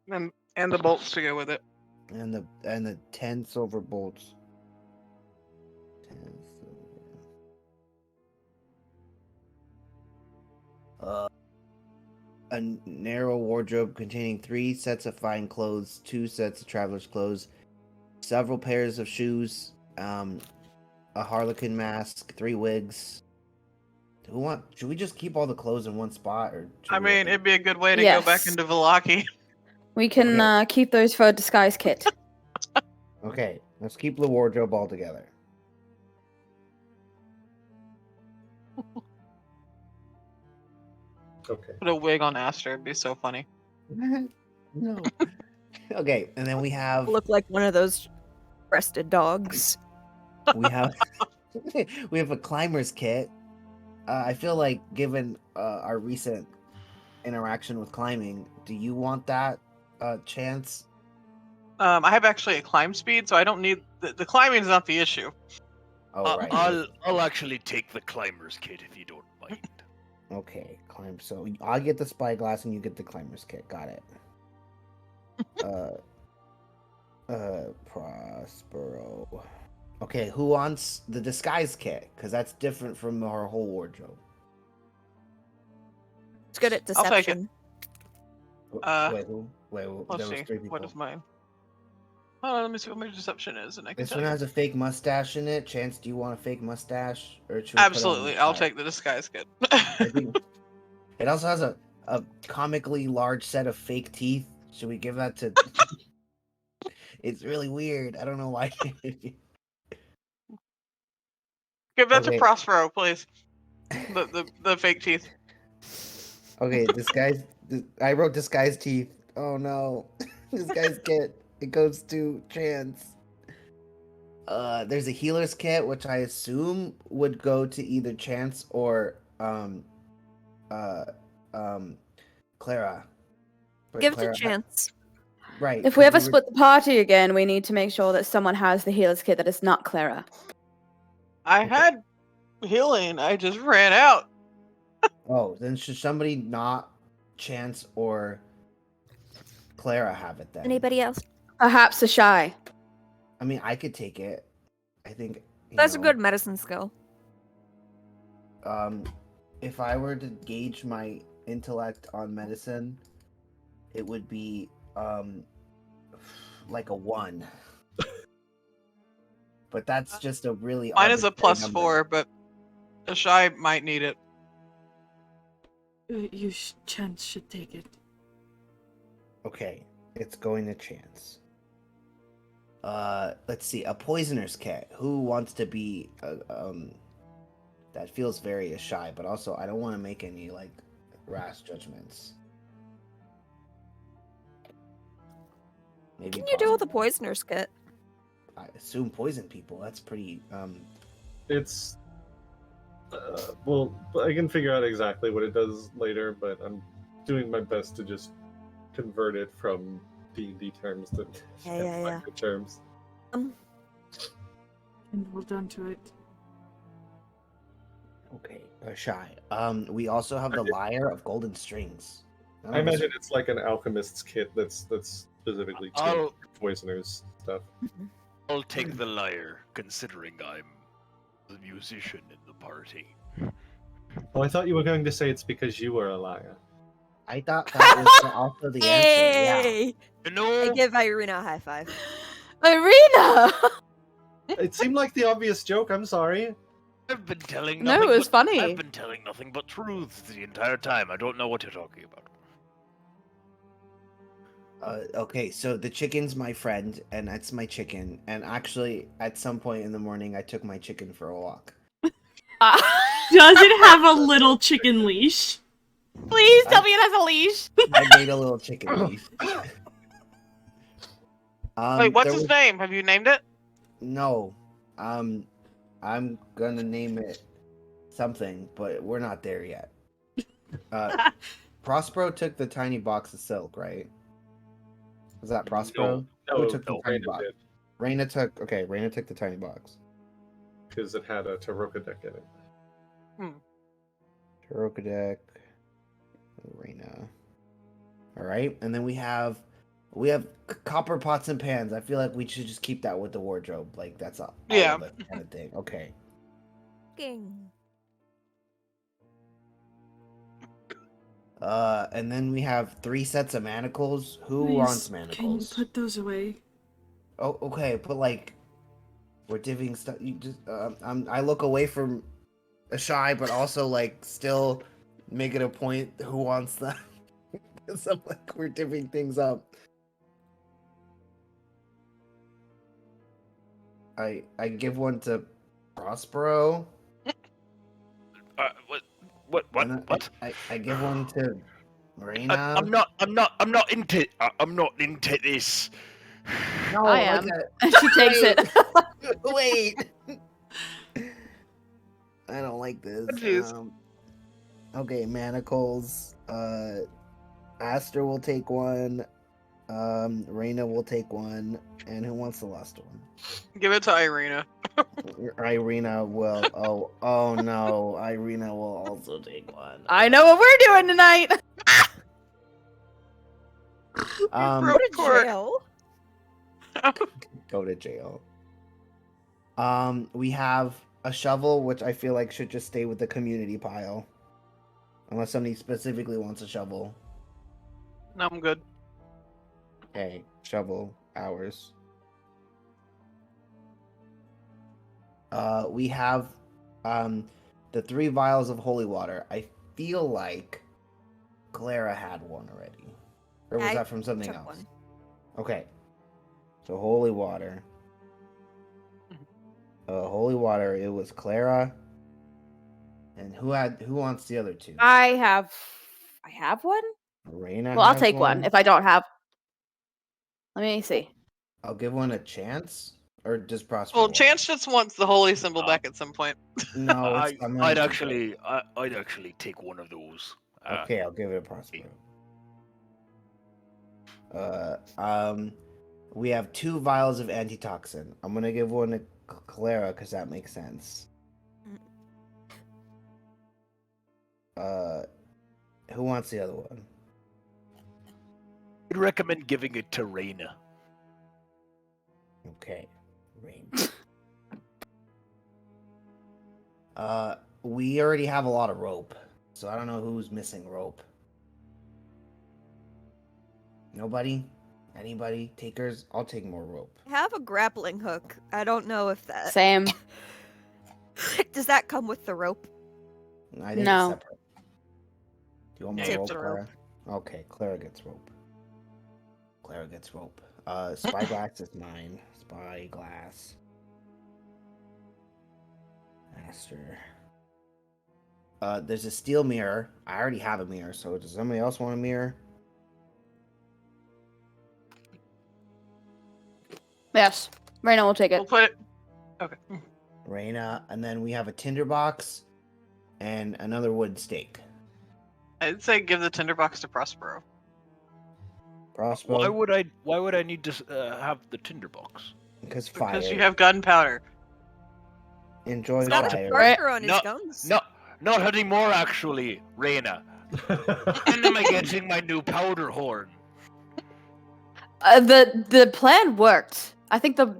And the bolts to go with it. and the 10 silver bolts. 10 silver. A narrow wardrobe containing 3 sets of fine clothes, 2 sets of traveler's clothes, several pairs of shoes, a harlequin mask, 3 wigs. Should we just keep all the clothes in one spot, or? I mean, it'd be a good way to go back into Vallaki. We can keep those for a disguise kit. Okay, let's keep the wardrobe all together. Okay. Put a wig on Aster. It'd be so funny. No. Okay, and then we have Look like one of those breasted dogs. we have we have a climber's kit. I feel like, given our recent interaction with climbing, do you want that chance? I have actually a climb speed, so I don't need the climbing is not the issue. Oh, right. I'll actually take the climber's kit if you don't mind. Okay, climb. So I get the spyglass and you get the climber's kit. Got it. Prospero. Okay, who wants the disguise kit? Because that's different from our whole wardrobe. It's good at I'll take deception. Wait, there Let's was see. 3 people. What is mine? Oh, let me see what my deception is, and I can This tell one you. has a fake mustache in it. Chance, do you want a fake mustache? Or should we put it on Absolutely, the I'll side? take the disguise kit. I think it also has a comically large set of fake teeth. Should we give that to? It's really weird. I don't know why. Give that Okay. to Prospero, please. The fake teeth. Okay, disguise. I wrote disguise teeth. Oh no, disguise kit. It goes to Chance. There's a healer's kit, which I assume would go to either Chance or Clara. But Give it Clara a chance. Right. If we ever because split the party again, we need to make sure that someone has the healer's kit that is not Clara. I had healing, I just ran out. Oh, then should somebody not Chance or Clara have it then? Anybody else? Perhaps Ashai. I mean, I could take it. I think That's a good medicine skill. If I were to gauge my intellect on medicine, it would be like a 1. But that's just a really Mine is a arbitrary number. +4, but Ashai might need it. Chance should take it. Okay, it's going to Chance. Let's see, a poisoner's kit. Who wants to be that feels very shy, but also I don't want to make any like rash judgments. What can you do with a poisoner's kit? I assume poison people. That's pretty It's well, I can figure out exactly what it does later, but I'm doing my best to just convert it from D&D terms to Yeah. terms. And hold on to it. okay. Shy. We also have the lyre of golden strings. I imagine it's like an alchemist's kit that's specifically to poisoners stuff. I'll take the lyre, considering I'm the musician in the party. Oh, I thought you were going to say it's because you were a liar. I thought that was also the answer. Yeah. Hey! You know, I give Ireena a high five. Ireena! It seemed like the obvious joke. I'm sorry. I've been telling No, nothing it was but- funny. I've been telling nothing but truths the entire time. I don't know what you're talking about. Okay, so the chicken's my friend, and that's my chicken. And actually, at some point in the morning, I took my chicken for a walk. Does it have a little chicken leash? Please tell me it has a leash. I made a little chicken leash. Wait, what's there his was- name? Have you named it? No. I'm gonna name it something, but we're not there yet. Prospero took the tiny box of silk, right? Was that Prospero? No, Who took the tiny Raena box? did, Raena took the tiny box. because it had a Taroka deck in it. Taroka deck. Raena. Alright, and then we have copper pots and pans. I feel like we should just keep that with the wardrobe. Like that's all Yeah. of it kind of thing. Okay. King. And then we have 3 sets of manacles. Who Please, wants Can you manacles? put those away? Oh, okay, but like, we're divvying stuff. You just, I look away from Ashai, but also like still make it a point. Who wants that? Because I'm like, we're divvying things up. I give one to Prospero. And then What? I give one to Raena. I'm not into this. No, I am. And she takes it. Wait. I don't like this. Confused. Okay, manacles. Aster will take one. Raena will take one. And who wants the last one? Give it to Ireena. Ireena will. Oh no. Ireena will also take one. I know what we're doing tonight. Go to jail. Go to jail. We have a shovel, which I feel like should just stay with the community pile. Unless somebody specifically wants a shovel. No, I'm good. Okay, shovel, ours. We have the 3 vials of holy water. I feel like Clara had one already. Or was I that from something took else? one. Okay. So holy water. Holy water, it was Clara. And who wants the other 2? I have one. Raena. Well, I'll has take one if I don't have. Let me see. I'll give one a chance. Or just Prospero. Well, Chance just wants the holy symbol back at some point. No, it's, I'd actually take one of those. Okay, I'll give it a Prospero. We have 2 vials of antitoxin. I'm gonna give one to Clara because that makes sense. Who wants the other one? I'd recommend giving it to Raena. Okay, Raena. We already have a lot of rope, so I don't know who's missing rope. Nobody? Anybody? Takers? I'll take more rope. I have a grappling hook. I don't know if that. Same. Does that come with the rope? I think No. it's separate. Do you want more Take rope, the Clara? rope. Okay, Clara gets rope. Clara gets rope. Spyglass is mine. Spyglass. Aster. There's a steel mirror. I already have a mirror, so does somebody else want a mirror? Yes. Raena will take it. We'll put it. Okay. Raena, and then we have a tinderbox and another wood stake. I'd say give the tinderbox to Prospero. Prospero, Why would I need to have the tinderbox? because fire. Because you have gunpowder. Enjoy He's got a fire. sparker on his No, guns. Not anymore, actually, Raena. When am I getting my new powder horn? The plan worked. I think the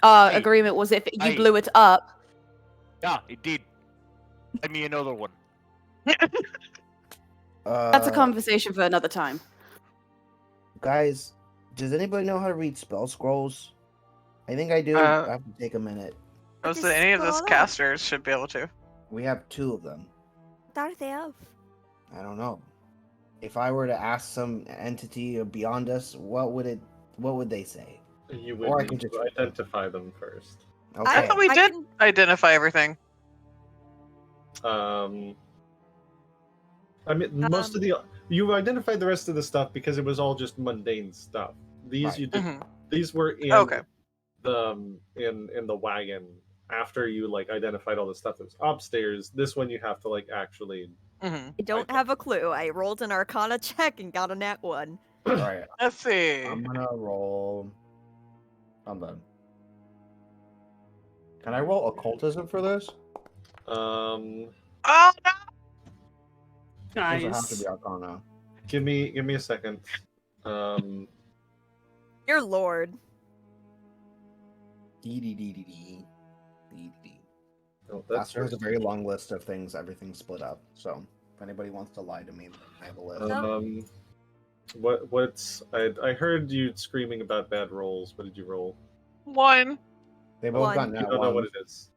Hey, agreement was if you hey. blew it up. Yeah, it did. Give me another one. That's a conversation for another time. Guys, does anybody know how to read spell scrolls? I think I do. I have to take a minute. Most of any of those casters should be able to. We have 2 of them. What are they of? I don't know. If I were to ask some entity beyond us, what would they say? You Or I would can need just to identify them first. Okay. I thought we I did can- identify everything. I mean, most of the you identified the rest of the stuff because it was all just mundane stuff. These Right. you did. Mhm. These were in Okay. the in the wagon after you like identified all the stuff that was upstairs. This one you have to like actually. Mhm. I don't have a clue. I rolled an Arcana check and got a nat 1. All right, Let's see. I'm gonna roll. I'm done. Can I roll occultism for this? Oh no! Or does it have to Guys, be Arcana? Give me a second. Dear Lord. D. Oh, that's Aster has a very long list of things. Everything's split up. So if anybody wants to lie to me, I have a list. What's I heard you screaming about bad rolls. What did you roll? 1. They both got One. You nat don't know what ones. it is.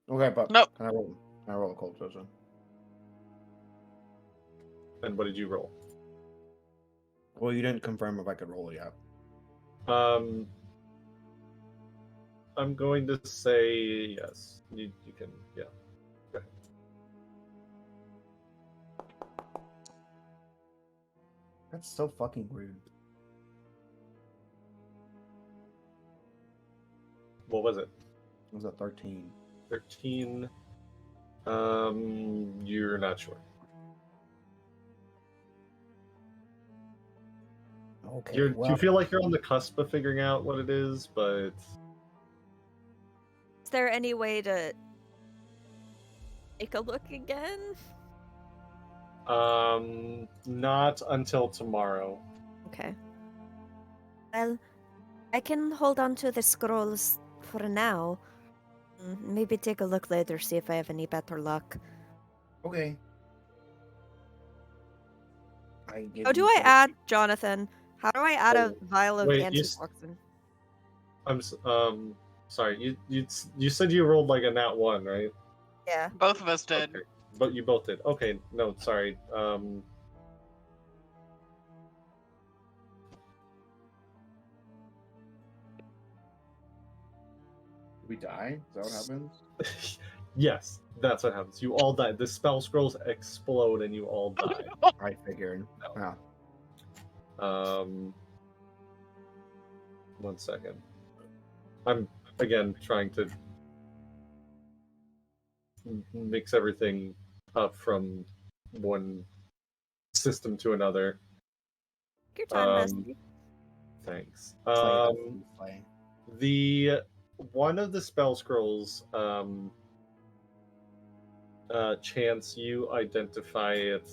Okay, but Nope. Can I roll occultism? And what did you roll? Well, you didn't confirm if I could roll it yet. I'm going to say yes. You can, yeah. Go ahead. That's so fucking rude. What was it? It was a 13. 13. You're not sure. Okay. You feel like you're on the cusp of figuring out what it is, but Is there any way to take a look again? not until tomorrow. Okay. Well, I can hold on to the scrolls for now. Maybe take a look later, see if I have any better luck. Okay. How do I add, Jonathan? How do I add a vial of wait, antitoxin? Sorry. You said you rolled like a nat 1, right? Yeah. Both of us did. Okay. But you both did. Okay, no, sorry. We die? Is that what happens? Yes, that's what happens. You all die. The spell scrolls explode and you all die. I figured. Yeah. 1 second. I'm again trying to mix everything up from one system to another. Take your time, Bessie. Thanks. Play. The one of the spell scrolls, chance you identify it.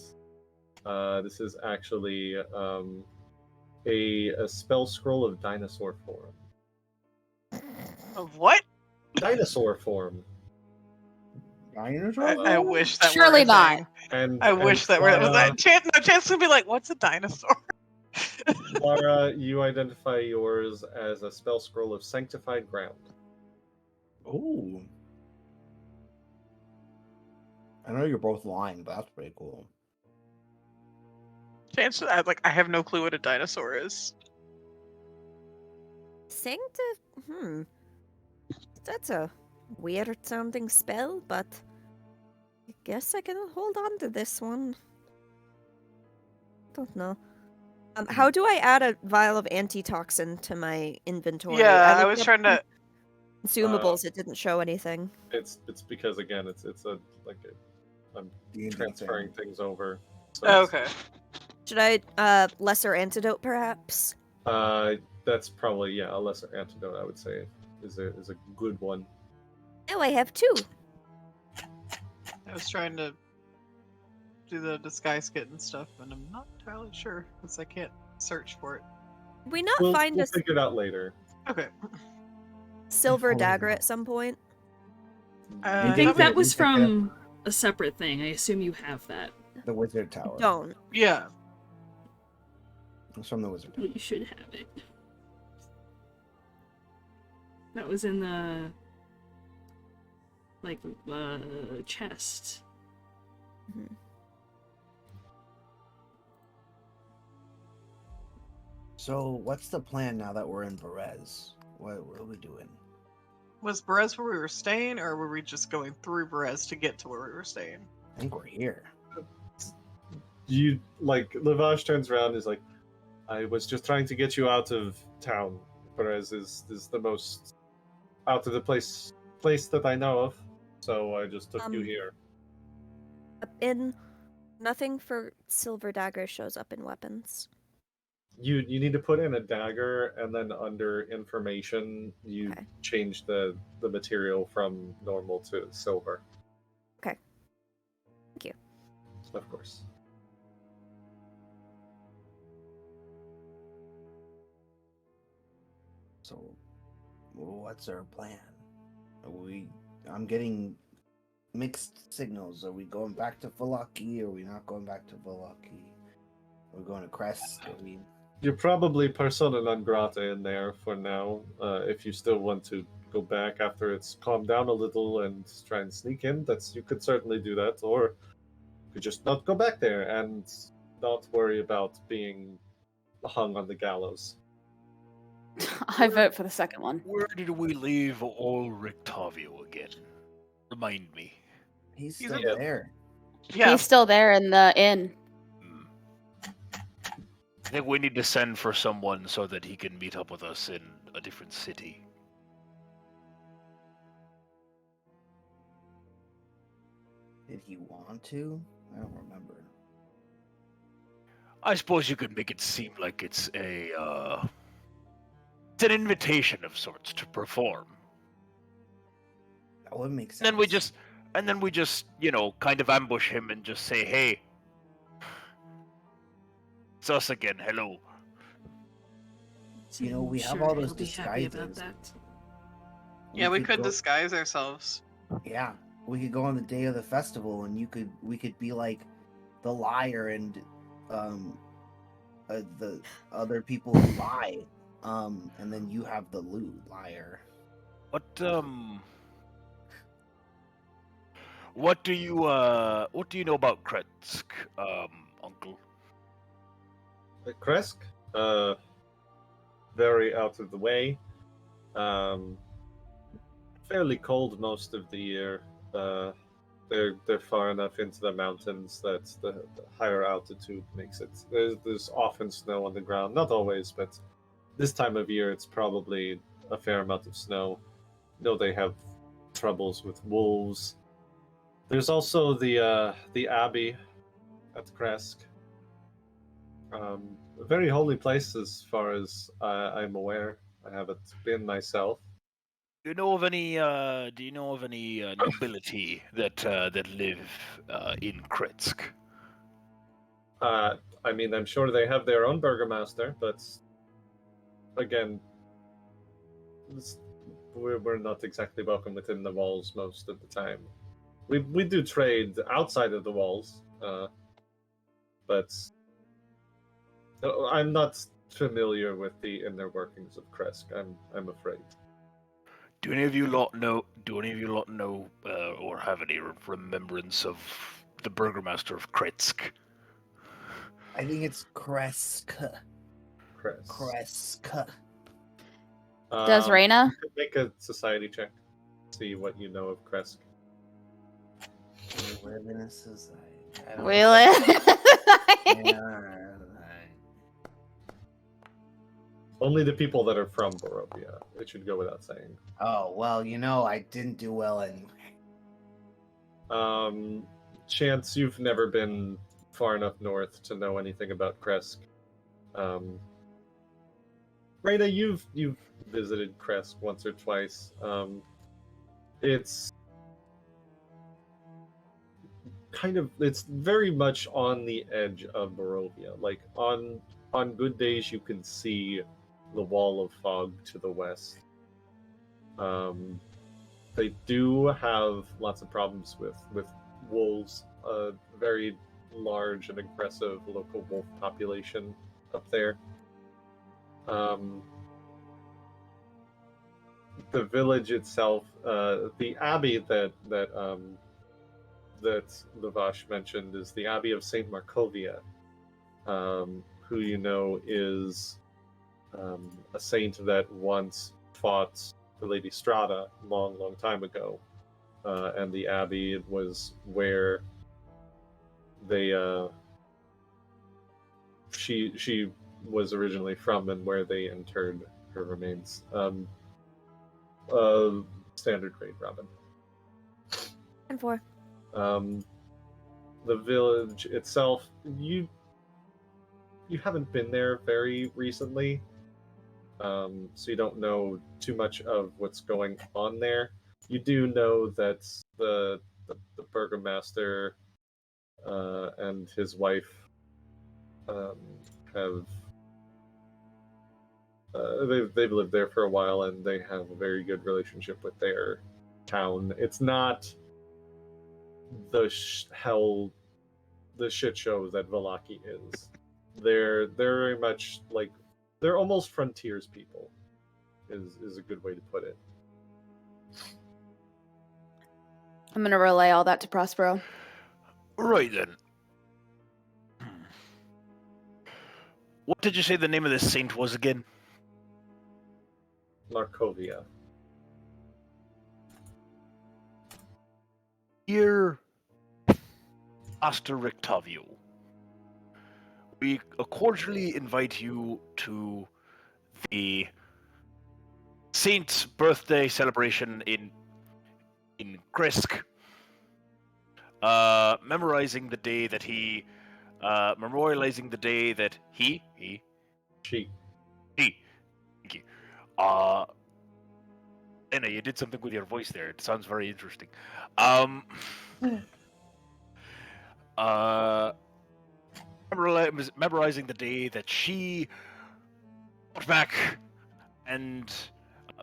This is actually a spell scroll of dinosaur form. Of what? Dinosaur form. Dinosaur? I wish that Surely were a not. thing. And I wish that were. Was that Chance would be like, "What's a dinosaur?" Clara, you identify yours as a spell scroll of sanctified ground. Ooh. I know you're both lying, but that's pretty cool. Chance, I have no clue what a dinosaur is. That's a weird sounding spell, but I guess I can hold on to this one. Don't know. How do I add a vial of antitoxin to my inventory? Yeah, I looked was up trying to. consumables. It didn't show anything. It's because again, I'm D&D transferring thing. things over. So Oh, it's- okay. Should I lesser antidote perhaps? That's probably a lesser antidote. I would say is a good one. Oh, I have 2. I was trying to do the disguise kit and stuff, and I'm not entirely sure because I can't search for it. Did we not We'll find a figure it out later. Okay. silver dagger at some point? I think that was from a separate thing. I assume you have that. The Wizard Tower. Don't. Yeah. It's from the Wizard Tower. Well, you should have it. That was in the chest. Mhm. So, what's the plan now that we're in Berez? What are we doing? Was Berez where we were staying, or were we just going through Berez to get to where we were staying? I think we're here. you like Lavash turns around and is like, I was just trying to get you out of town. Perez is the most out of the place that I know of, so I just took you here. In nothing for silver dagger shows up in weapons. You need to put in a dagger, and then under information, you Okay. change the material from normal to silver. Okay. Thank you. Of course. So, what's our plan? I'm getting mixed signals. Are we going back to Vallaki? Are we not going back to Vallaki? Are we going to Crest? You're probably persona non grata in there for now. If you still want to go back after it's calmed down a little and try and sneak in, you could certainly do that. Or you could just not go back there and not worry about being hung on the gallows. I vote for the second one. Where did we leave Ulrich Tavio again? Remind me. He's still in- there. Yeah. He's still there in the inn. I think we need to send for someone so that he can meet up with us in a different city. Did he want to? I don't remember. I suppose you could make it seem like it's an invitation of sorts to perform. That would make sense. And then we just, kind of ambush him and just say, hey, it's us again, hello. You know, we have Sure, all those he'll be happy about disguises. that. Yeah, we could go- disguise ourselves. Yeah, we could go on the day of the festival, and we could be like the liar and the other people who lie, and then you have the liar. What do you know about Kretsk, Uncle? The Kresk, very out of the way. Fairly cold most of the year. They're far enough into the mountains that the higher altitude makes it. There's often snow on the ground, not always, but this time of year it's probably a fair amount of snow. They have troubles with wolves. There's also the abbey at Kresk. A very holy place as far as I'm aware. I haven't been myself. Do you know of any nobility that live in Kretsk? I mean, I'm sure they have their own burgomaster, but again, we're not exactly welcome within the walls most of the time. We do trade outside of the walls, but I'm not familiar with the inner workings of Kresk. I'm afraid. Do any of you lot know? Or have any remembrance of the burgomaster of Kretsk? I think it's Kresk. Kresk. Kresk. Does Raena? You could make a society check. See what you know of Kresk. We live in a society. We live. Only the people that are from Barovia. It should go without saying. Oh, well, I didn't do well anyway. Chance, you've never been far enough north to know anything about Kresk. Raena, you've visited Kresk once or twice. It's it's very much on the edge of Barovia. Like on good days you can see the wall of fog to the west. They do have lots of problems with wolves. A very large and aggressive local wolf population up there. The village itself, the abbey that Lavash mentioned is the Abbey of Saint Markovia, who is a saint that once fought the Lady Strahda long time ago, and the abbey was where they she was originally from and where they interred her remains. Standard grade Robin. And 4. The village itself, you haven't been there very recently, so you don't know too much of what's going on there. You do know that the burgomaster and his wife have they've lived there for a while, and they have a very good relationship with their town. It's not the shit show that Vallaki is. They're very much like, they're almost frontiers people. Is a good way to put it. I'm gonna relay all that to Prospero. Right then. What did you say the name of this saint was again? Markovia. Dear Aster Rictavio, we cordially invite you to the saint's birthday celebration in Krisk. Memorializing the day that he She. Thank you. Anna, you did something with your voice there. It sounds very interesting. Memorizing the day that she fought back and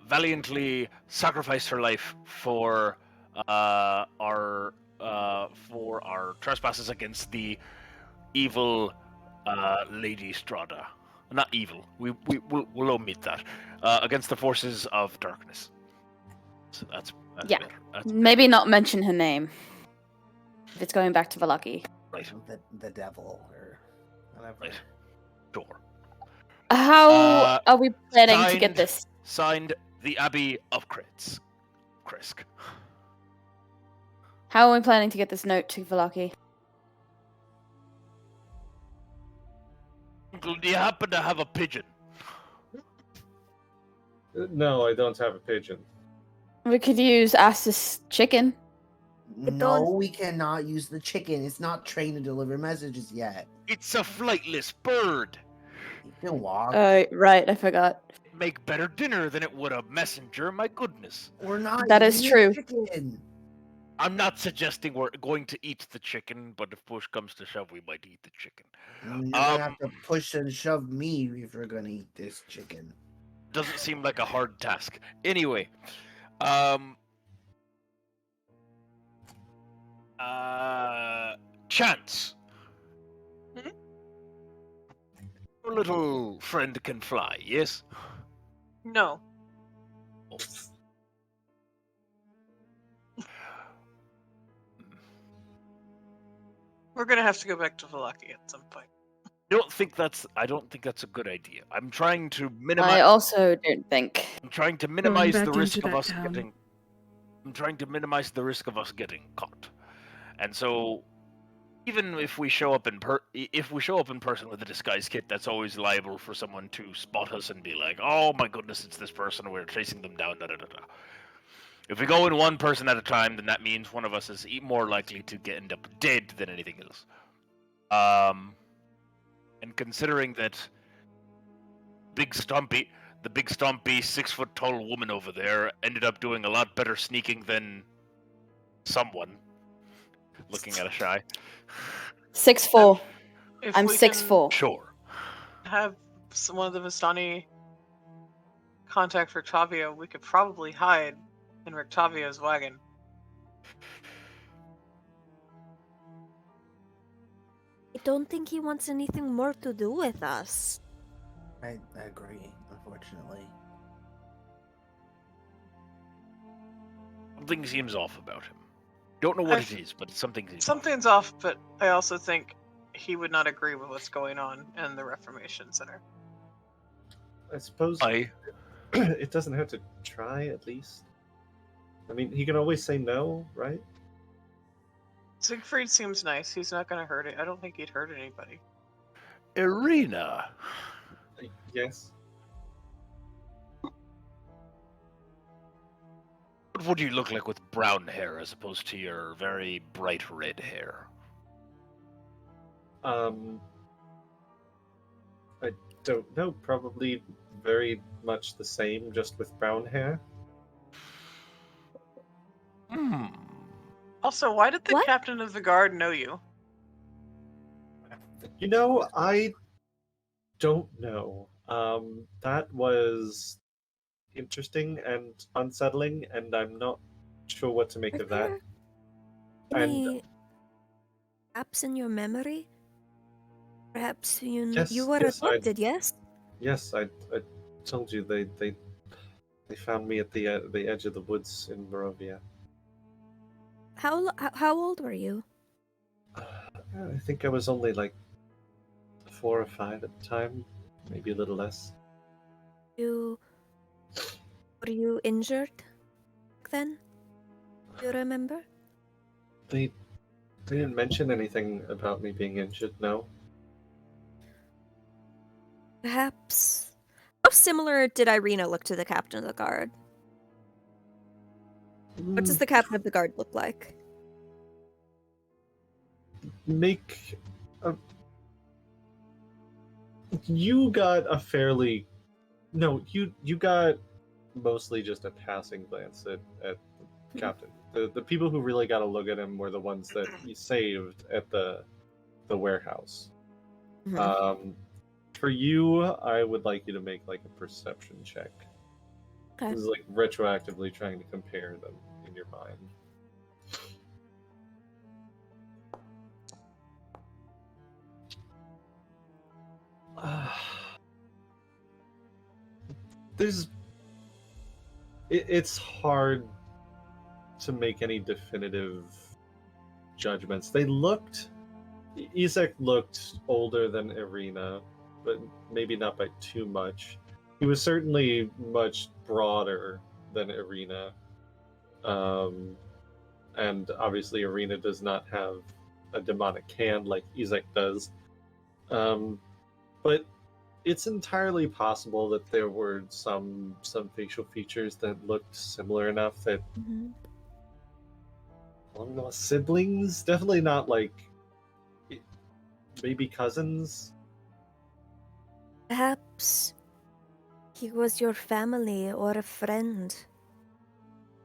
valiantly sacrificed her life for our trespasses against the evil Lady Strahda. Not evil. We'll omit that. Against the forces of darkness. So that's Yeah. better. That's Maybe not mention her name. If it's going back to Vallaki. right. The devil or whatever. Right. Sure. How are we planning to get signed- this? Signed, the Abbey of Krisk. How are we planning to get this note to Vallaki? Uncle, do you happen to have a pigeon? No, I don't have a pigeon. We could use Aster's chicken. No, we cannot use the chicken. It's not trained to deliver messages yet. It's a flightless bird. You can walk. Right, I forgot. It'd make better dinner than it would a messenger, my goodness. We're not. That is eating true. Chicken. I'm not suggesting we're going to eat the chicken, but if push comes to shove, we might eat the chicken. You're gonna have to push and shove me if you're gonna eat this chicken. Doesn't seem like a hard task. Anyway, Chance. Hmm? Your little friend can fly, yes? No. We're gonna have to go back to Vallaki at some point. I don't think that's a good idea. I'm trying to I minimize. also don't think. I'm trying to minimize back the into risk of that us town. getting. I'm trying to minimize the risk of us getting caught, and so even if we show up in person with a disguise kit, that's always liable for someone to spot us and be like, "Oh my goodness, it's this person. We're chasing them down." Da da da da. If we go in one person at a time, then that means one of us is more likely to end up dead than anything else. And considering that the big stompy 6-foot-tall woman over there ended up doing a lot better sneaking than someone. Looking at Ashai. 6'4". If I'm we 6'4". Sure. can have one of the Vistani contact Rictavio, we could probably hide in Rictavio's wagon. I don't think he wants anything more to do with us. I agree, unfortunately. Something seems off about him. Don't know what it is, but something seems Something's off, but I also think he would not agree with what's going on in the Reformation Center. I suppose it doesn't hurt to try, at least. I mean, he can always say no, right? Siegfried seems nice. He's not going to hurt it. I don't think he'd hurt anybody. Ireena. Yes. What would you look like with brown hair as opposed to your very bright red hair? I don't know. Probably very much the same, just with brown hair. Hmm. Also, why did the What? captain of the guard know you? You know, I don't know. That was interesting and unsettling, and I'm not sure what to make Are of that. there And any gaps in your memory? Perhaps you yes, were yes, adopted, yes? I told you they found me at the edge of the woods in Barovia. How old were you? I think I was only like 4 or 5 at the time, maybe a little less. Were you injured back then? Do you remember? They didn't mention anything about me being injured. No. Perhaps. How similar did Ireena look to the captain of the guard? What does the captain of the guard look like? Make a... You got a fairly no. You got mostly just a passing glance at the captain. The people who really got a look at him were the ones that he saved at the warehouse. Mhm. For you, I would like you to make like a perception check. Okay. This is like retroactively trying to compare them in your mind. It's hard to make any definitive judgments. Isaac looked older than Ireena, but maybe not by too much. He was certainly much broader than Ireena. And obviously Ireena does not have a demonic hand like Isaac does. But it's entirely possible that there were some facial features that looked similar enough that along those siblings, definitely not like maybe cousins. Perhaps he was your family or a friend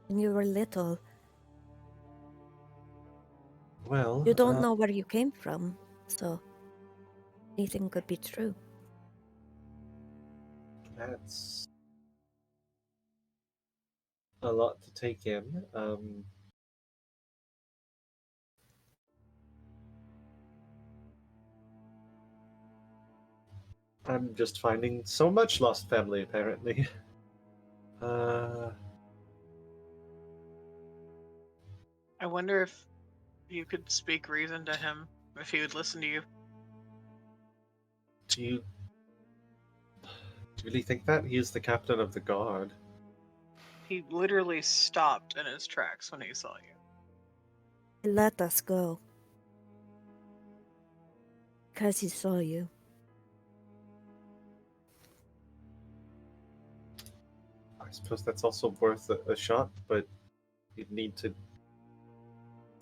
when you were little. Well, You don't know where you came from, so anything could be true. That's a lot to take in. I'm just finding so much lost family, apparently. I wonder if you could speak reason to him, if he would listen to you. Do you really think that? He is the captain of the guard. He literally stopped in his tracks when he saw you. Let us go. Because he saw you. I suppose that's also worth a shot, but you'd need to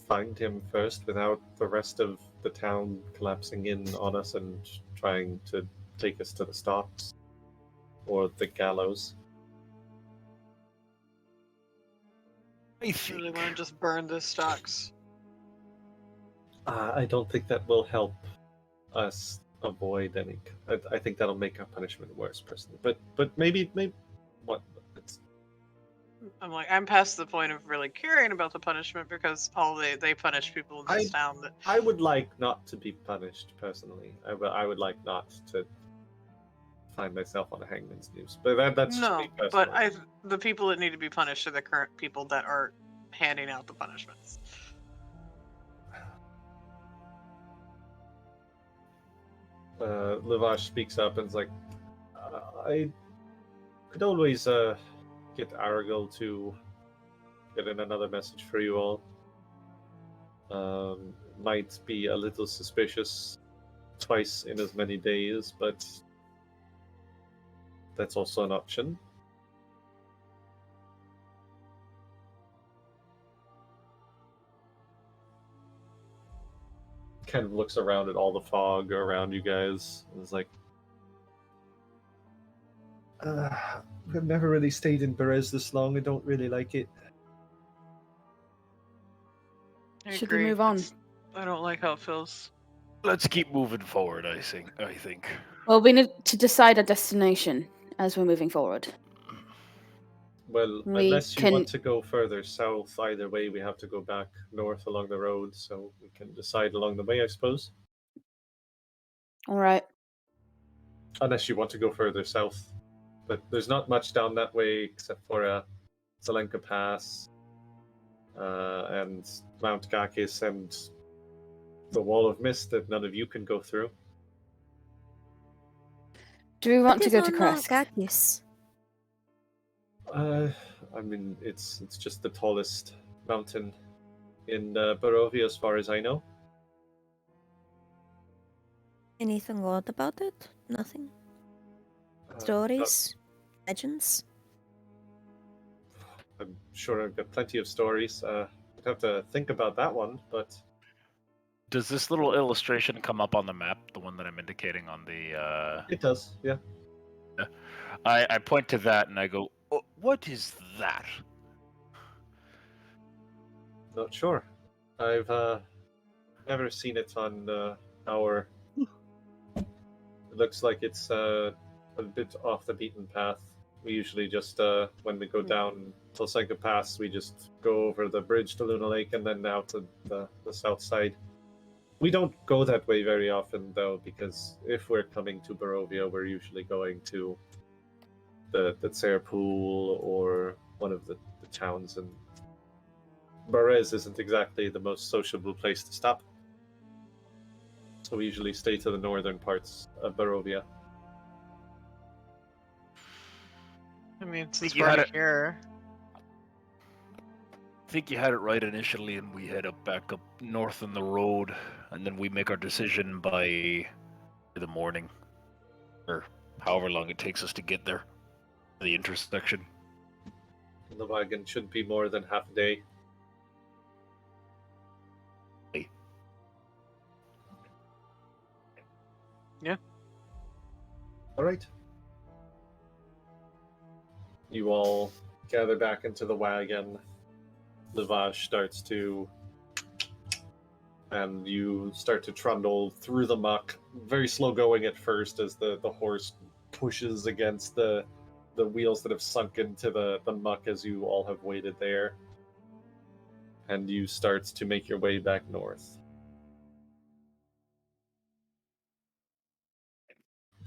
find him first without the rest of the town collapsing in on us and trying to take us to the stocks or the gallows. I really want to just burn the stocks. I don't think that will help us avoid any. I think that'll make our punishment worse, personally. But maybe what? I'm like, I'm past the point of really caring about the punishment because they punish people in this town. That I would like not to be punished personally. I would like not to find myself on a hangman's noose. But that's just no, me personally. but the people that need to be punished are the current people that are handing out the punishments. Livash speaks up and is like, I could always get Aragil to get in another message for you all. Might be a little suspicious twice in as many days, but that's also an option. Kind of looks around at all the fog around you guys and is like, I've never really stayed in Berez this long. I don't really like it. I Should we agree. move on? I don't like how it feels. Let's keep moving forward, I think. Well, we need to decide a destination as we're moving forward. Well, We unless you can- want to go further south, either way, we have to go back north along the road, so we can decide along the way, I suppose. All right. Unless you want to go further south. But there's not much down that way except for Zelenka Pass and Mount Gakis and the Wall of Mist that none of you can go through. Do we want What to is go to on Mount Kresk? Gakis? I mean, it's just the tallest mountain in Barovia, as far as I know. Anything odd about it? Nothing? Uh, Stories? Legends? I'm sure I've got plenty of stories. I'd have to think about that one, but Does this little illustration come up on the map, the one that I'm indicating on the... it does, yeah. I point to that and I go, "Oh, what is that?" Not sure. I've never seen it on our. It looks like it's a bit off the beaten path. We usually just, when we go down Tolsenka Pass, we just go over the bridge to Luna Lake and then out to the south side. We don't go that way very often, though, because if we're coming to Barovia, we're usually going to the Tsar Pool or one of the towns, and Berez isn't exactly the most sociable place to stop. So we usually stay to the northern parts of Barovia. I mean, since Think you we're had already it- here. I think you had it right initially, and we head back up north on the road, and then we make our decision by the morning, or however long it takes us to get there, the intersection. The wagon shouldn't be more than half a day. Yeah. All right. You all gather back into the wagon. Livage starts to, and you start to trundle through the muck. Very slow going at first as the horse pushes against the wheels that have sunk into the muck as you all have waited there. And you start to make your way back north.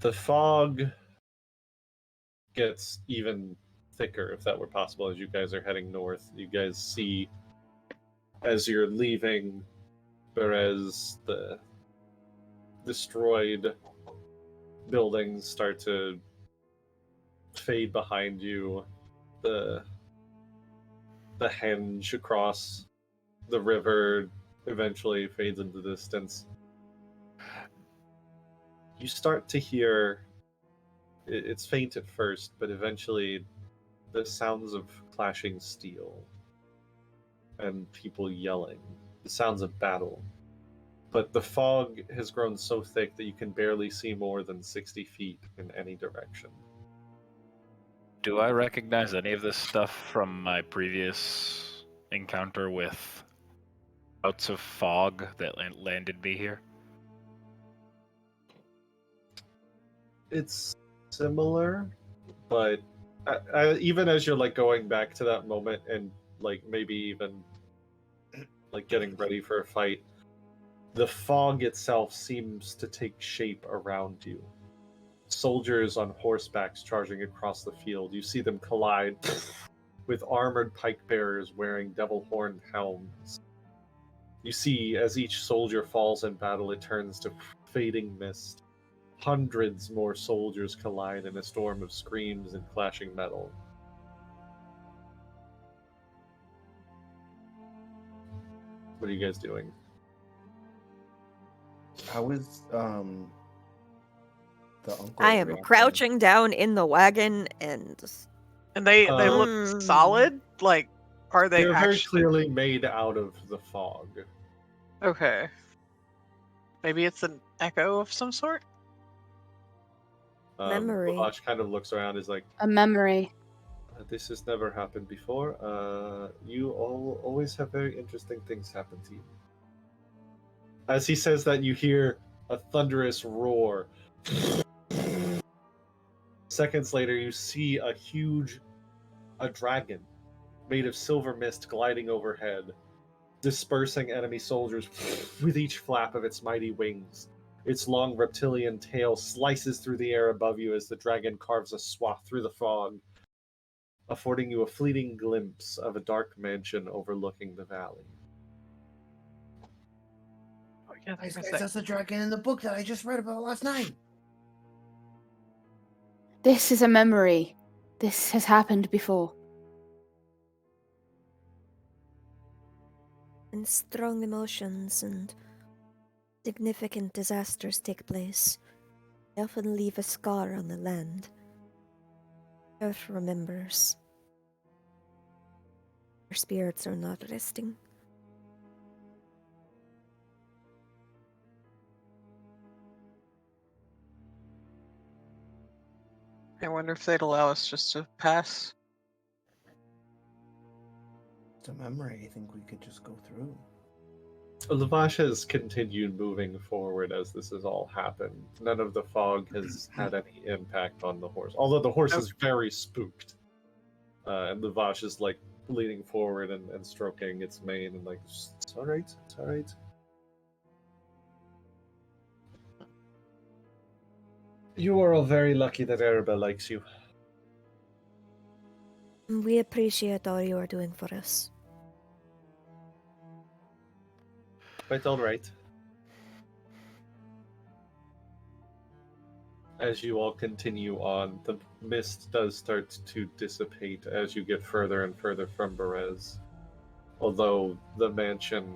The fog gets even thicker, if that were possible, as you guys are heading north. You guys see, as you're leaving Berez, the destroyed buildings start to fade behind you. The henge across the river eventually fades into the distance. You start to hear, it's faint at first, but eventually the sounds of clashing steel and people yelling, the sounds of battle. But the fog has grown so thick that you can barely see more than 60 feet in any direction. Do I recognize any of this stuff from my previous encounter with bouts of fog that landed me here? It's similar, but even as you're like going back to that moment and like maybe even like getting ready for a fight, the fog itself seems to take shape around you. Soldiers on horsebacks charging across the field. You see them collide with armored pike bearers wearing devil horned helms. You see, as each soldier falls in battle, it turns to fading mist. Hundreds more soldiers collide in a storm of screams and clashing metal. What are you guys doing? How is the uncle? I am reacting? crouching down in the wagon and And they look Mm. solid. Like, are they They're very actually clearly made out of the fog. okay? Maybe it's an echo of some sort. Memory. Lavash kind of looks around, is like, A memory. this has never happened before. You all always have very interesting things happen to you. As he says that, you hear a thunderous roar. Seconds later, you see a dragon made of silver mist gliding overhead, dispersing enemy soldiers with each flap of its mighty wings. Its long reptilian tail slices through the air above you as the dragon carves a swath through the fog, affording you a fleeting glimpse of a dark mansion overlooking the valley. Oh yeah, Guys, there's that's the dragon in the book that I just read about last night. This is a memory. This has happened before. and strong emotions and significant disasters take place. They often leave a scar on the land. Earth remembers. Our spirits are not resting. I wonder if they'd allow us just to pass. It's a memory. I think we could just go through. Lavash has continued moving forward as this has all happened. None of the fog has had any impact on the horse, although the horse is very spooked. And Lavash is like leaning forward and stroking its mane and like, it's all right, it's all right. You are all very lucky that Arabelle likes you. We appreciate all you are doing for us. Quite all right. As you all continue on, the mist does start to dissipate as you get further and further from Berez. Although the mansion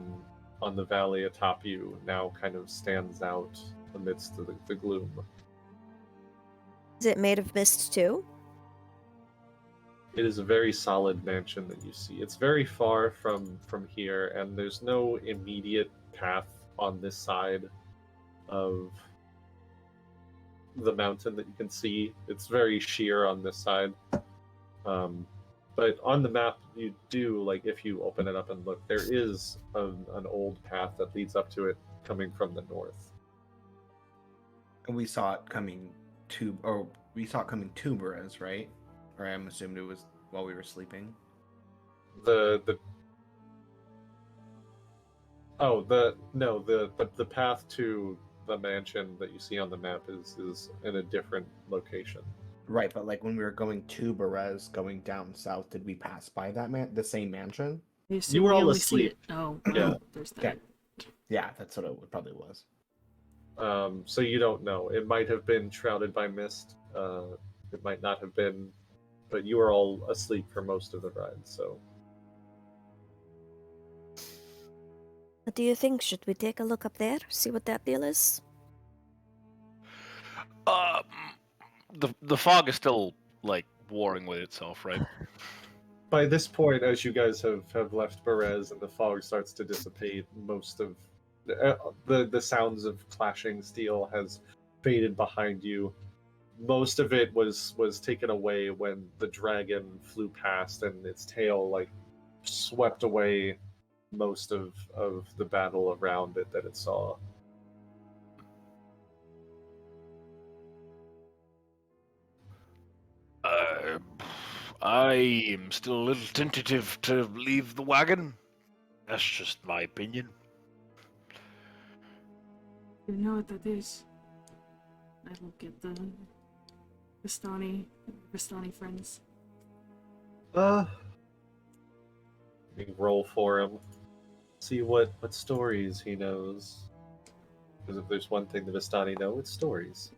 on the valley atop you now kind of stands out amidst the gloom. Is it made of mist too? It is a very solid mansion that you see. It's very far from here, and there's no immediate path on this side of the mountain that you can see. It's very sheer on this side. But on the map, you do, like, if you open it up and look, there is an old path that leads up to it coming from the north. And we saw it coming to Berez, right? Or I'm assuming it was while we were sleeping. The path to the mansion that you see on the map is in a different location. Right, but like when we were going to Berez, going down south, did we pass by the same mansion? You were we all only see asleep. it. Oh, Yeah. well, there's that. Okay. Yeah, that's what it probably was. So you don't know. It might have been shrouded by mist. It might not have been, but you were all asleep for most of the ride. So What do you think? Should we take a look up there? See what that deal is? The fog is still like warring with itself, right? by this point, as you guys have left Berez and the fog starts to dissipate, most of the sounds of clashing steel has faded behind you. Most of it was taken away when the dragon flew past and its tail like swept away most of the battle around it that it saw. I am still a little tentative to leave the wagon. That's just my opinion. You know what that is. I look at the Vistani friends. You roll for him. See what stories he knows. Because if there's one thing the Vistani know, it's stories.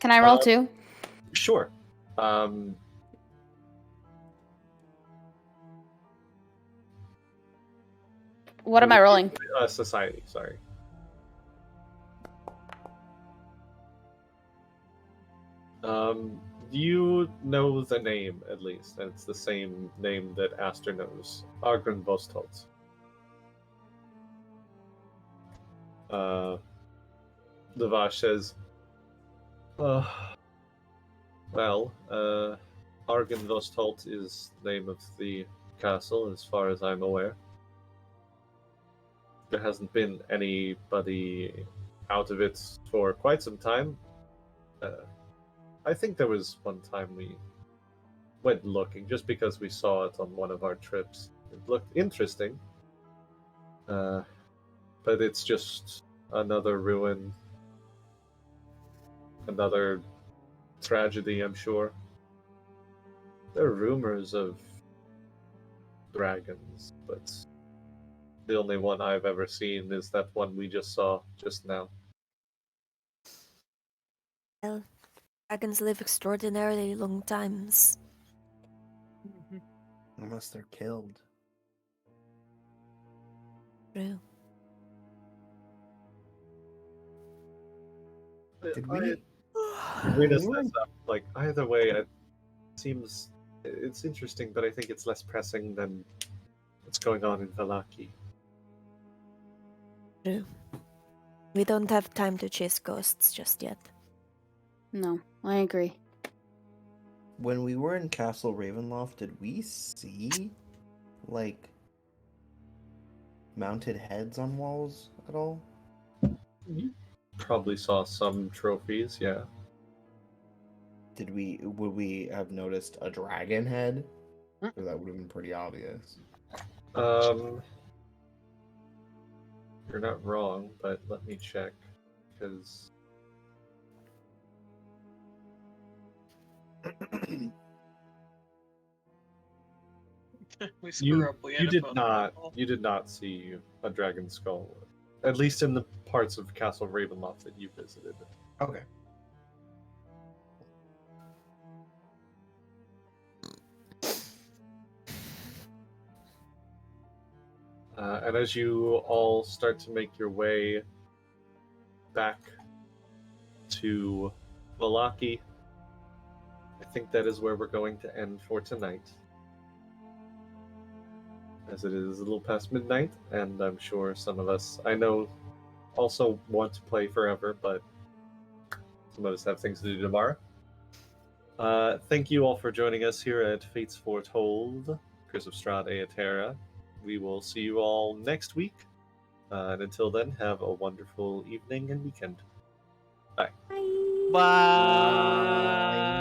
Can I roll too? Sure. What am I rolling? Society, sorry. You know the name, at least, and it's the same name that Aster knows. Argren Vostholt. The Vash says, well, Argren Vostholt is the name of the castle, as far as I'm aware. There hasn't been anybody out of it for quite some time. I think there was one time we went looking, just because we saw it on one of our trips. It looked interesting. But it's just another ruin. Another tragedy, I'm sure. There are rumors of dragons, but the only one I've ever seen is that one we just saw just now. Well, dragons live extraordinarily long times. Unless they're killed. True. Did we? Rita says, like, either way, it seems it's interesting, but I think it's less pressing than what's going on in Vallaki. True. We don't have time to chase ghosts just yet. No, I agree. When we were in Castle Ravenloft, did we see, like, mounted heads on walls at all? You probably saw some trophies, yeah. Would we have noticed a dragon head? Or that would have been pretty obvious. You're not wrong, but let me check, because We screw up. We you end up did on not the wall. you did not see a dragon skull, at least in the parts of Castle Ravenloft that you visited. Okay. And as you all start to make your way back to Vallaki, I think that is where we're going to end for tonight. As it is a little past midnight, and I'm sure some of us, I know, also want to play forever, but some of us have things to do tomorrow. Thank you all for joining us here at Fates Foretold, Curse of Strahd, Terra. We will see you all next week. And until then, have a wonderful evening and weekend. Bye. Bye.